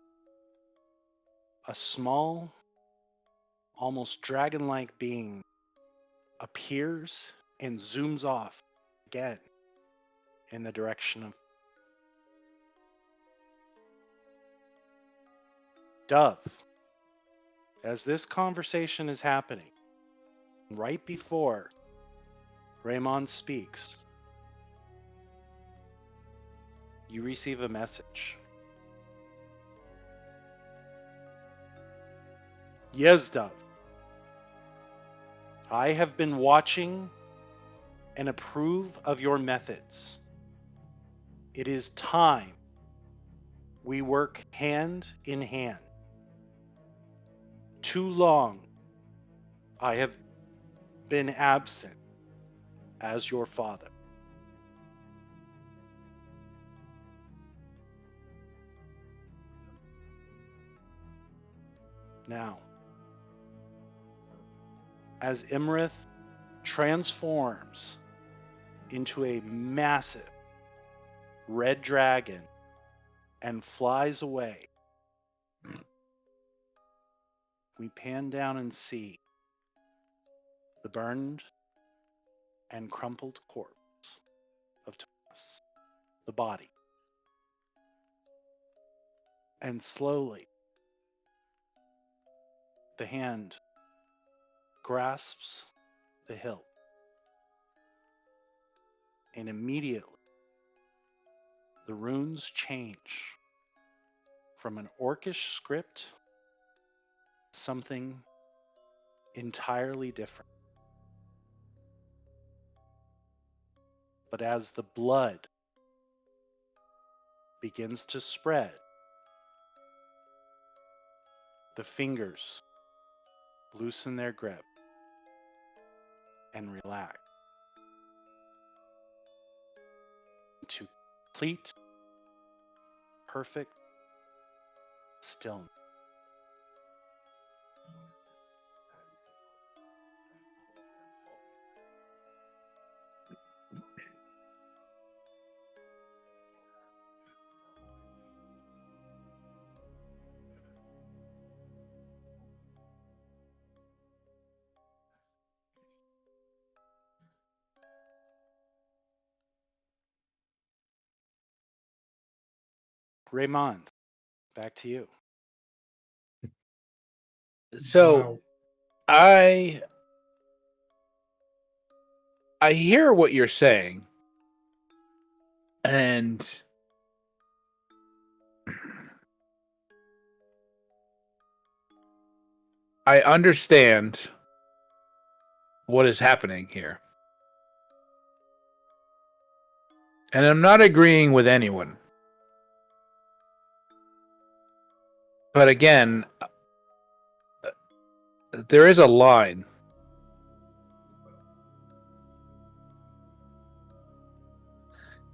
A small, almost dragon-like being appears and zooms off again in the direction of Dove. As this conversation is happening, right before Raymond speaks, you receive a message. Yes, Dove. I have been watching and approve of your methods. It is time we work hand in hand. Too long I have been absent as your father. Now, as Imrith transforms into a massive red dragon and flies away, we pan down and see the burned and crumpled corpse of Thomas, the body. And slowly, the hand grasps the hilt. And immediately, the runes change from an orcish script to something entirely different. But as the blood begins to spread, the fingers loosen their grip and relax into complete, perfect stillness. Raymond, back to you. So Wow. I hear what you're saying, and I understand what is happening here. And I'm not agreeing with anyone. But again, there is a line.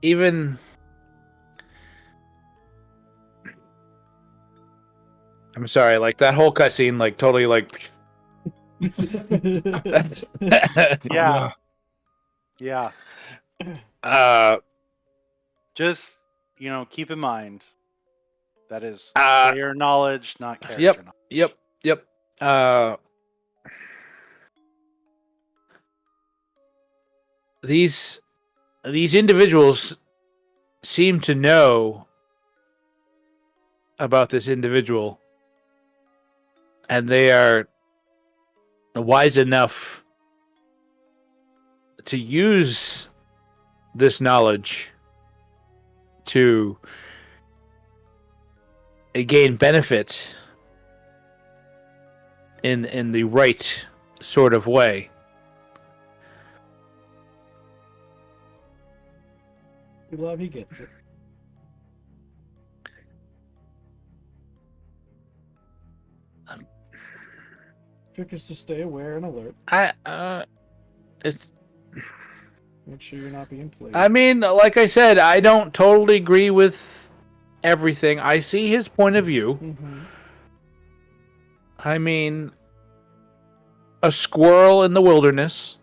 Even I'm sorry, like that whole cutscene, like totally like Yeah. Yeah. Just, keep in mind that is player knowledge, not character knowledge. Yep. These individuals seem to know about this individual, and they are wise enough to use this knowledge to gain benefit in the right sort of way. We love he gets it. Trick is to stay aware and alert. It's. Make sure you're not being played. I mean, like I said, I don't totally agree with everything. I see his point of view. Mm-hmm. I mean, a squirrel in the wilderness,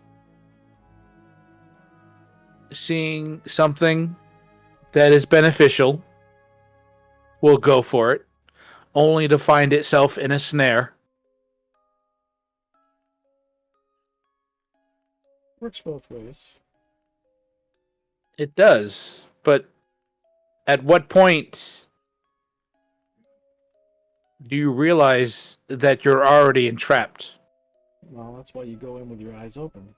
seeing something that is beneficial, will go for it, only to find itself in a snare. Works both ways. It does, but at what point do you realize that you're already entrapped? Well, that's why you go in with your eyes open.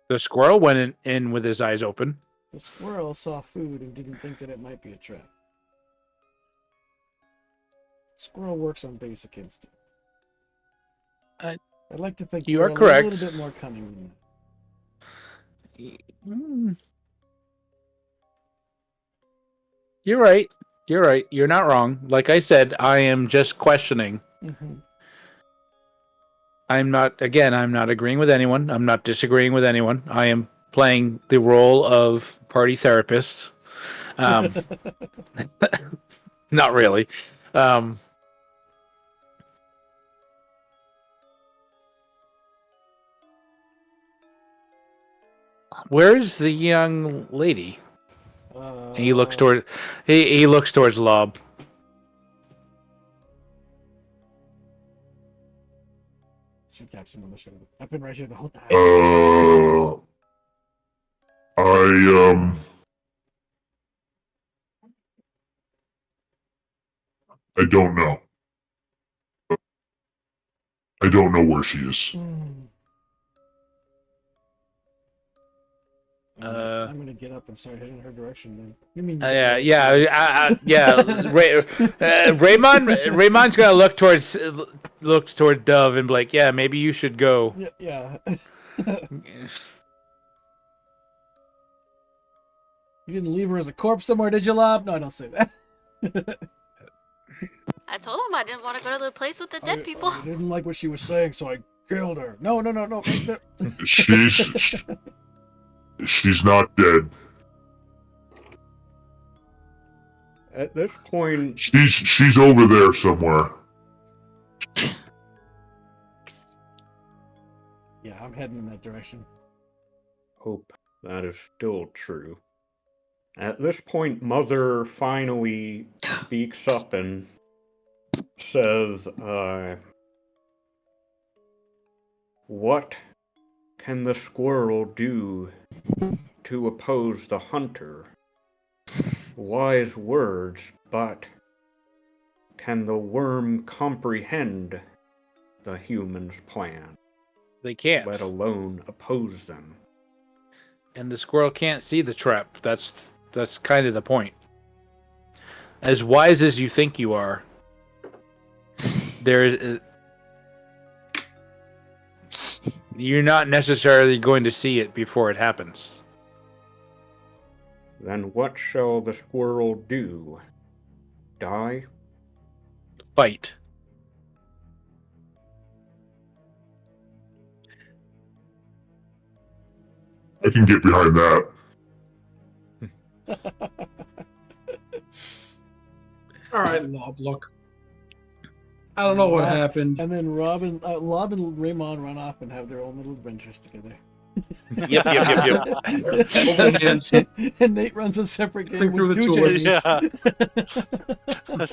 The squirrel went in with his eyes open. The squirrel saw food and didn't think that it might be a trap. Squirrel works on basic instinct. I'd like to think You you're are correct. a little bit more cunning than that. You're right. You're right. You're not wrong. Like I said, I am just questioning. Mm-hmm. I'm not agreeing with anyone. I'm not disagreeing with anyone. I am playing the role of party therapist. Not really. Where is the young lady? He looks toward. He looks towards Lob. She taps him on the shoulder. I've been right here the whole time. I don't know. I don't know where she is. I'm gonna get up and start heading in her direction then. You mean? Yeah. Raymond's gonna look towards Dove and be like, yeah, maybe you should go. Yeah. You didn't leave her as a corpse somewhere, did you, Lob? No, I don't say that. I told him I didn't want to go to the place with the dead people. I didn't like what she was saying, so I killed her. No. She's not dead. At this point, She's over there somewhere. Yeah, I'm heading in that direction. hope that is still true. At this point, Mother finally speaks up and says, what can the squirrel do to oppose the hunter? Wise words, but can the worm comprehend the human's plan? They can't. Let alone oppose them. And the squirrel can't see the trap. That's kind of the point. As wise as you think you are, you're not necessarily going to see it before it happens. Then what shall the squirrel do? Die? Fight. I can get behind that. All right, Lob, look. I don't know what happened. And then Lob and Raymond run off and have their own little adventures together. Yep. And Nate runs a separate game Through with the two tulips. Jamies.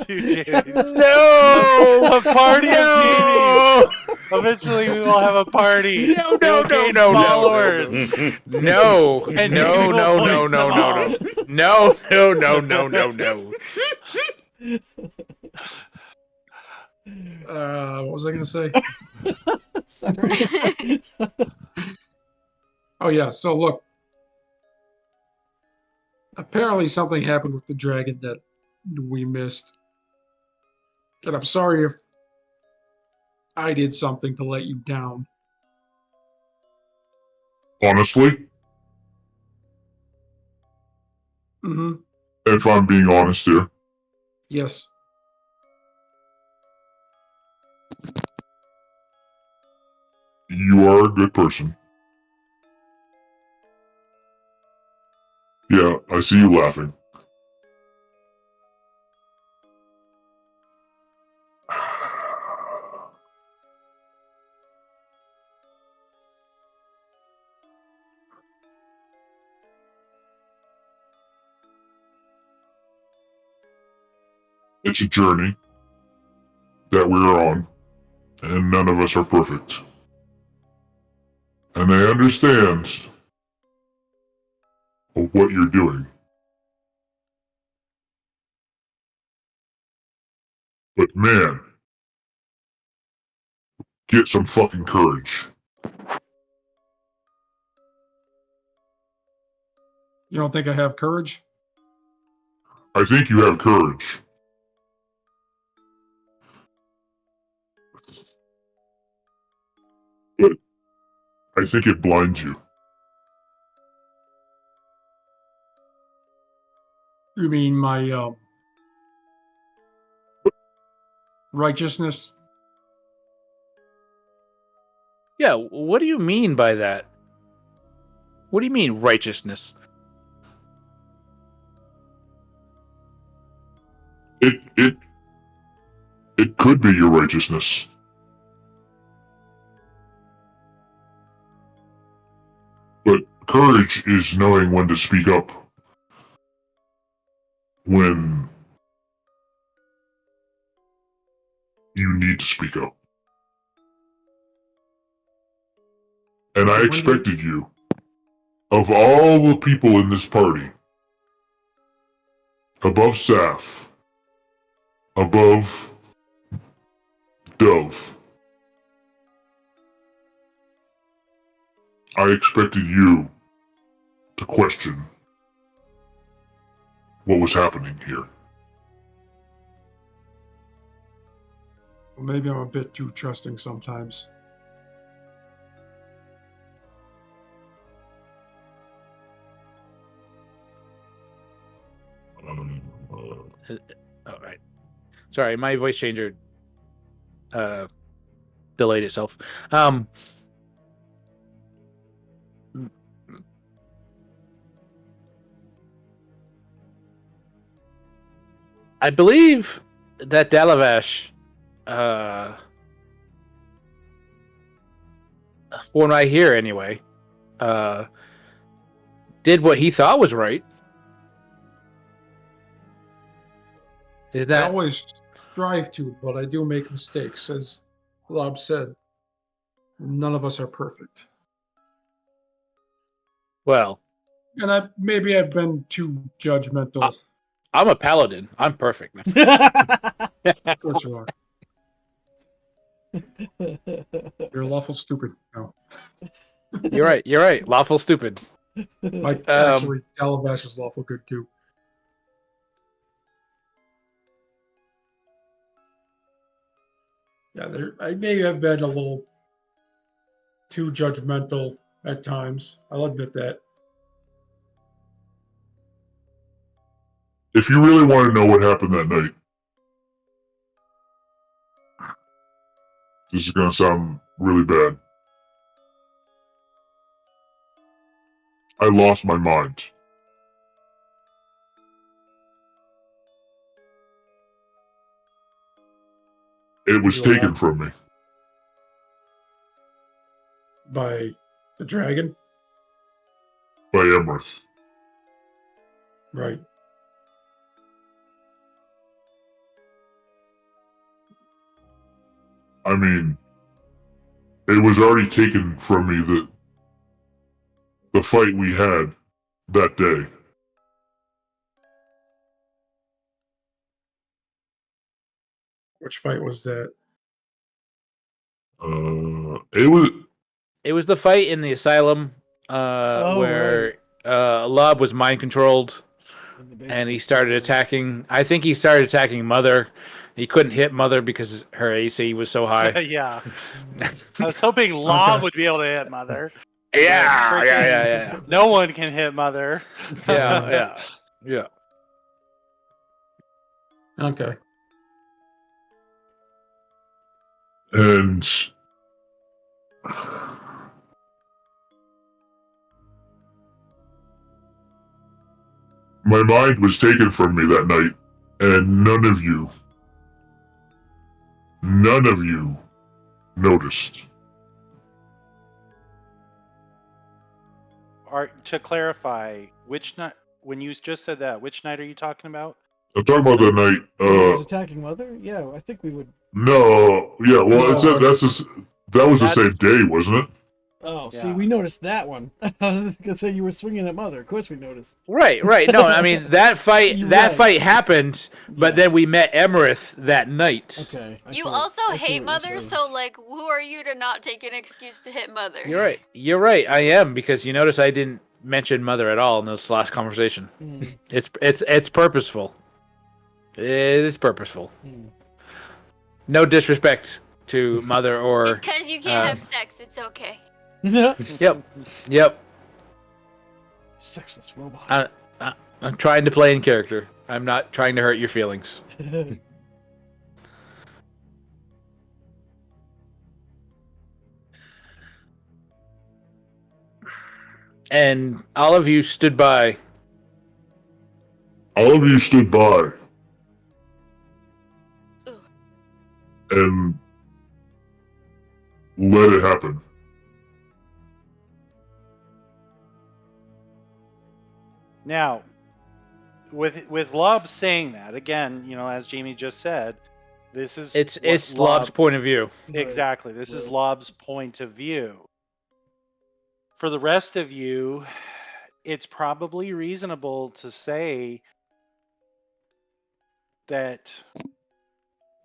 2 Jamies. No! A party of No! genies. Eventually, we will have a party. No, We will gain followers. No. And No. you will voice them all. What was I going to say? Sorry. Oh, yeah. So, look. Apparently, something happened with the dragon that we missed. And I'm sorry if I did something to let you down. Honestly, Mm-hmm. if I'm being honest here, Yes. you are a good person. Yeah, I see you laughing. It's a journey that we're on, and none of us are perfect. And I understand know what you're doing. But man, get some fucking courage. You don't think I have courage? I think you have courage. But I think it blinds you. You mean my righteousness? Yeah, what do you mean by that? What do you mean righteousness? It could be your righteousness. But courage is knowing when to speak up. When you need to speak up. And I expected you, of all the people in this party, above Saf, above Dove, I expected you to question what was happening here. Well, maybe I'm a bit too trusting sometimes. All right. Sorry, my voice changer delayed itself. I believe that Dalavash, from what I hear anyway, did what he thought was right. Is I that always strive to, but I do make mistakes. As Lob said, none of us are perfect. well? And maybe I've been too judgmental. I'm a paladin. I'm perfect. Of course you are. You're lawful stupid. No. You're right. You're right. Lawful stupid. Like, actually, Dalavash is lawful good too. Yeah, I may have been a little too judgmental at times. I'll admit that. If you really want to know what happened that night, this is going to sound really bad. I lost my mind. It was You taken lost- from me. By the dragon? By Emrith. Right. I mean, it was already taken from me the fight we had that day. Which fight was that? It was the fight in the asylum where Lob was mind controlled and he started attacking. I think he started attacking Mother. He couldn't hit Mother because her AC was so high. Yeah. I was hoping Lob would be able to hit Mother. Yeah. No one can hit Mother. Yeah. Okay. And my mind was taken from me that night, and none of you noticed. To clarify, which night? When you just said that, which night are you talking about? I'm talking about that night. He was attacking Mother? Yeah, I think we would. No, yeah. Well, it said that was the same day, wasn't it? Oh, see, Yeah. we noticed that one. I was gonna say you were swinging at Mother. Of course, we noticed. Right. No, I mean that fight. You're That right. fight happened, but Yeah. then we met Emerith that night. Okay. I You see also I see hate what you're Mother, saying. so like, who are you to not take an excuse to hit Mother? You're right. You're right. I am, because you notice I didn't mention Mother at all in this last conversation. Mm, It's purposeful. It is purposeful. mm. No disrespect to Mother or. It's because you can't uh, have sex. It's okay. Yep. Sexless robot. I'm trying to play in character. I'm not trying to hurt your feelings. And all of you stood by. All of you stood by. Ugh. And let it happen. Now, with Lob saying that again, as Jamie just said, this is It's what Lob's point of view. Exactly. This is Right. Lob's point of view. For the rest of you, it's probably reasonable to say that,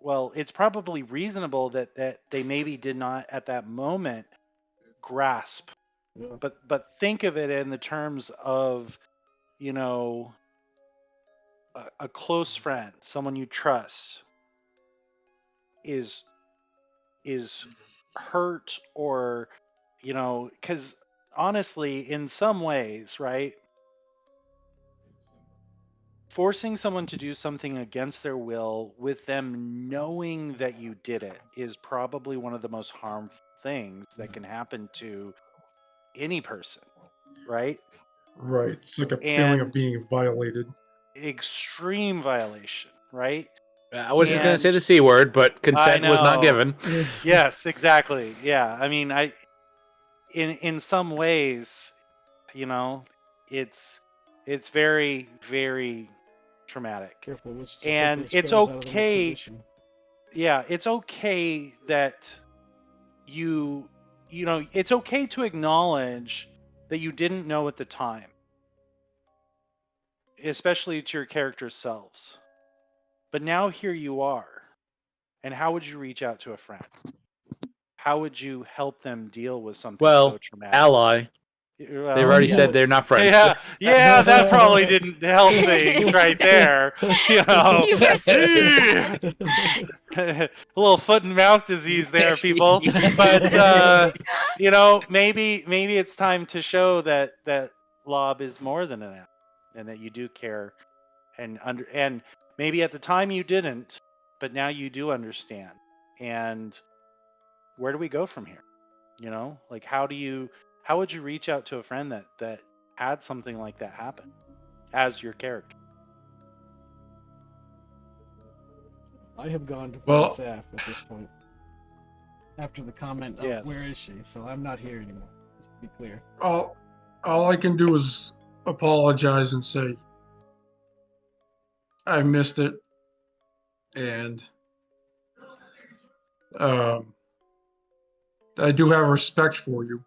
well, it's probably reasonable that they maybe did not at that moment grasp. Yeah. But think of it in the terms of, a close friend, someone you trust is hurt, or because honestly, in some ways, right, forcing someone to do something against their will with them knowing that you did it is probably one of the most harmful things that can happen to any person, right? Right. It's like a feeling of And being violated. extreme violation, right? I was just gonna say And- the C word, but consent was not know. given. Yes, exactly. Yeah, I mean, in some ways, it's very, very traumatic. Careful, which And it's okay. Yeah, it's okay that it's okay to acknowledge that you didn't know at the time, especially to your characters' selves. But now here you are. And how would you reach out to a friend? How would you help them deal with something Well, so traumatic? Well, They've already said they're not friends. Yeah, that probably didn't help things right there. You were so A little foot and mouth disease there, people. But maybe it's time to show that Lob is more than an app, and that you do care, and maybe at the time you didn't, but now you do understand. And where do we go from here? Like how would you reach out to a friend that had something like that happen as your character? I have gone to find Well- Saf at this point. After the comment of Yes. where is she? So I'm not here anymore. Just to be clear. All I can do is apologize and say I missed it, and I do have respect for you,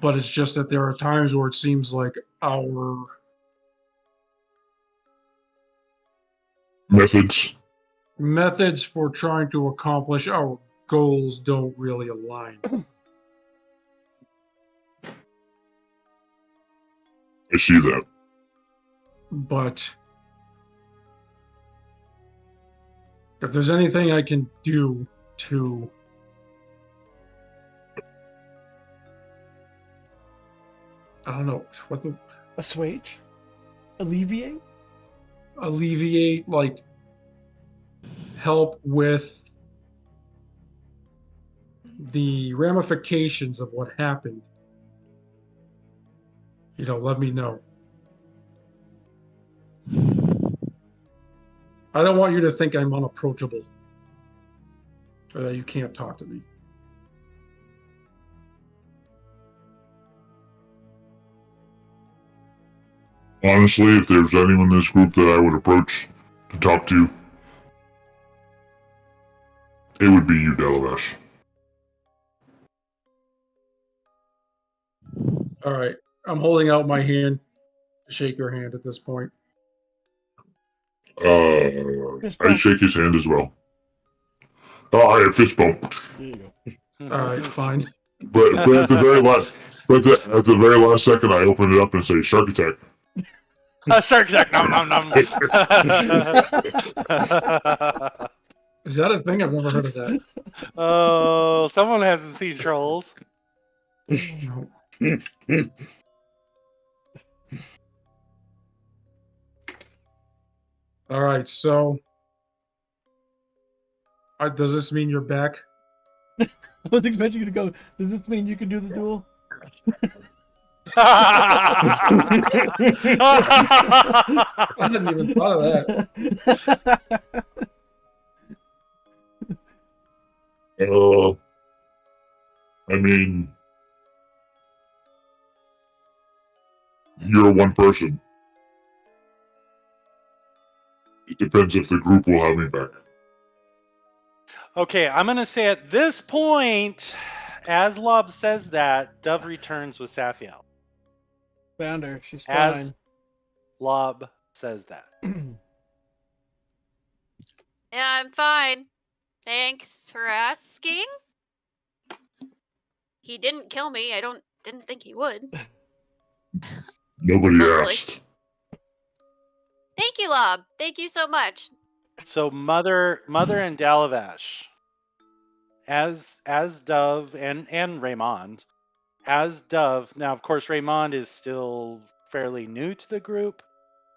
but it's just that there are times where it seems like our methods for trying to accomplish our goals don't really align. I see that. But if there's anything I can do to I don't know what the Assuage? Alleviate? alleviate, like help with the ramifications of what happened, let me know. I don't want you to think I'm unapproachable or that you can't talk to me. Honestly, if there's anyone in this group that I would approach to talk to, it would be you, Delavesh. All right. I'm holding out my hand to shake your hand at this point. Fist I bump. shake his hand as well. Oh, I have fist bump. There you go. All right, fine. But at the very last, at the very last second, I open it up and say shark attack. Shark attack. Nom nom nom. Is that a thing? I've never heard of that. Oh, someone hasn't seen Trolls. No. All right, so does this mean you're back? I was expecting you to go, does this mean you can do the duel? I hadn't even thought of that. I mean, you're one person. It depends if the group will have me back. Okay, I'm gonna say at this point, as Lob says that, Dove returns with Safiel. Found her. She's As fine. Lob says that. Yeah, I'm fine. Thanks for asking. He didn't kill me. I didn't think he would. Nobody Mostly. asked. Thank you, Lob. Thank you so much. So Mother and Dalavash, as Dove and Raymond, as Dove. Now, of course, Raymond is still fairly new to the group,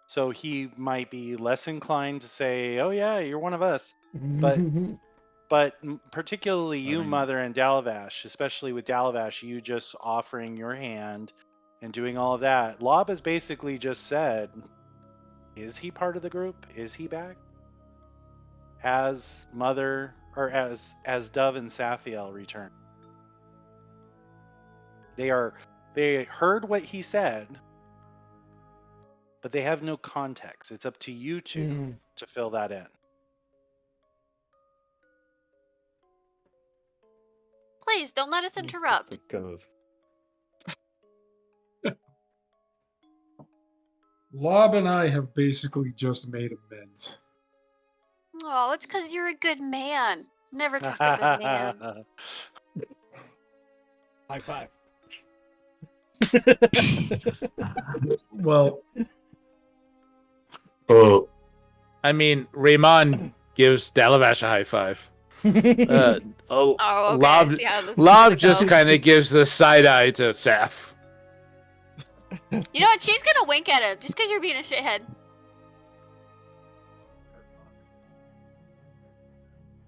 so he might be less inclined to say, "Oh yeah, you're one of us." But particularly you, Mother and Dalavash, especially with Dalavash, you just offering your hand and doing all of that. Lob has basically just said, "Is he part of the group? Is he back?" As Mother or as Dove and Safiel return. They heard what he said, but they have no context. It's up to you two to fill that in. Please don't let us interrupt. Lob and I have basically just made amends. Oh, it's because you're a good man. Never trust a good man. High five. Well, I mean, Raymond gives Dalavash a high five. Oh, okay. Lob, See how this is Lob gonna just go. kind of gives the side eye to Saf. You know what? She's gonna wink at him just because you're being a shithead.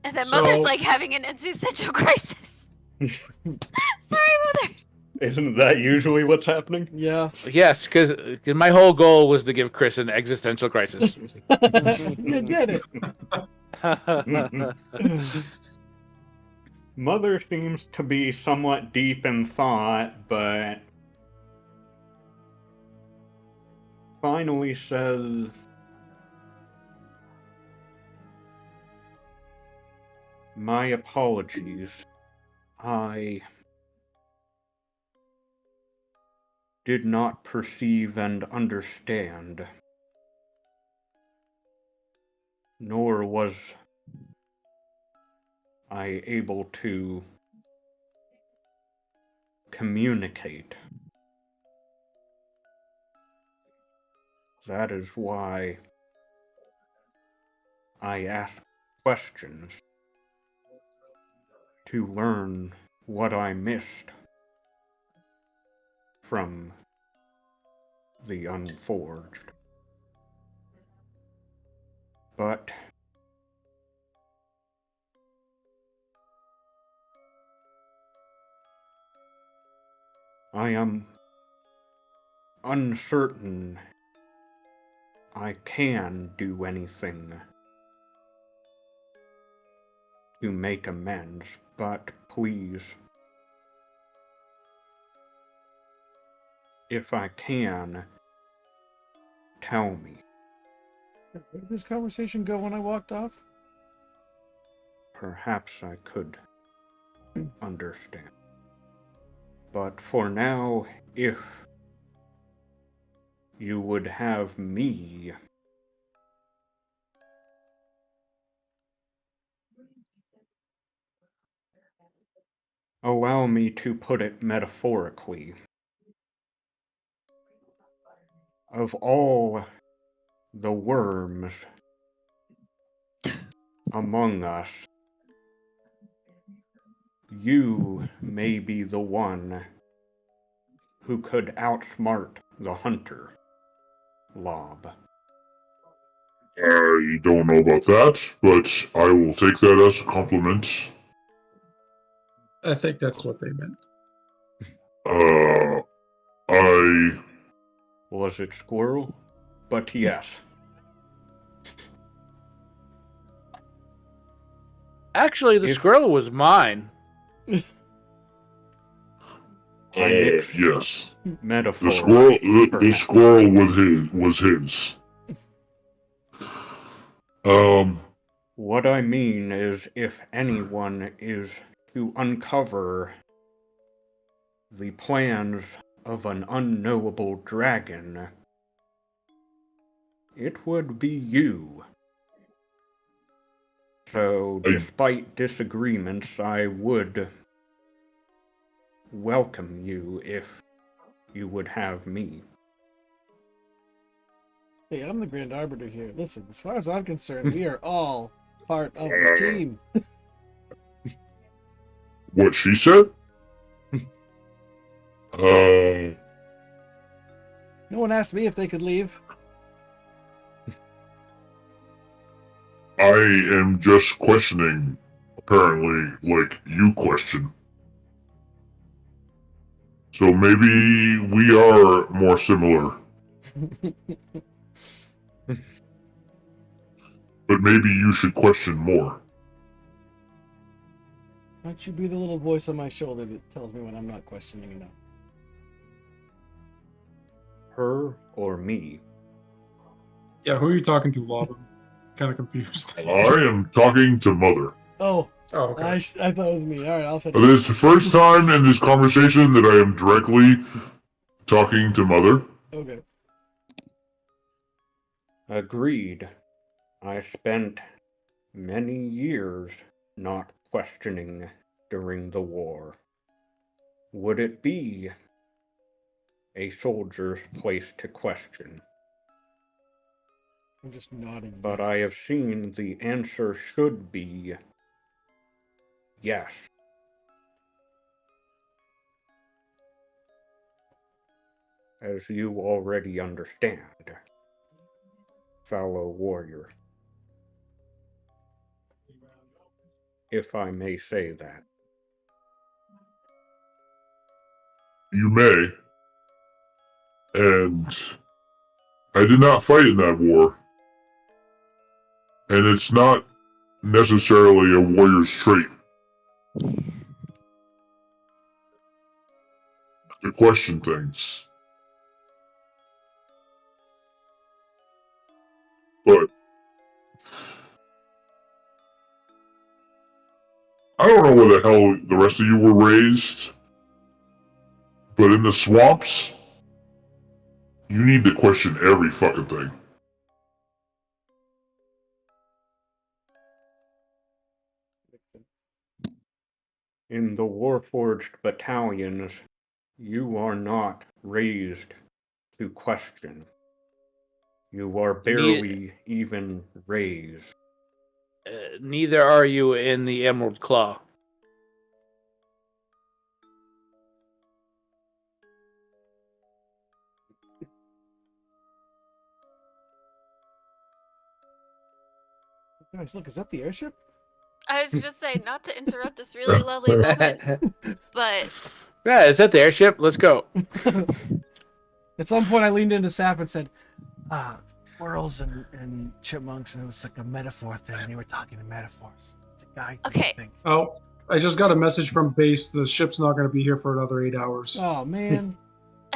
And then Mother's So- like having an existential crisis. Sorry, Mother. Isn't that usually what's happening? Yeah. Yes, because my whole goal was to give Chris an existential crisis. You did it. Mother seems to be somewhat deep in thought, but finally says, "My apologies. I did not perceive and understand, nor was I able to communicate. That is why I asked questions to learn what I missed from the Unforged. But I am uncertain I can do anything to make amends, but please, if I can, tell me. Where did this conversation go when I walked off? Perhaps I could understand. But for now, if you would have me, allow me to put it metaphorically. Of all the worms among us, you may be the one who could outsmart the hunter, Lob. I don't know about that, but I will take that as a compliment. I think that's what they meant. I Was it squirrel? But yes. Actually, the If- squirrel was mine. yes. Metaphor. The squirrel was his. What I mean is, if anyone is to uncover the plans of an unknowable dragon, it would be you. So, despite disagreements, I would welcome you if you would have me. Hey, I'm the Grand Arbiter here. Listen, as far as I'm concerned, we are all part of the team. What she said? No one asked me if they could leave. I am just questioning, apparently, like you question. So maybe we are more similar. But maybe you should question more. Why don't you be the little voice on my shoulder that tells me when I'm not questioning enough? Her or me? Yeah, who are you talking to, Lob? I'm kind of confused. I am talking to Mother. Oh, Oh, okay. I thought it was me. All right, I'll shut This is the first time in this conversation that I am directly talking to Mother. Okay. Agreed. I spent many years not questioning during the war. Would it be a soldier's place to question? I'm just nodding. But I have seen the answer should be yes. As you already understand, fellow warrior. If I may say that. You may. And I did not fight in that war. And it's not necessarily a warrior's trait to question things. But I don't know where the hell the rest of you were raised, but in the swamps, you need to question every fucking thing. In the Warforged battalions, you are not raised to question. You are barely even raised. Neither are you in the Emerald Claw. Guys, look, is that the airship? I was just saying, not to interrupt this really lovely moment, but Yeah, is that the airship? Let's go. At some point, I leaned into Sap and said, squirrels and chipmunks, and it was like a metaphor thing. They were talking in metaphors. It's a guy Okay. thing. Oh, I just got a message from base. The ship's not going to be here for another 8 hours. Oh, man.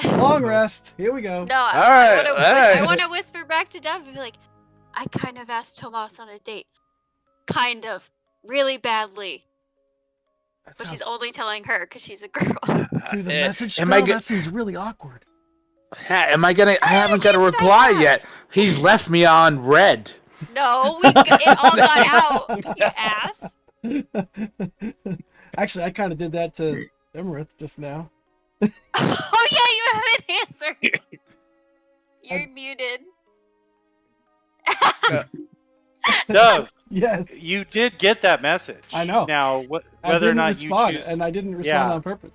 Long rest. Here we go. no, right, all I right. want to whisper back to Dev and be like, I kind of asked Tomas on a date. Kind of. Really badly. That but she's sounds- only telling her because she's a girl. through the message am spell. I go- That seems really awkward. Am I gonna? I haven't got a Yes, I reply have. yet. He's left me on red. No, it all got out. You ass. Actually, I kind of did that to Emerith just now. Oh yeah, you haven't answered. You're muted. Dove, Yes, you did get that message. I know. Now, I whether or didn't not respond, you choose. and I didn't respond Yeah. on purpose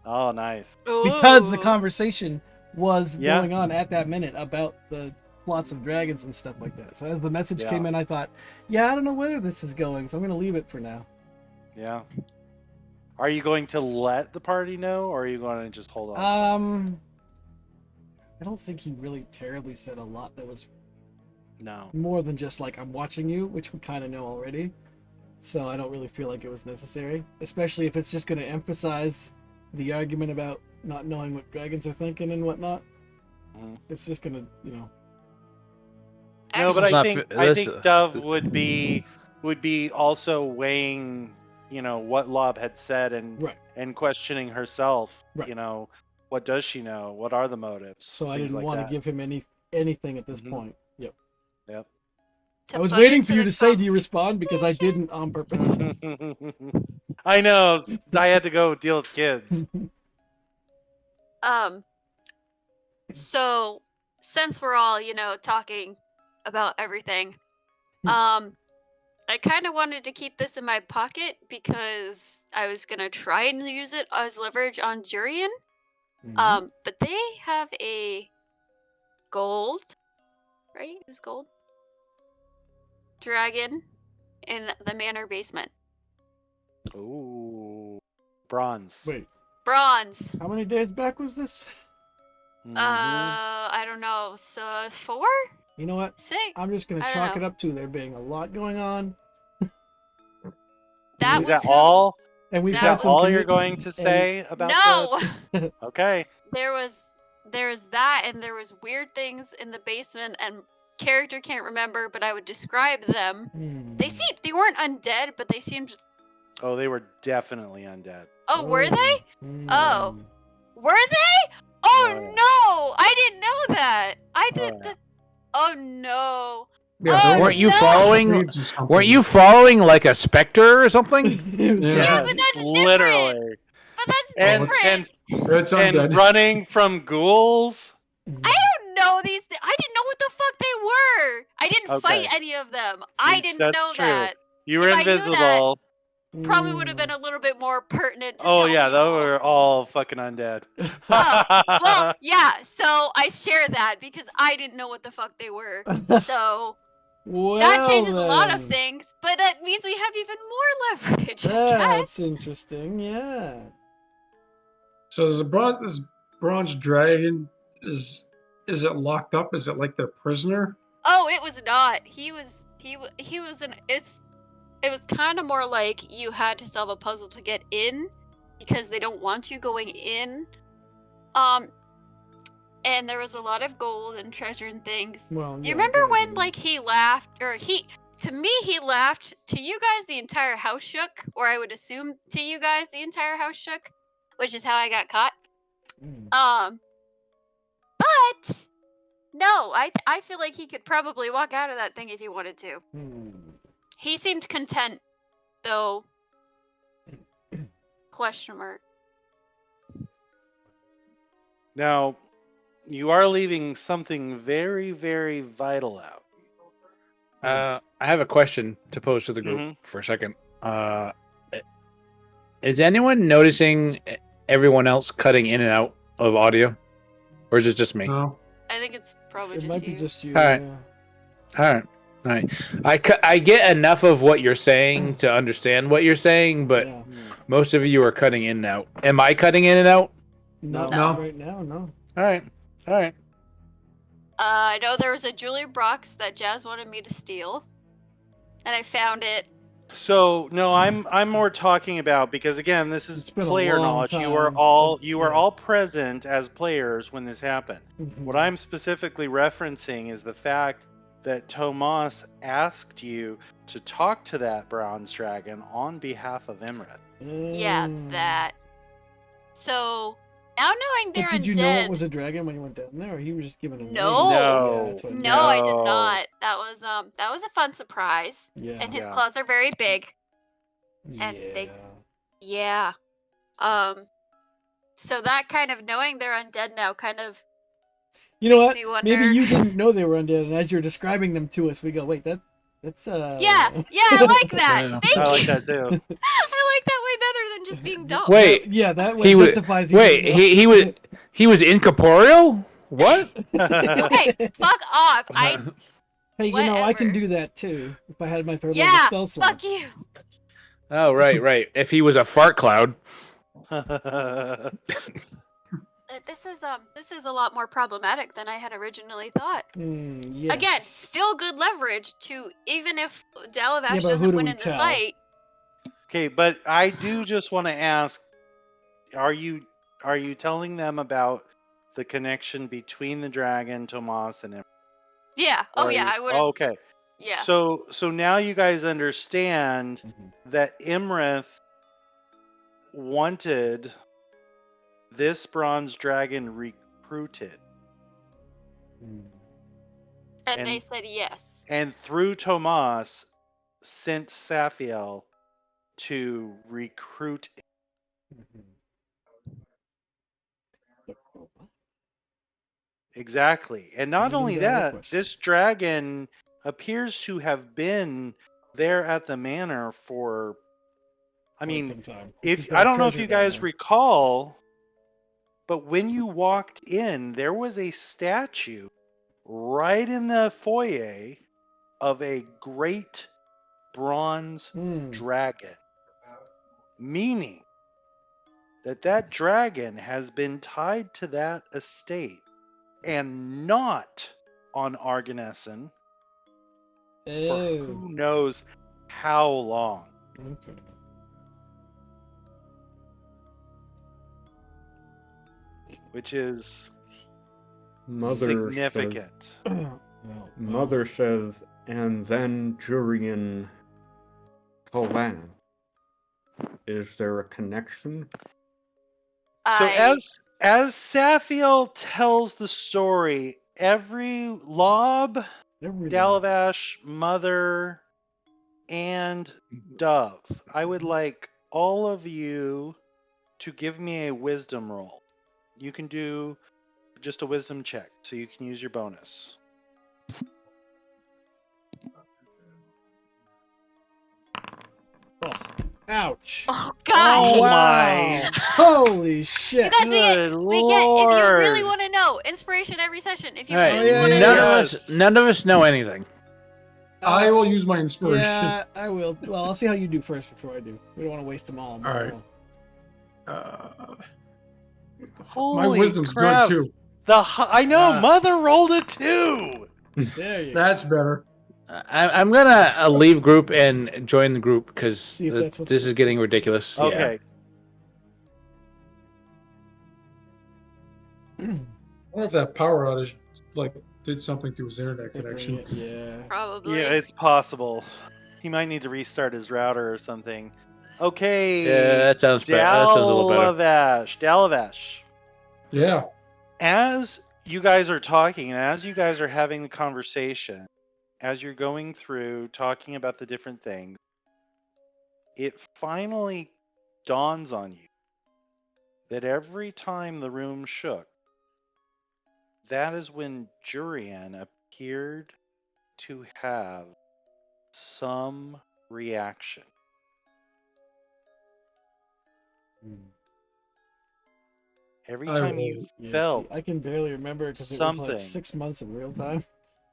Oh, nice. because the Ooh. conversation was Yeah. going on at that minute about the plots of dragons and stuff like that. So as the message Yeah. came in, I thought, yeah, I don't know where this is going, so I'm going to leave it for now. Yeah. Are you going to let the party know, or are you going to just hold on? I don't think he really terribly said a lot that was No. more than just like I'm watching you, which we kind of know already. So I don't really feel like it was necessary, especially if it's just going to emphasize the argument about not knowing what dragons are thinking and whatnot. Mhm. It's just going to, No, but It's I not think fa- I this- think Dove would be also weighing, what Lob had said and Right. and questioning herself. Right. What does she know? What are the motives? So I Things didn't like want that. to give him anything at this Mhm. point. Yep. Yep. To I was put waiting into for you the to say, do you respond? Because I didn't on purpose. I know. I had to go deal with kids. So since we're all, talking about everything, I kind of wanted to keep this in my pocket because I was gonna try and use it as leverage on Jurian. But they have a gold, right? It was gold dragon in the manor basement. Ooh, bronze. Wait, Bronze. how many days back was this? Mhm. I don't know. So 4, You know what? 6. I'm just going to I don't chalk it know. up to there being a lot going on. That Is was that all? And we've That had was some All you're commu- going to say about no. the? Okay. There's that, and there was weird things in the basement, and character can't remember, but I would describe them. They weren't undead, but they seemed. Oh, they were definitely undead. Oh, were they? Oh. Mm. Were they? Oh Yeah. no! I didn't know that. I did yeah. this. Oh no! Yeah, Oh, they're Weren't you no! following? Blades or something. Weren't you following like a specter or something? It was- Yeah. Yeah, but that's Literally. different. But that's And different. It's and undead. running from ghouls. I don't know these. I didn't know what the fuck they were. I didn't fight Okay. any of them. I didn't That's know true. that. You were If I knew that- invisible. Probably would have been a little bit more pertinent. To Oh tell yeah, people. those were all fucking undead. Well, yeah. So I share that because I didn't know what the fuck they were. So Well, that changes a lot of then. things, but that means we have even more leverage. I That's guess. interesting. Yeah. So this bronze dragon is it locked up? Is it like their prisoner? Oh, it was not. He was an. It was kind of more like you had to solve a puzzle to get in because they don't want you going in. And there was a lot of gold and treasure and things. Well, Do yeah, you remember gotta when be. like he laughed or to me he laughed, to you guys the entire house shook, or I would assume to you guys the entire house shook, which is how I got caught. Mm. But no, I feel like he could probably walk out of that thing if he wanted to. Hmm. He seemed content, though. Question mark. Now, you are leaving something very, very vital out. I have a question to pose to the group Mhm. for a second. Is anyone noticing everyone else cutting in and out of audio, or is it just me? No. I think it's probably It just might you. be just you. Alright. yeah. All right. I get enough of what you're saying to understand what you're saying, but Yeah. most of you are cutting in and out. Am I cutting in and out? Not No. right now, no. All right. I know there was a jewelry box that Jazz wanted me to steal, and I found it. So no, I'm more talking about, because again, this is It's been a player long knowledge. You were time, all but- you were yeah. all present as players when this happened. Mhm. What I'm specifically referencing is the fact that Tomas asked you to talk to that bronze dragon on behalf of Imrith. Yeah, that. So now knowing they're But did you undead. know it was a dragon when you went down there, or he was just giving a name? No. Yeah, that's what I No, I did No. not. That was a fun surprise. Yeah. And his Yeah. claws are very big. And they- Yeah. So that kind of knowing they're undead now kind of You know makes what? me wonder. Maybe you didn't know they were undead, and as you're describing them to us, we go, "Wait, that's Yeah, I like that. Yeah. Thank I you. like that too. I like that way better than just being dumb. Wait, yeah, that way he was. justifies. you Wait, didn't know. he was incorporeal. What? Okay, fuck off. I Hey, you know I can whatever. do that too if I had my third Yeah, level spell fuck slots. you. Oh, right. If he was a fart cloud. This is a lot more problematic than I had originally thought. Yes. Again, still good leverage to even if Dalavash but who doesn't do win we in the tell? fight. Okay, but I do just want to ask: Are you telling them about the connection between the dragon, Tomas, and him? Yeah. Or Oh are yeah, you- I would have. okay. Yeah. So now you guys understand Mhm. that Imrith wanted this bronze dragon recruited, and they and- said yes. and through Tomas sent Saphiel to recruit. Exactly. And not Maybe only we got another that, question. this dragon appears to have been there at the manor for, I Quite mean, some time. if He's got I don't know if treasure you down guys there. recall, but when you walked in, there was a statue right in the foyer of a great bronze dragon, meaning that dragon has been tied to that estate and not on Arganessen for Oh. who knows how long. Okay. Which is Mother says, significant. Well, Mother says, and then Jurian Tolan. Is there a connection? So I as Saphiel tells the story, every Lob, every Dalavash, Mother, and Dove, I would like all of you to give me a wisdom roll. You can do just a wisdom check, so you can use your bonus. Oh, ouch. Oh god. Oh wow. my. Holy shit. You guys, Good we get if you really lord. want to know, inspiration every session. If you All right. really yeah, want to yeah, know. Yes. None of us know anything. I will use my inspiration. Yeah, I will. Well, I'll see how you do first before I do. We don't want to waste them all. All right. My Holy wisdom's crap. good too. I know, Ah. Mother rolled a 2. There you go. That's better. I'm gonna leave group and join the group because See if that's what's this is getting ridiculous. Yeah. Okay. I wonder if that power outage did something to his internet connection. Yeah. Probably. Yeah, it's possible. He might need to restart his router or something. Okay. Yeah, that sounds better. That sounds a little better. Dalavash. Yeah. As you guys are talking and as you guys are having the conversation, as you're going through talking about the different things, it finally dawns on you that every time the room shook, that is when Jurian appeared to have some reaction. Every I time will- you Yeah, felt, see, I can barely remember because it was something. like 6 months in real time.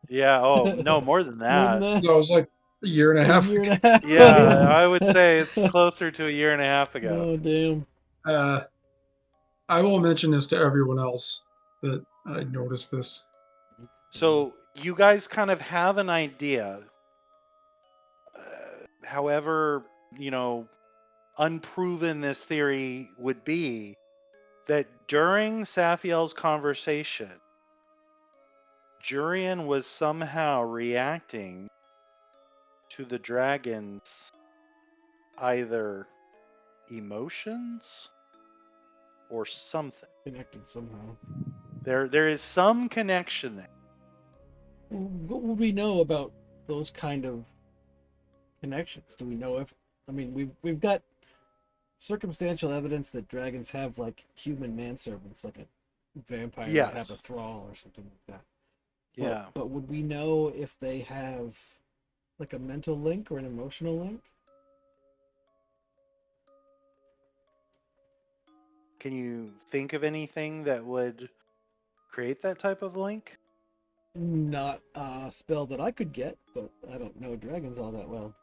yeah, oh no, more than More that. than No, it was like a year and a half. A year and a half. Yeah, I would say it's closer to a year and a half ago. Oh damn. I will mention this to everyone else that I noticed this. So you guys kind of have an idea. However, unproven this theory would be, that during Saphiel's conversation, Jurian was somehow reacting to the dragon's either emotions or something. Connected somehow. There is some connection there. What would we know about those kind of connections? Do we know if? I mean, we've got circumstantial evidence that dragons have like human manservants, like a vampire would have Yes. a thrall or something like that. Yeah. But would we know if they have like a mental link or an emotional link? Can you think of anything that would create that type of link? Not a spell that I could get, but I don't know dragons all that well.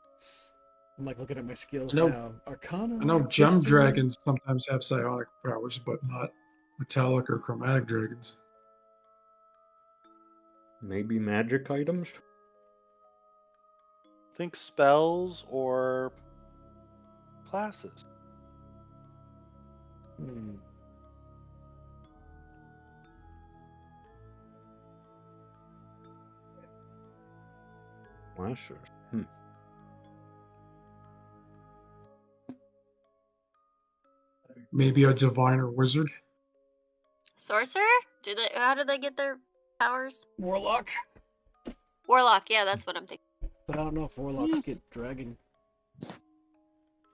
I'm like looking at my skills I know- now. Arcana. I know gem history? dragons sometimes have psionic powers, but not metallic or chromatic dragons. Maybe magic items? Think spells or classes. Hmm. Classes. Maybe a diviner wizard. Sorcerer? How did they get their powers? Warlock. Warlock, yeah, that's what I'm thinking. But I don't know if warlocks get dragon.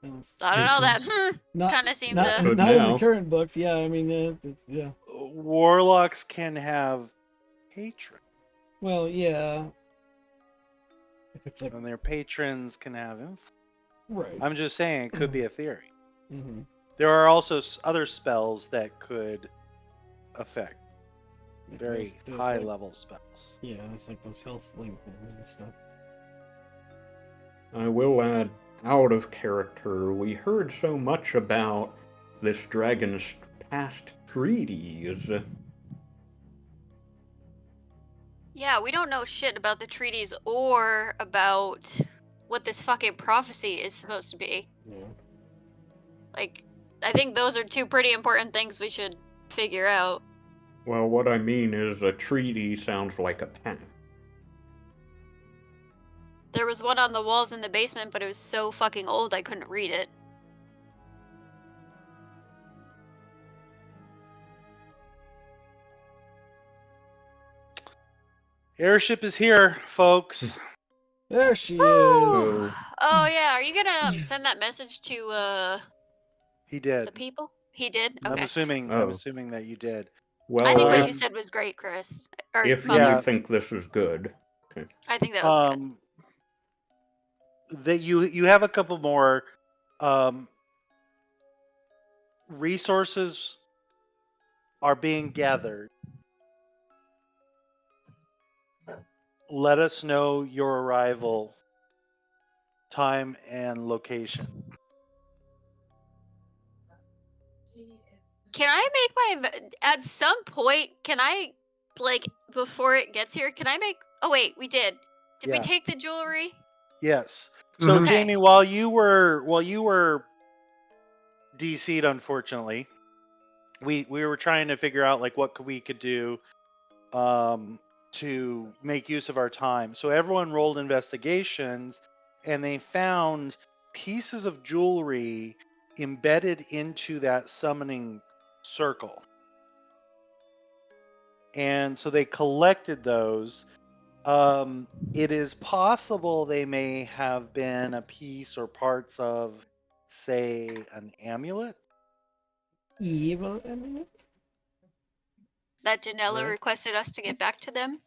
Unless- I don't know that. Not, Kind of seemed not, to. But not in now- the current books. Yeah, I mean, yeah. Warlocks can have hatred, Well, yeah. If it's like and their patrons can have influence. right. I'm just saying it could be a theory. Mm-hmm. There are also other spells that could affect very high like, level spells. Yeah, it's like those health link ones and stuff. I will add, out of character, we heard so much about this dragon's past treaties. Yeah, we don't know shit about the treaties or about what this fucking prophecy is supposed to be. Yeah. Like, I think those are two pretty important things we should figure out. Well, what I mean is a treaty sounds like a pact. There was one on the walls in the basement, but it was so fucking old I couldn't read it. Airship is here, folks. There she is. So, Oh yeah, are you gonna send that message to He did. the people? He did? I'm Okay. assuming. Oh. I'm assuming that you did. well, I think what if- you said was great, Chris. Or if Mother. Yeah. you think this is good. I think that was good. That you have a couple more resources are being gathered. Let us know your arrival time and location. Can I make my at some point? Can I like before it gets here? Can I make? Oh wait, we did. Did we Yeah. take the jewelry? Yes. So Mhm. Okay. Jamie, while you were DC'd, unfortunately, we were trying to figure out like what we could do to make use of our time. So everyone rolled investigations, and they found pieces of jewelry embedded into that summoning circle. And so they collected those. It is possible they may have been a piece or parts of, say, an amulet. Evil eminent? That Janella Right. requested us to get back to them.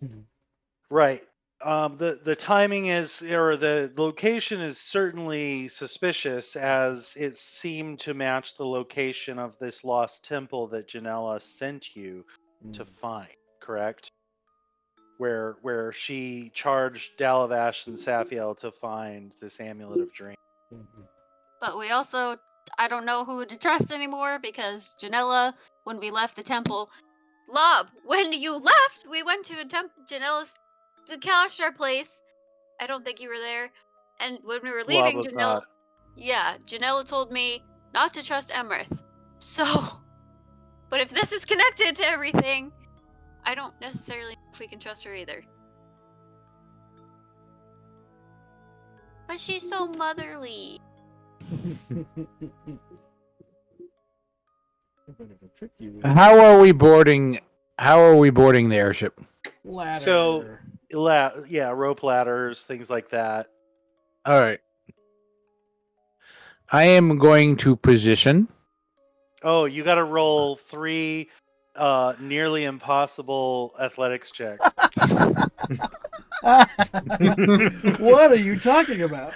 Right. The timing is, or the location is certainly suspicious, as it seemed to match the location of this lost temple that Janella sent you to find. Correct? Where she charged Dalavash and Saphiel to find this amulet of dream. Mhm. But we also, I don't know who to trust anymore because Janella, when we left the temple, Lob, when you left, we went to a Janella's, the Kalashtar place. I don't think you were there. And when we were leaving, was Janella, not. yeah, Janella told me not to trust Emrith. So, but if this is connected to everything, I don't necessarily if we can trust her either. But she's so motherly. How are we boarding? How are we boarding the airship? Ladder. So, yeah, rope ladders, things like that. All right. I am going to position. Oh, you got to roll 3 nearly impossible athletics checks. What are you talking about?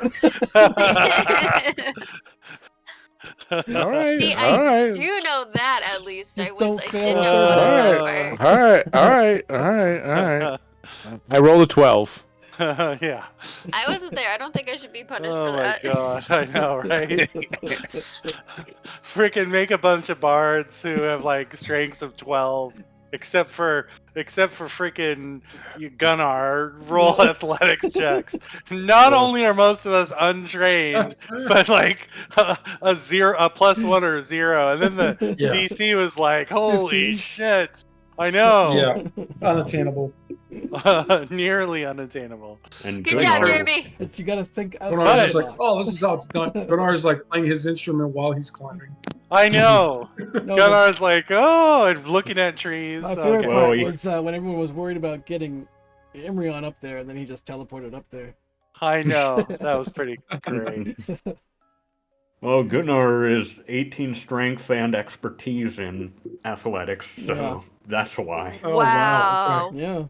All right. See, all right. do know that at least. Just I don't did fail know at that all. part. All right. All right. All right. All right. I rolled a 12. Yeah. I wasn't there. I don't think I should be punished Oh for my that. god, I know, right? Freaking make a bunch of bards who have like strengths of 12, except for freaking Gunnar roll athletics checks. Not only are most of us untrained, but like a +1 or a 0, and then the Yeah. DC was like, "Holy 15. shit!" I know. Yeah, unattainable. Nearly unattainable. And Good job, Gunnar- Jeremy. But you gotta think outside Gunnar's just the like, box. oh, this is how it's done. Gunnar's like playing his instrument while he's climbing. I know. No, Gunnar's like, oh, and looking at trees. my favorite Okay. Well, part he- was when everyone was worried about getting Imrion up there, and then he just teleported up there. I know. That was pretty great. Well, Gunnar is 18 strength and expertise in athletics, so Yeah. that's why. Oh, Wow. Okay. Yeah.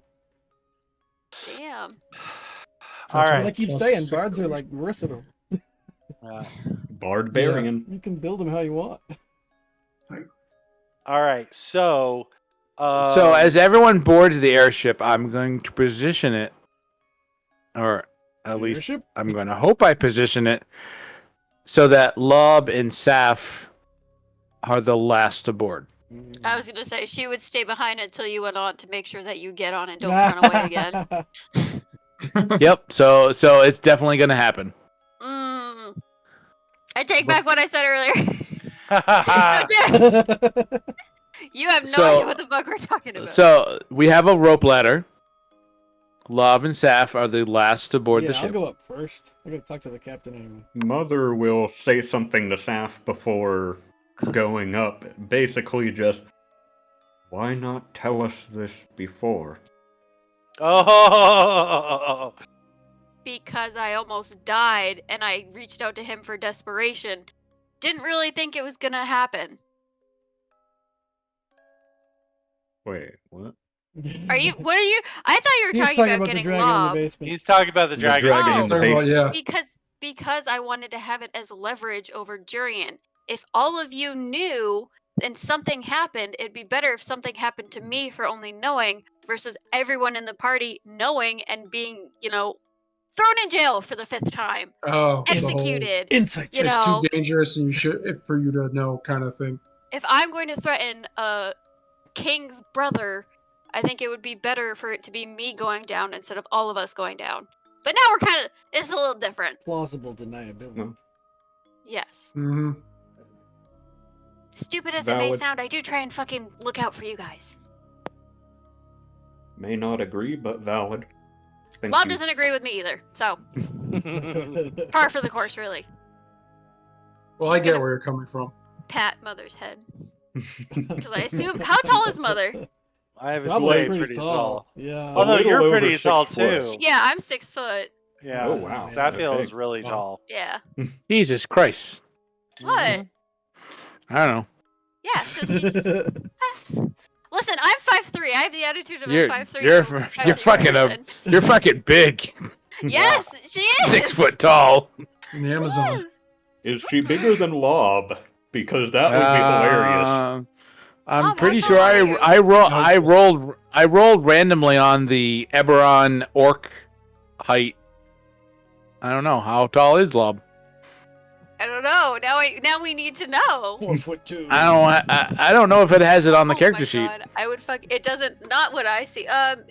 Damn. So All it's What I right. keep plus saying, 6 bards are at like versatile. Barbarian. You can build them how you want. All right. So. So as everyone boards the airship, I'm going to position it, or at least Airship? I'm going to hope I position it so that Lob and Saf are the last to board. I was gonna say she would stay behind until you went on to make sure that you get on and don't run away again. Yep. So it's definitely going to happen. Mm. I take back what I said earlier. You have no So- idea what the fuck we're talking about. So we have a rope ladder. Lob and Saf are the last to board Yeah, the I'll ship. go up first. I gotta talk to the captain anyway. Mother will say something to Saf before going up. Basically, just, why not tell us this before? Oh. Because I almost died and I reached out to him for desperation. Didn't really think it was gonna happen. Wait, what? Are you? What are you? I thought you were He's talking about the getting dragon in the Lob. basement. He's talking about the dragon. dragon in in the the Talking about, basement. yeah. Because I wanted to have it as leverage over Jurian. If all of you knew and something happened, it'd be better if something happened to me for only knowing versus everyone in the party knowing and being, thrown in jail for the 5th time, Oh, the whole executed. Insight You check. It's know, too dangerous, and you should, for you to know, kind of thing. if I'm going to threaten a king's brother, I think it would be better for it to be me going down instead of all of us going down. But now we're it's a little different. Plausible deniability. No. Yes. Mm-hmm. Stupid as it may Valid. sound, I do try and fucking look out for you guys. May not agree, but valid. Thank Lob you. doesn't agree with me either, so par for the course, really. Well, She's I get gonna- where you're coming from. Pat Mother's head. Because I assume, how tall is Mother? I have a Probably feeling pretty tall. Yeah. Although little you're over pretty 6 tall foot. too. Yeah, I'm 6 foot. Yeah. Oh, wow. Zaphiel Okay. is really Wow. tall. Yeah. Jesus Christ. What? I don't know. Yeah, so she's... Listen, I'm 5'3". I have the attitude of You're- a 5'3". you're- 5'3" you're fucking a- person. You're fucking big. Yes, she is. 6 foot tall. In the She Amazon. is. Is she bigger than Lob? Because that would be hilarious. I'm How pretty tall sure are you? I rolled randomly on the Eberron orc height. I don't know how tall is Lob. I don't know. Now we need to know. 4'2". I don't know if it has it on the Oh character my sheet. God. I would it doesn't, not what I see.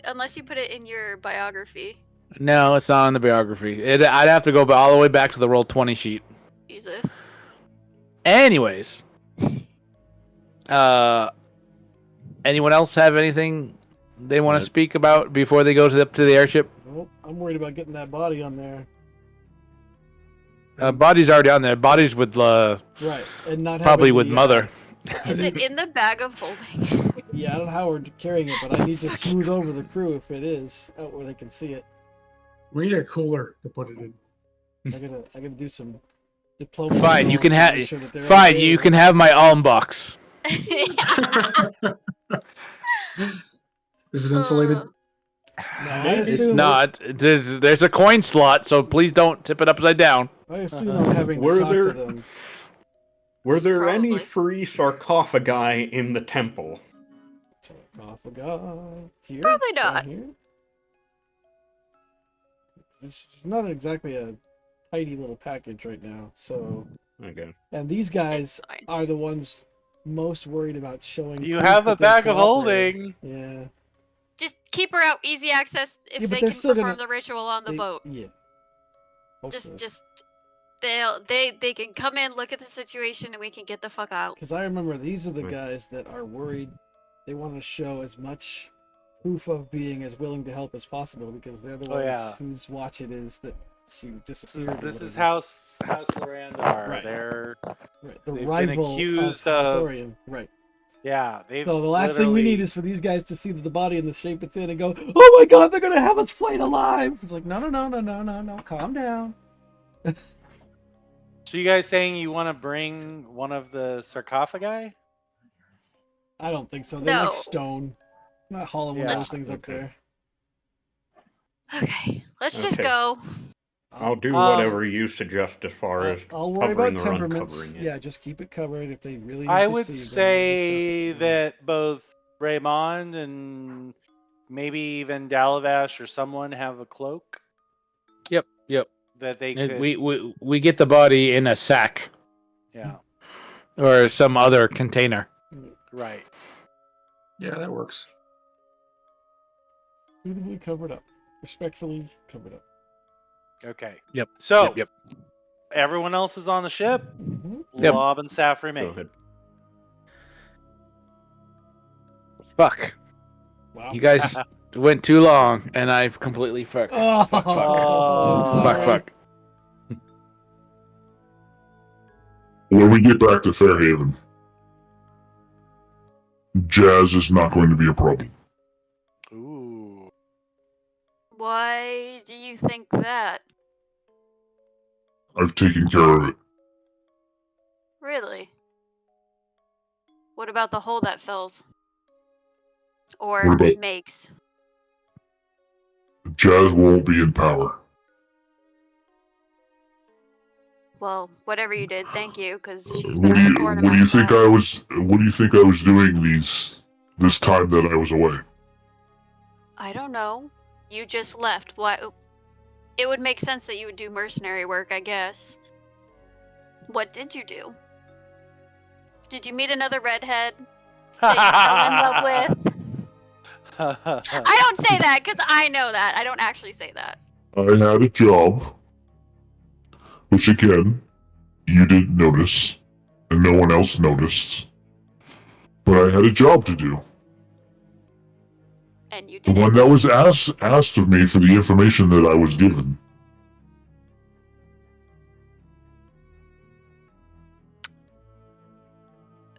Unless you put it in your biography. No, it's not on the biography. I'd have to go all the way back to the roll 20 sheet. Jesus. Anyways, anyone else have anything they want to Right. speak about before they go up to the airship? Nope, I'm worried about getting that body on there. Body's already on there. Body's with Right, and not probably having with the, Mother. Is it in the bag of holding? Yeah, I don't know how we're carrying it, but I need to smooth over the crew if it is out where they can see it. We need a cooler to put it in. I gotta do some diplomacy. Fine, you calls can to have. make sure that they're Fine, okay. you can have my alm box. Is it insulated? No, I Maybe. It's assume not. There's a coin slot, so please don't tip it upside down. I assume I'm having to Were talk to there- them. Were there any Probably. free sarcophagi in the temple? Sarcophagi here. Probably Down not. Here. It's not exactly a tidy little package right now. So, Okay. and these guys It's fine. are the ones most worried about showing. You proof have that a they're bag of cooperating. holding. Yeah. Just keep her out, easy access if Yeah, but they they're can still perform gonna- the ritual on the They- boat. Yeah. Just they can come in, look at the situation, and we can get the fuck out. Because I remember these are the Right. guys that are worried. They want to show as much proof of being as willing to help as possible because they're the Oh, ones yeah. whose watch it is that she disappeared. or This is whatever. House Lorandar. Right. They're Right, the they've been rival accused of of- Hasorian. Right. yeah. They've So the last thing we need literally- is for these guys to see the body in the shape it's in and go, "Oh my God, they're gonna have us flayed alive!" It's like, no, calm down. So you guys saying you want to bring one of the sarcophagi? I don't think so. They're like No. stone. I'm not hauling one Yeah, of those things up okay. there. Okay, let's just Okay. go. I'll do Um, whatever you suggest as far as I'll worry covering about or temperaments. uncovering it. Yeah, just keep it covered if they really. Need I to would see, then we'll say discuss it. that both Raymond and maybe even Dalavash or someone have a cloak Yep. that they And could. we get the body in a sack Yeah, or some other container. right. Yeah, that works. Suitably covered up, respectfully covered up. Okay. Yep. So Yep. everyone else is on the ship. Mhm. Yep. Lob and Saf Go remain. ahead. Fuck. Wow. You guys went too long, and I've completely fucked. Oh, fuck. Oh. Fuck, sorry. fuck. When we get back to Fairhaven, Jazz is not going to be a problem. Ooh. Why do you think that? I've taken care of it. Really? What about the hole that fills? Or What about- makes? Jazz won't be in power. Well, whatever you did, thank you, because she's been What do a you thorn in what do my you think side. what do you think I was doing this time that I was away? I don't know. You just left. Why? It would make sense that you would do mercenary work, I guess. What did you do? Did you meet another redhead that you fell in love with? I don't say that because I know that. I don't actually say that. I had a job, which again, you didn't notice, and no one else noticed. But I had a job to do. And you The did one it. that was asked of me for the information that I was given.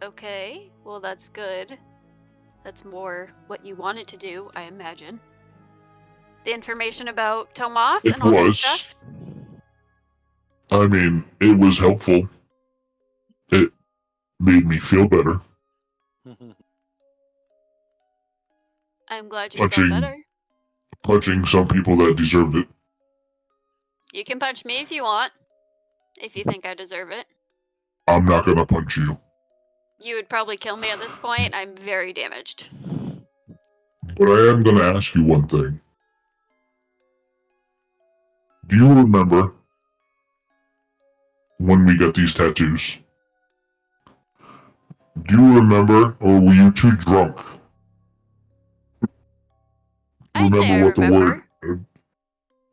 Okay, well that's good. That's more what you wanted to do, I imagine. The information about Tomas It and all that was. stuff. I mean, it was helpful. It made me feel better. I'm glad you Punching. felt better. Punching some people that deserved it. You can punch me if you want. If you think I deserve it. I'm not gonna punch you. You would probably kill me at this point. I'm very damaged. But I am gonna ask you one thing. Do you remember when we got these tattoos? Do you remember, or were you too drunk? I'd say I what the remember.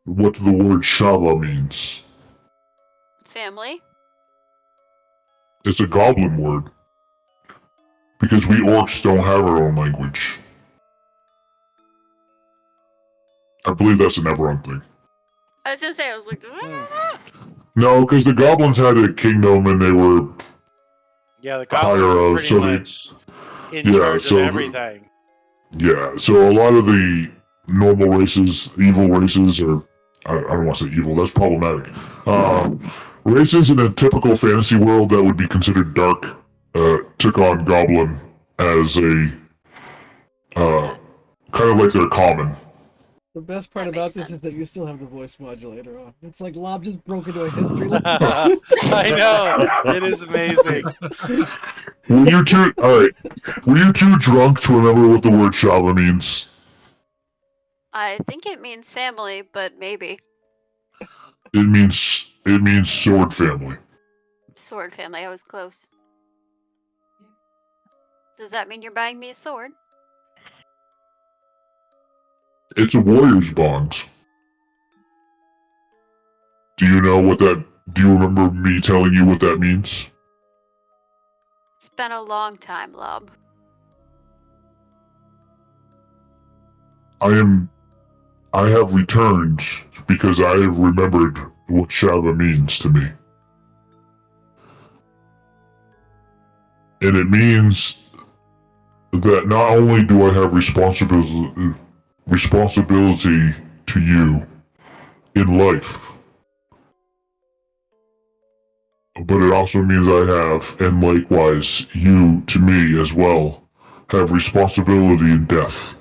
what the word Shava means? Family. It's a goblin word. Because we orcs don't have our own language. I believe that's an Eberron thing. I was gonna say, I was like, No, because the goblins had a kingdom and they were Yeah, the goblins higher were up, pretty so they- much in charge so of the- everything. Yeah, so a lot of the normal races, evil races, or I don't want to say evil, that's problematic. Races in a typical fantasy world that would be considered dark took on Goblin as a kind of like their common. The best part That about makes this is that sense. you still have the voice modulator on. It's like Lob just broke into a history lesson. I know. It is amazing. Were you too Were you too drunk to remember what the word Shava means? I think it means family, but maybe It means sword family. sword family. I was close. Does that mean you're buying me a sword? It's a warrior's bond. Do you know what that? Do you remember me telling you what that means? It's been a long time, Lob. I have returned because I have remembered what Shava means to me. And it means that not only do I have responsibility to you in life, but it also means I have, and likewise you to me as well, have responsibility in death.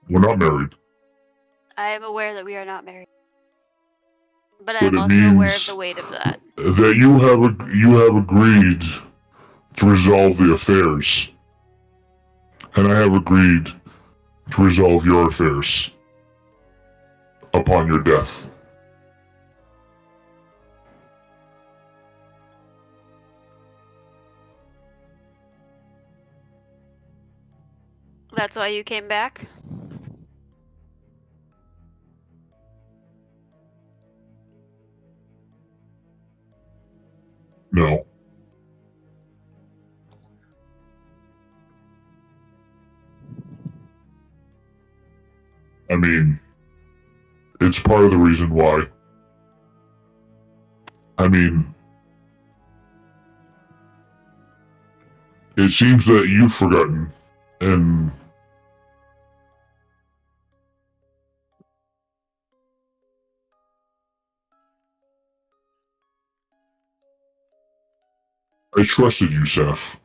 We're not married. I am aware that we are not married. But But I'm it also aware of means the weight of that. that you have agreed to resolve the affairs, and I have agreed to resolve your affairs upon your death. That's why you came back? No. I mean, it's part of the reason why. I mean, it seems that you've forgotten, and I trusted you, Seth.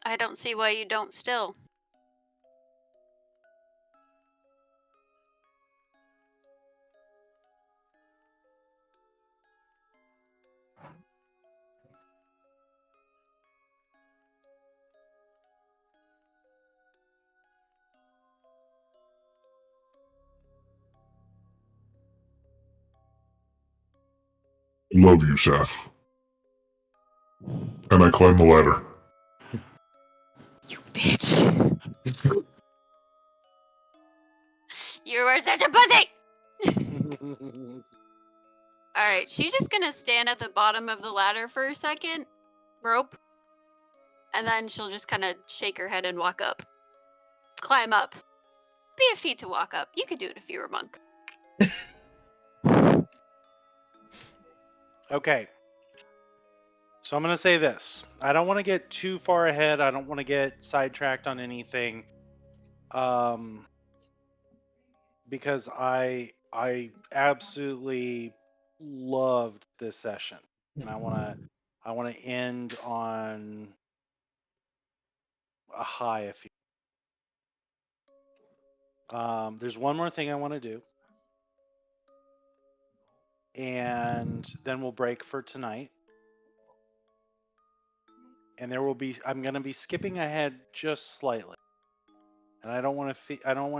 I don't see why you don't still. Love you, Seth. And I climbed the ladder. You bitch. You were such a pussy! Alright, she's just gonna stand at the bottom of the ladder for a second. Rope. And then she'll just kind of shake her head and walk up. Climb up. Be a feat to walk up. You could do it if you were a monk. Okay. So I'm going to say this. I don't want to get too far ahead. I don't want to get sidetracked on anything. Because I absolutely loved this session. And I want to end on a high, if you. There's one more thing I want to do. And then we'll break for tonight. And there will be, I'm going to be skipping ahead just slightly. And I don't want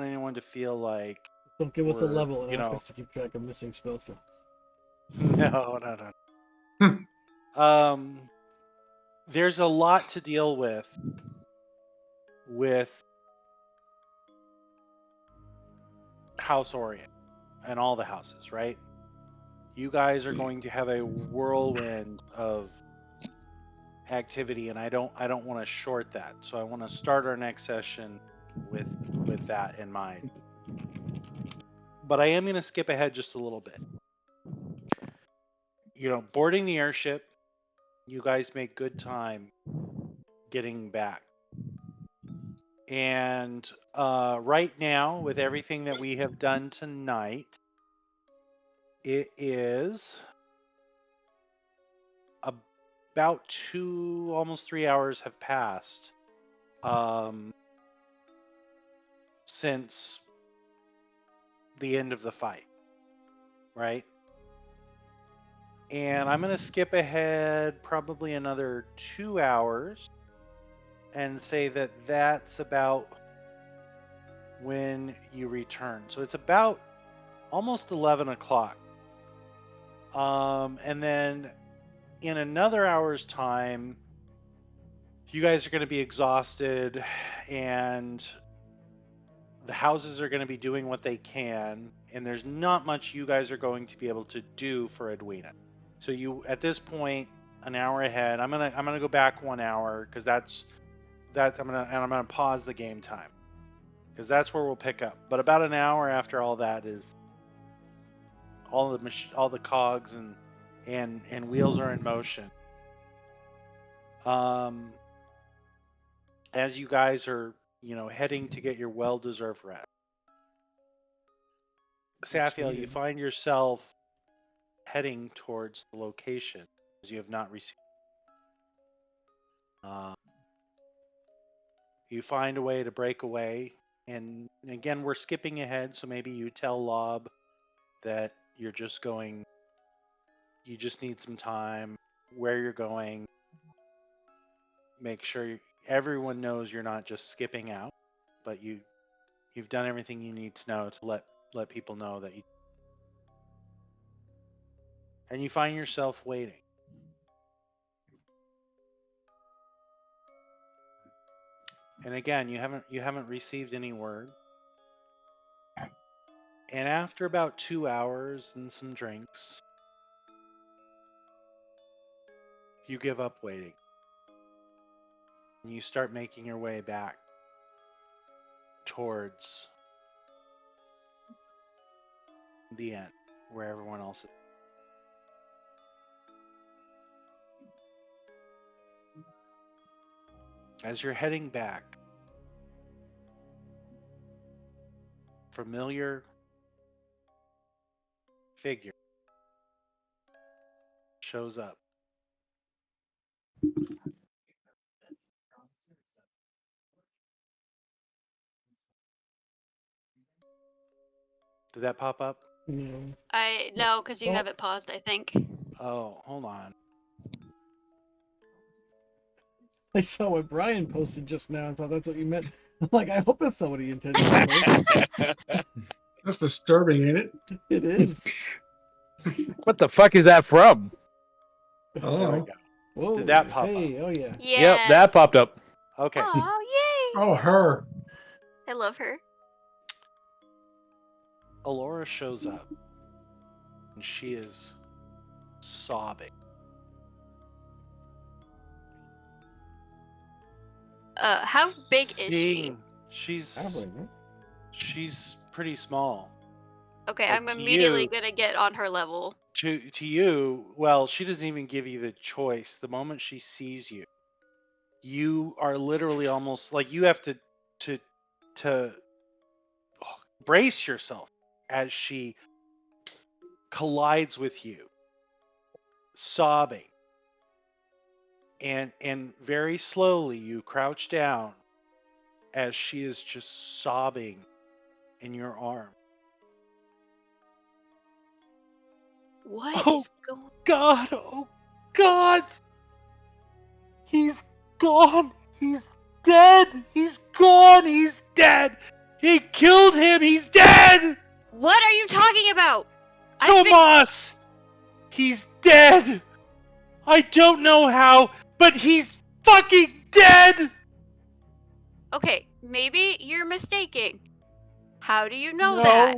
anyone to feel like Don't give us a we're, level and you ask know- us to keep track of missing spell slots. No. There's a lot to deal with House Orient and all the houses, right? you guys are going to have a whirlwind of activity, and I don't want to short that. So I want to start our next session with that in mind. But I am going to skip ahead just a little bit. Boarding the airship, you guys make good time getting back. And right now, with everything that we have done tonight, it is about almost 3 hours have passed since the end of the fight, right? And I'm going to skip ahead probably another 2 hours and say that that's about when you return. So it's about almost 11 o'clock. And then in another hour's time, you guys are going to be exhausted, and the houses are going to be doing what they can, and there's not much you guys are going to be able to do for Edwina. So you, at this point, an hour ahead. I'm gonna go back 1 hour because I'm gonna pause the game time because that's where we'll pick up. But about an hour after all that is all the cogs and wheels are in motion. As you guys are, heading to get your well-deserved rest. Safiel, you find yourself heading towards the location as you have not received. You find a way to break away, and again, we're skipping ahead, so maybe you tell Lob that you just need some time, where you're going. Make sure everyone knows you're not just skipping out, but you've done everything you need to know to let people know that you. And you find yourself waiting. And again, you haven't received any word. And after about 2 hours and some drinks, you give up waiting. And you start making your way back towards the end, where everyone else is. As you're heading back, familiar figure shows up. Did that pop up? No. No, because you Oh. have it paused, I think. Oh, hold on. I saw what Brian posted just now and thought that's what you meant. I'm like, I hope that's not what he intended to post. That's disturbing, ain't it? It is. What the fuck is that from? Oh, There we go. Whoa. Did that pop Hey, oh yeah. Yes. Yep, that popped up. Okay. Oh, yay! oh, her. I love her. Alora shows up, and she is sobbing. How big is she? She's pretty small. Okay, But I'm to immediately you- gonna get on her level. To you, well, she doesn't even give you the choice. The moment she sees you, you are literally almost like you have to brace yourself as she collides with you, sobbing. And very slowly you crouch down as she is just sobbing in your arm. What Oh. is going? God, oh God! He's gone! He's dead! He's gone! He's dead! He killed him! He's dead! What are you talking about? I've been- Tomas! He's dead! I don't know how, but he's fucking dead! Okay, maybe you're mistaken. How do you know that?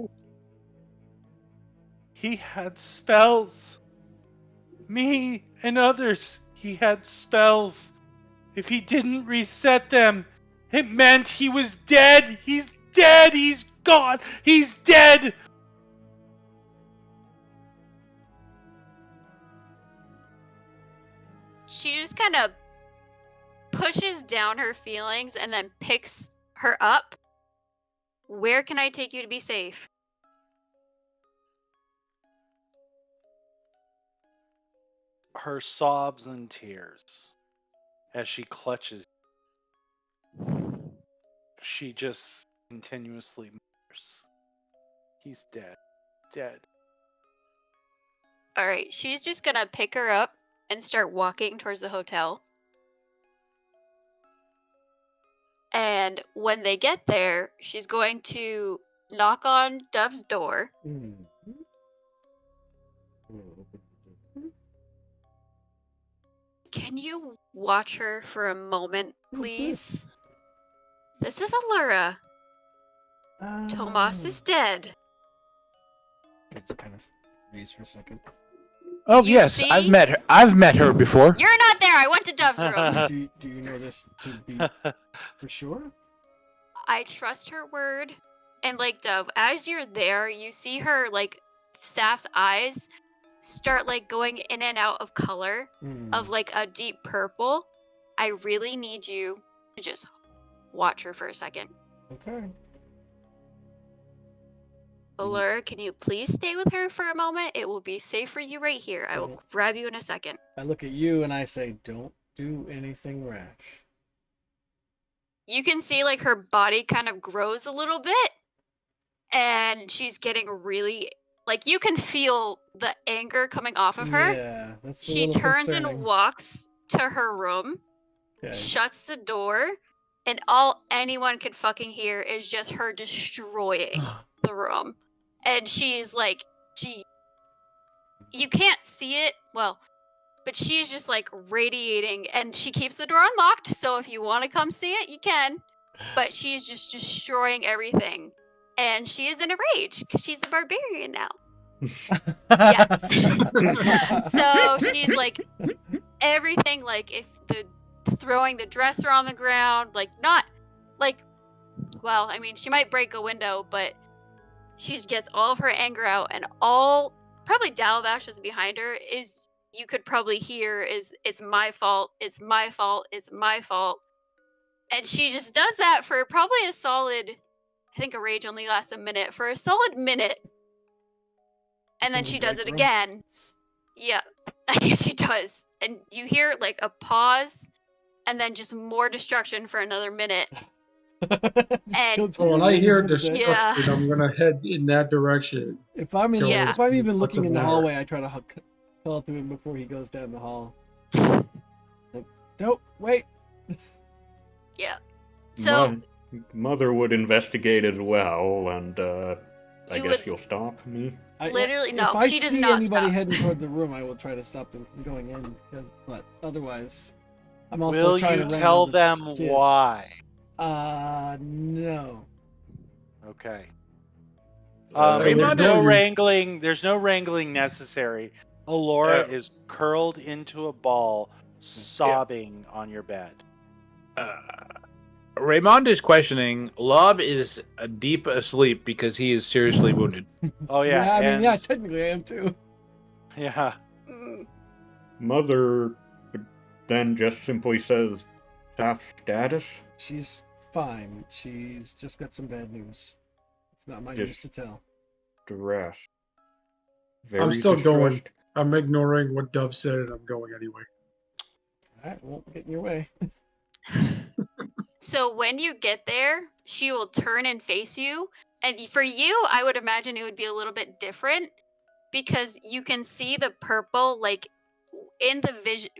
He had spells. Me and others, he had spells. If he didn't reset them, it meant he was dead. He's dead. He's gone. He's dead. She just kind of pushes down her feelings and then picks her up. Where can I take you to be safe? Her sobs and tears as she clutches. She just continuously mutters, "He's dead. Dead." All right, she's just gonna pick her up and start walking towards the hotel. And when they get there, she's going to knock on Dove's door. Can you watch her for a moment, please? This is Allura. Tomas is dead. I just kind of freeze for a second. Oh You yes, see? I've met her. I've met her before. You're not there. I went to Dove's room. Do you know this to be for sure? I trust her word. And like Dove, as you're there, you see her like Staff's eyes start like going in and out of color of like a deep purple. I really need you to just watch her for a second. Okay. Allura, can you please stay with her for a moment? It will be safe for you right here. I will grab you in a second. I look at you and I say, "Don't do anything rash." You can see like her body kind of grows a little bit and she's getting really like you can feel the anger coming off of her. Yeah, that's a She little turns concerning. and walks to her room, Okay. shuts the door, and all anyone could fucking hear is just her destroying the room. And she's like, you can't see it, well, but she's just like radiating, and she keeps the door unlocked, so if you want to come see it, you can. But she's just destroying everything. And she is in a rage, because she's a barbarian now. Yes. So she's like, everything, like, if the throwing the dresser on the ground, like, not, like, well, I mean, she might break a window, but she gets all of her anger out, and all, probably Dalavash is behind her, is, you could probably hear, is, it's my fault, it's my fault, it's my fault. And she just does that for probably a solid, I think a rage only lasts a minute, for a solid minute. And then In the she does break it room? again. Yeah, I guess she does. And you hear like a pause, and then just more destruction for another minute. And So when I hear this, Yeah. destruction, I'm gonna head in that direction. if I'm in, Yeah. if I'm even What's looking in the matter? hallway, I try to call to him before he goes down the hall. Like, nope, wait. yeah. So Mother would investigate as well, and I you guess would you'll stop me. literally, if no, I she does see not anybody stop. heading toward the room, I will try to stop them from going in. But otherwise, I'm also Will trying you to run tell around them the kid. why? No. Okay. Raymond, There's no no, you- wrangling. There's no wrangling necessary. Allura is curled into a ball, sobbing on your bed. Raymond is questioning. Lob is deep asleep because he is seriously wounded. Oh yeah, I mean, yeah, and- technically I am too. yeah. Mm, Mother then just simply says, "Staff status." She's fine. She's just got some bad news. It's not my Just- news to tell. Stress. I'm still going. distressed. I'm ignoring what Dove said, and I'm going anyway. All right, won't get in your way. So when you get there, she will turn and face you. And for you, I would imagine it would be a little bit different because you can see the purple, like in the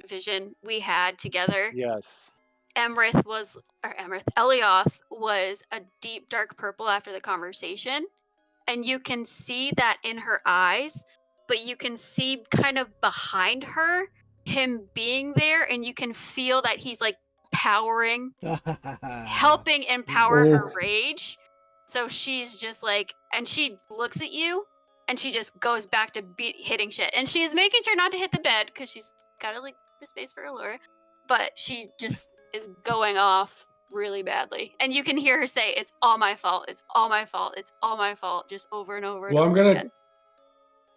vision we had together. Yes. Elioth was a deep dark purple after the conversation. And you can see that in her eyes, but you can see kind of behind her him being there, and you can feel that he's like powering, helping empower her Oh. rage. So she's just like, and she looks at you and she just goes back to hitting shit. And she is making sure not to hit the bed because she's got to like the space for Allura, but she just is going off really badly. And you can hear her say, "It's all my fault. It's all my fault. It's all my fault," just over and over and Well, over again.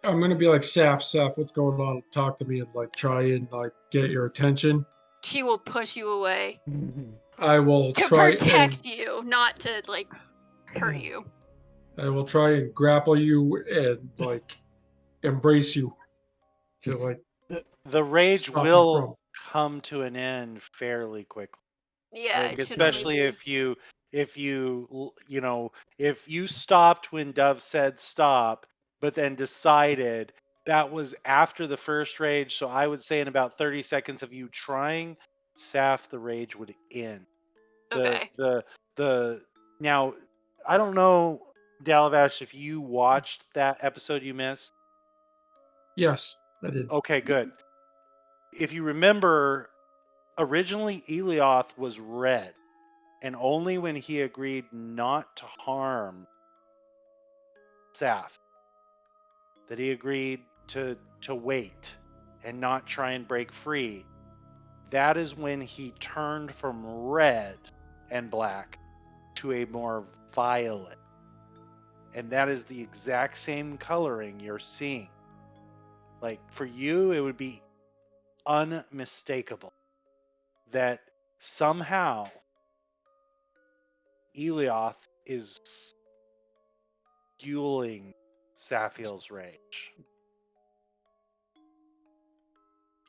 I'm gonna be like, Saf, what's going on? Talk to me and like try and like get your attention. She will push you away I will to try protect you, not to like hurt you. I will try and grapple you and like embrace you to like The rage stop you will come to an end fairly quickly. Yeah, Like, it should only especially be- if you stopped when Dove said stop, but then decided that was after the first rage. So I would say in about 30 seconds of you trying, Saf, the rage would end. Okay. Now I don't know, Dalavash, if you watched that episode you missed. Yes, I did. Okay, good. If you remember, originally Elioth was red, and only when he agreed not to harm Saf that he agreed to wait and not try and break free. That is when he turned from red and black to a more violet. And that is the exact same coloring you're seeing. Like, for you, it would be unmistakable that somehow Elioth is fueling Safiel's rage.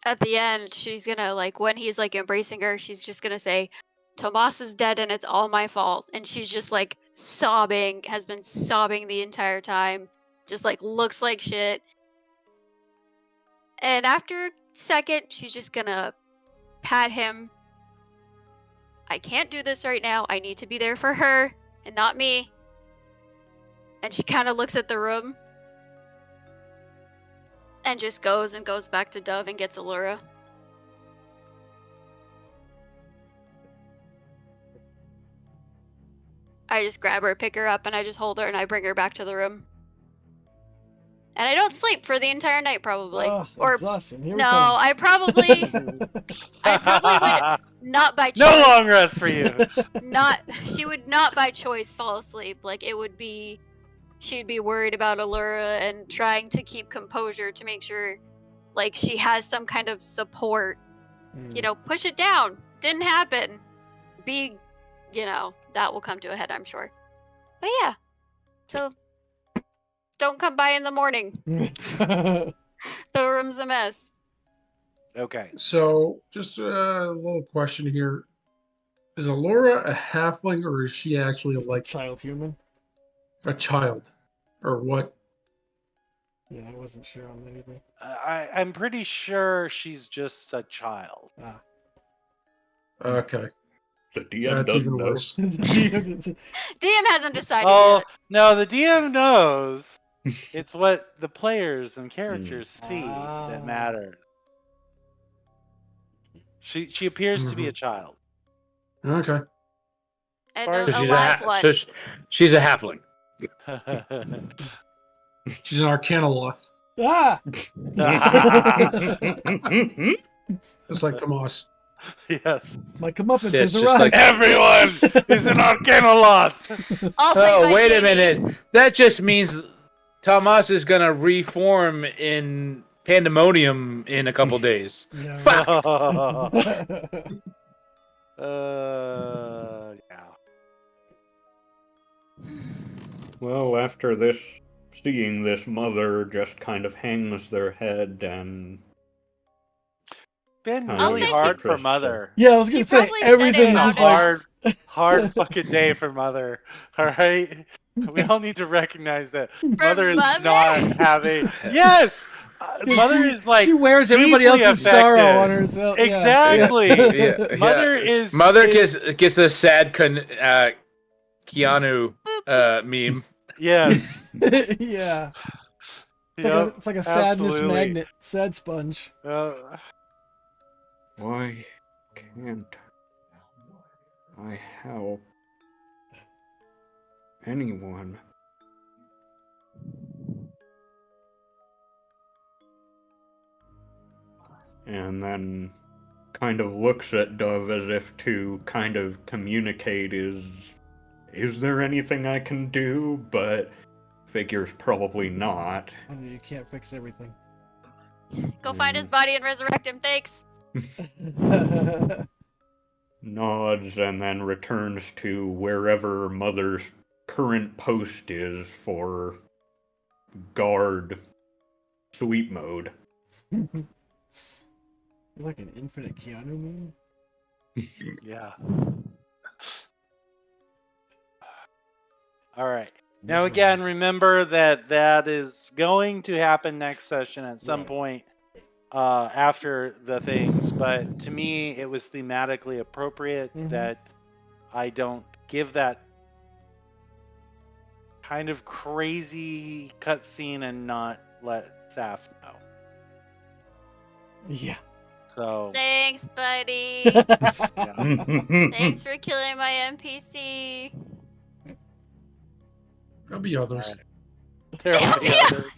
At the end, she's gonna like when he's like embracing her, she's just gonna say, "Tomas is dead and it's all my fault." And she's just like sobbing, has been sobbing the entire time, just like looks like shit. And after a second, she's just gonna pat him. "I can't do this right now. I need to be there for her and not me." And she kind of looks at the room and just goes back to Dove and gets Allura. I just grab her, pick her up, and I just hold her and I bring her back to the room. And I don't sleep for the entire night, probably. Oh, or exhaustion. Here we no, come. I probably would not by choice. No long rest for you. She would not by choice fall asleep. Like it would be, she'd be worried about Allura and trying to keep composure to make sure, like she has some kind of support. You know, push it down. Didn't happen. That will come to a head, I'm sure. But yeah, so don't come by in the morning. The room's a mess. Okay. So, just a little question here: is Allura a halfling, or is she actually Just a like child human? a child, or what? Yeah, I wasn't sure on that either. I'm pretty sure she's just a child. Ah. Okay, The DM that's doesn't even know. worse. DM hasn't decided Oh yet. no, the DM knows. It's what the players and characters see that Ah. matters. She appears to be a child. Okay, And Far a, as- a So live one. she's a halfling. she's an Arcanoloth, Ah! just like Tomas. Yes. My comeuppance Yeah, has it's just arrived. like- Everyone is an Arcanoloth. All played Oh, by wait a Jamie. minute. That just means Tomas is gonna reform in Pandemonium in a couple days. No. Fuck. Yeah. Well, after this, seeing this, mother just kind of hangs their head and Been I'll really say she- hard for Christian. mother. Yeah, I was She gonna say probably said everything it is A just loud like hard fucking day for mother. All right, we all need to recognize that mother is Mother? not having. Yes, mother is like she wears everybody deeply else's sorrow affected. on herself. Yeah. Exactly. Yeah, Mother is Mother is- gets a sad Keanu meme. Yes. Yeah. It's, Yep, it's like a sadness absolutely. magnet, sad sponge. why can't I help anyone? and then kind of looks at Dove as if to kind of communicate is there anything I can do? But figures probably not. I mean, you can't fix everything. Go find his body and resurrect him. Thanks. Nods and then returns to wherever Mother's current post is for guard sweep mode. You're like an infinite Keanu meme. Yeah. All right. Now again, remember that is going to happen next session at some point after the things. But to me, it was thematically appropriate that I don't give that kind of crazy cutscene and not let Saf know. Yeah. So Thanks, buddy. yeah. Thanks for killing my NPC. There'll be others. There will be others.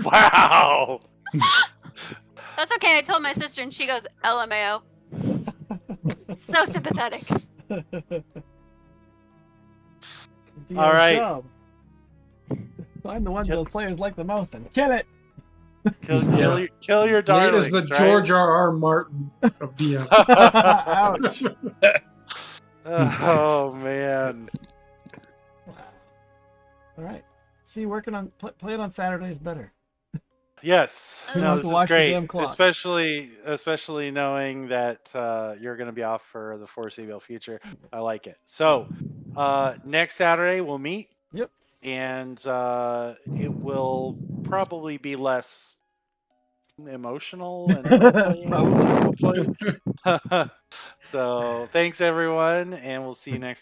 Wow. That's okay. I told my sister, and she goes, "LMAO." So sympathetic. All right. Job. Find the one the players like the most and kill it. Kill your Nate darlings. is the right? George R.R. Martin of DM. Ouch. Oh man. Wow. All right. See, working on play it on Saturday is better. Yes. You don't No, have this to is watch the great. damn clock. Especially knowing that you're going to be off for the foreseeable future. I like it. So next Saturday we'll meet. Yep. And it will probably be less emotional and hopefully. So thanks everyone, and we'll see you next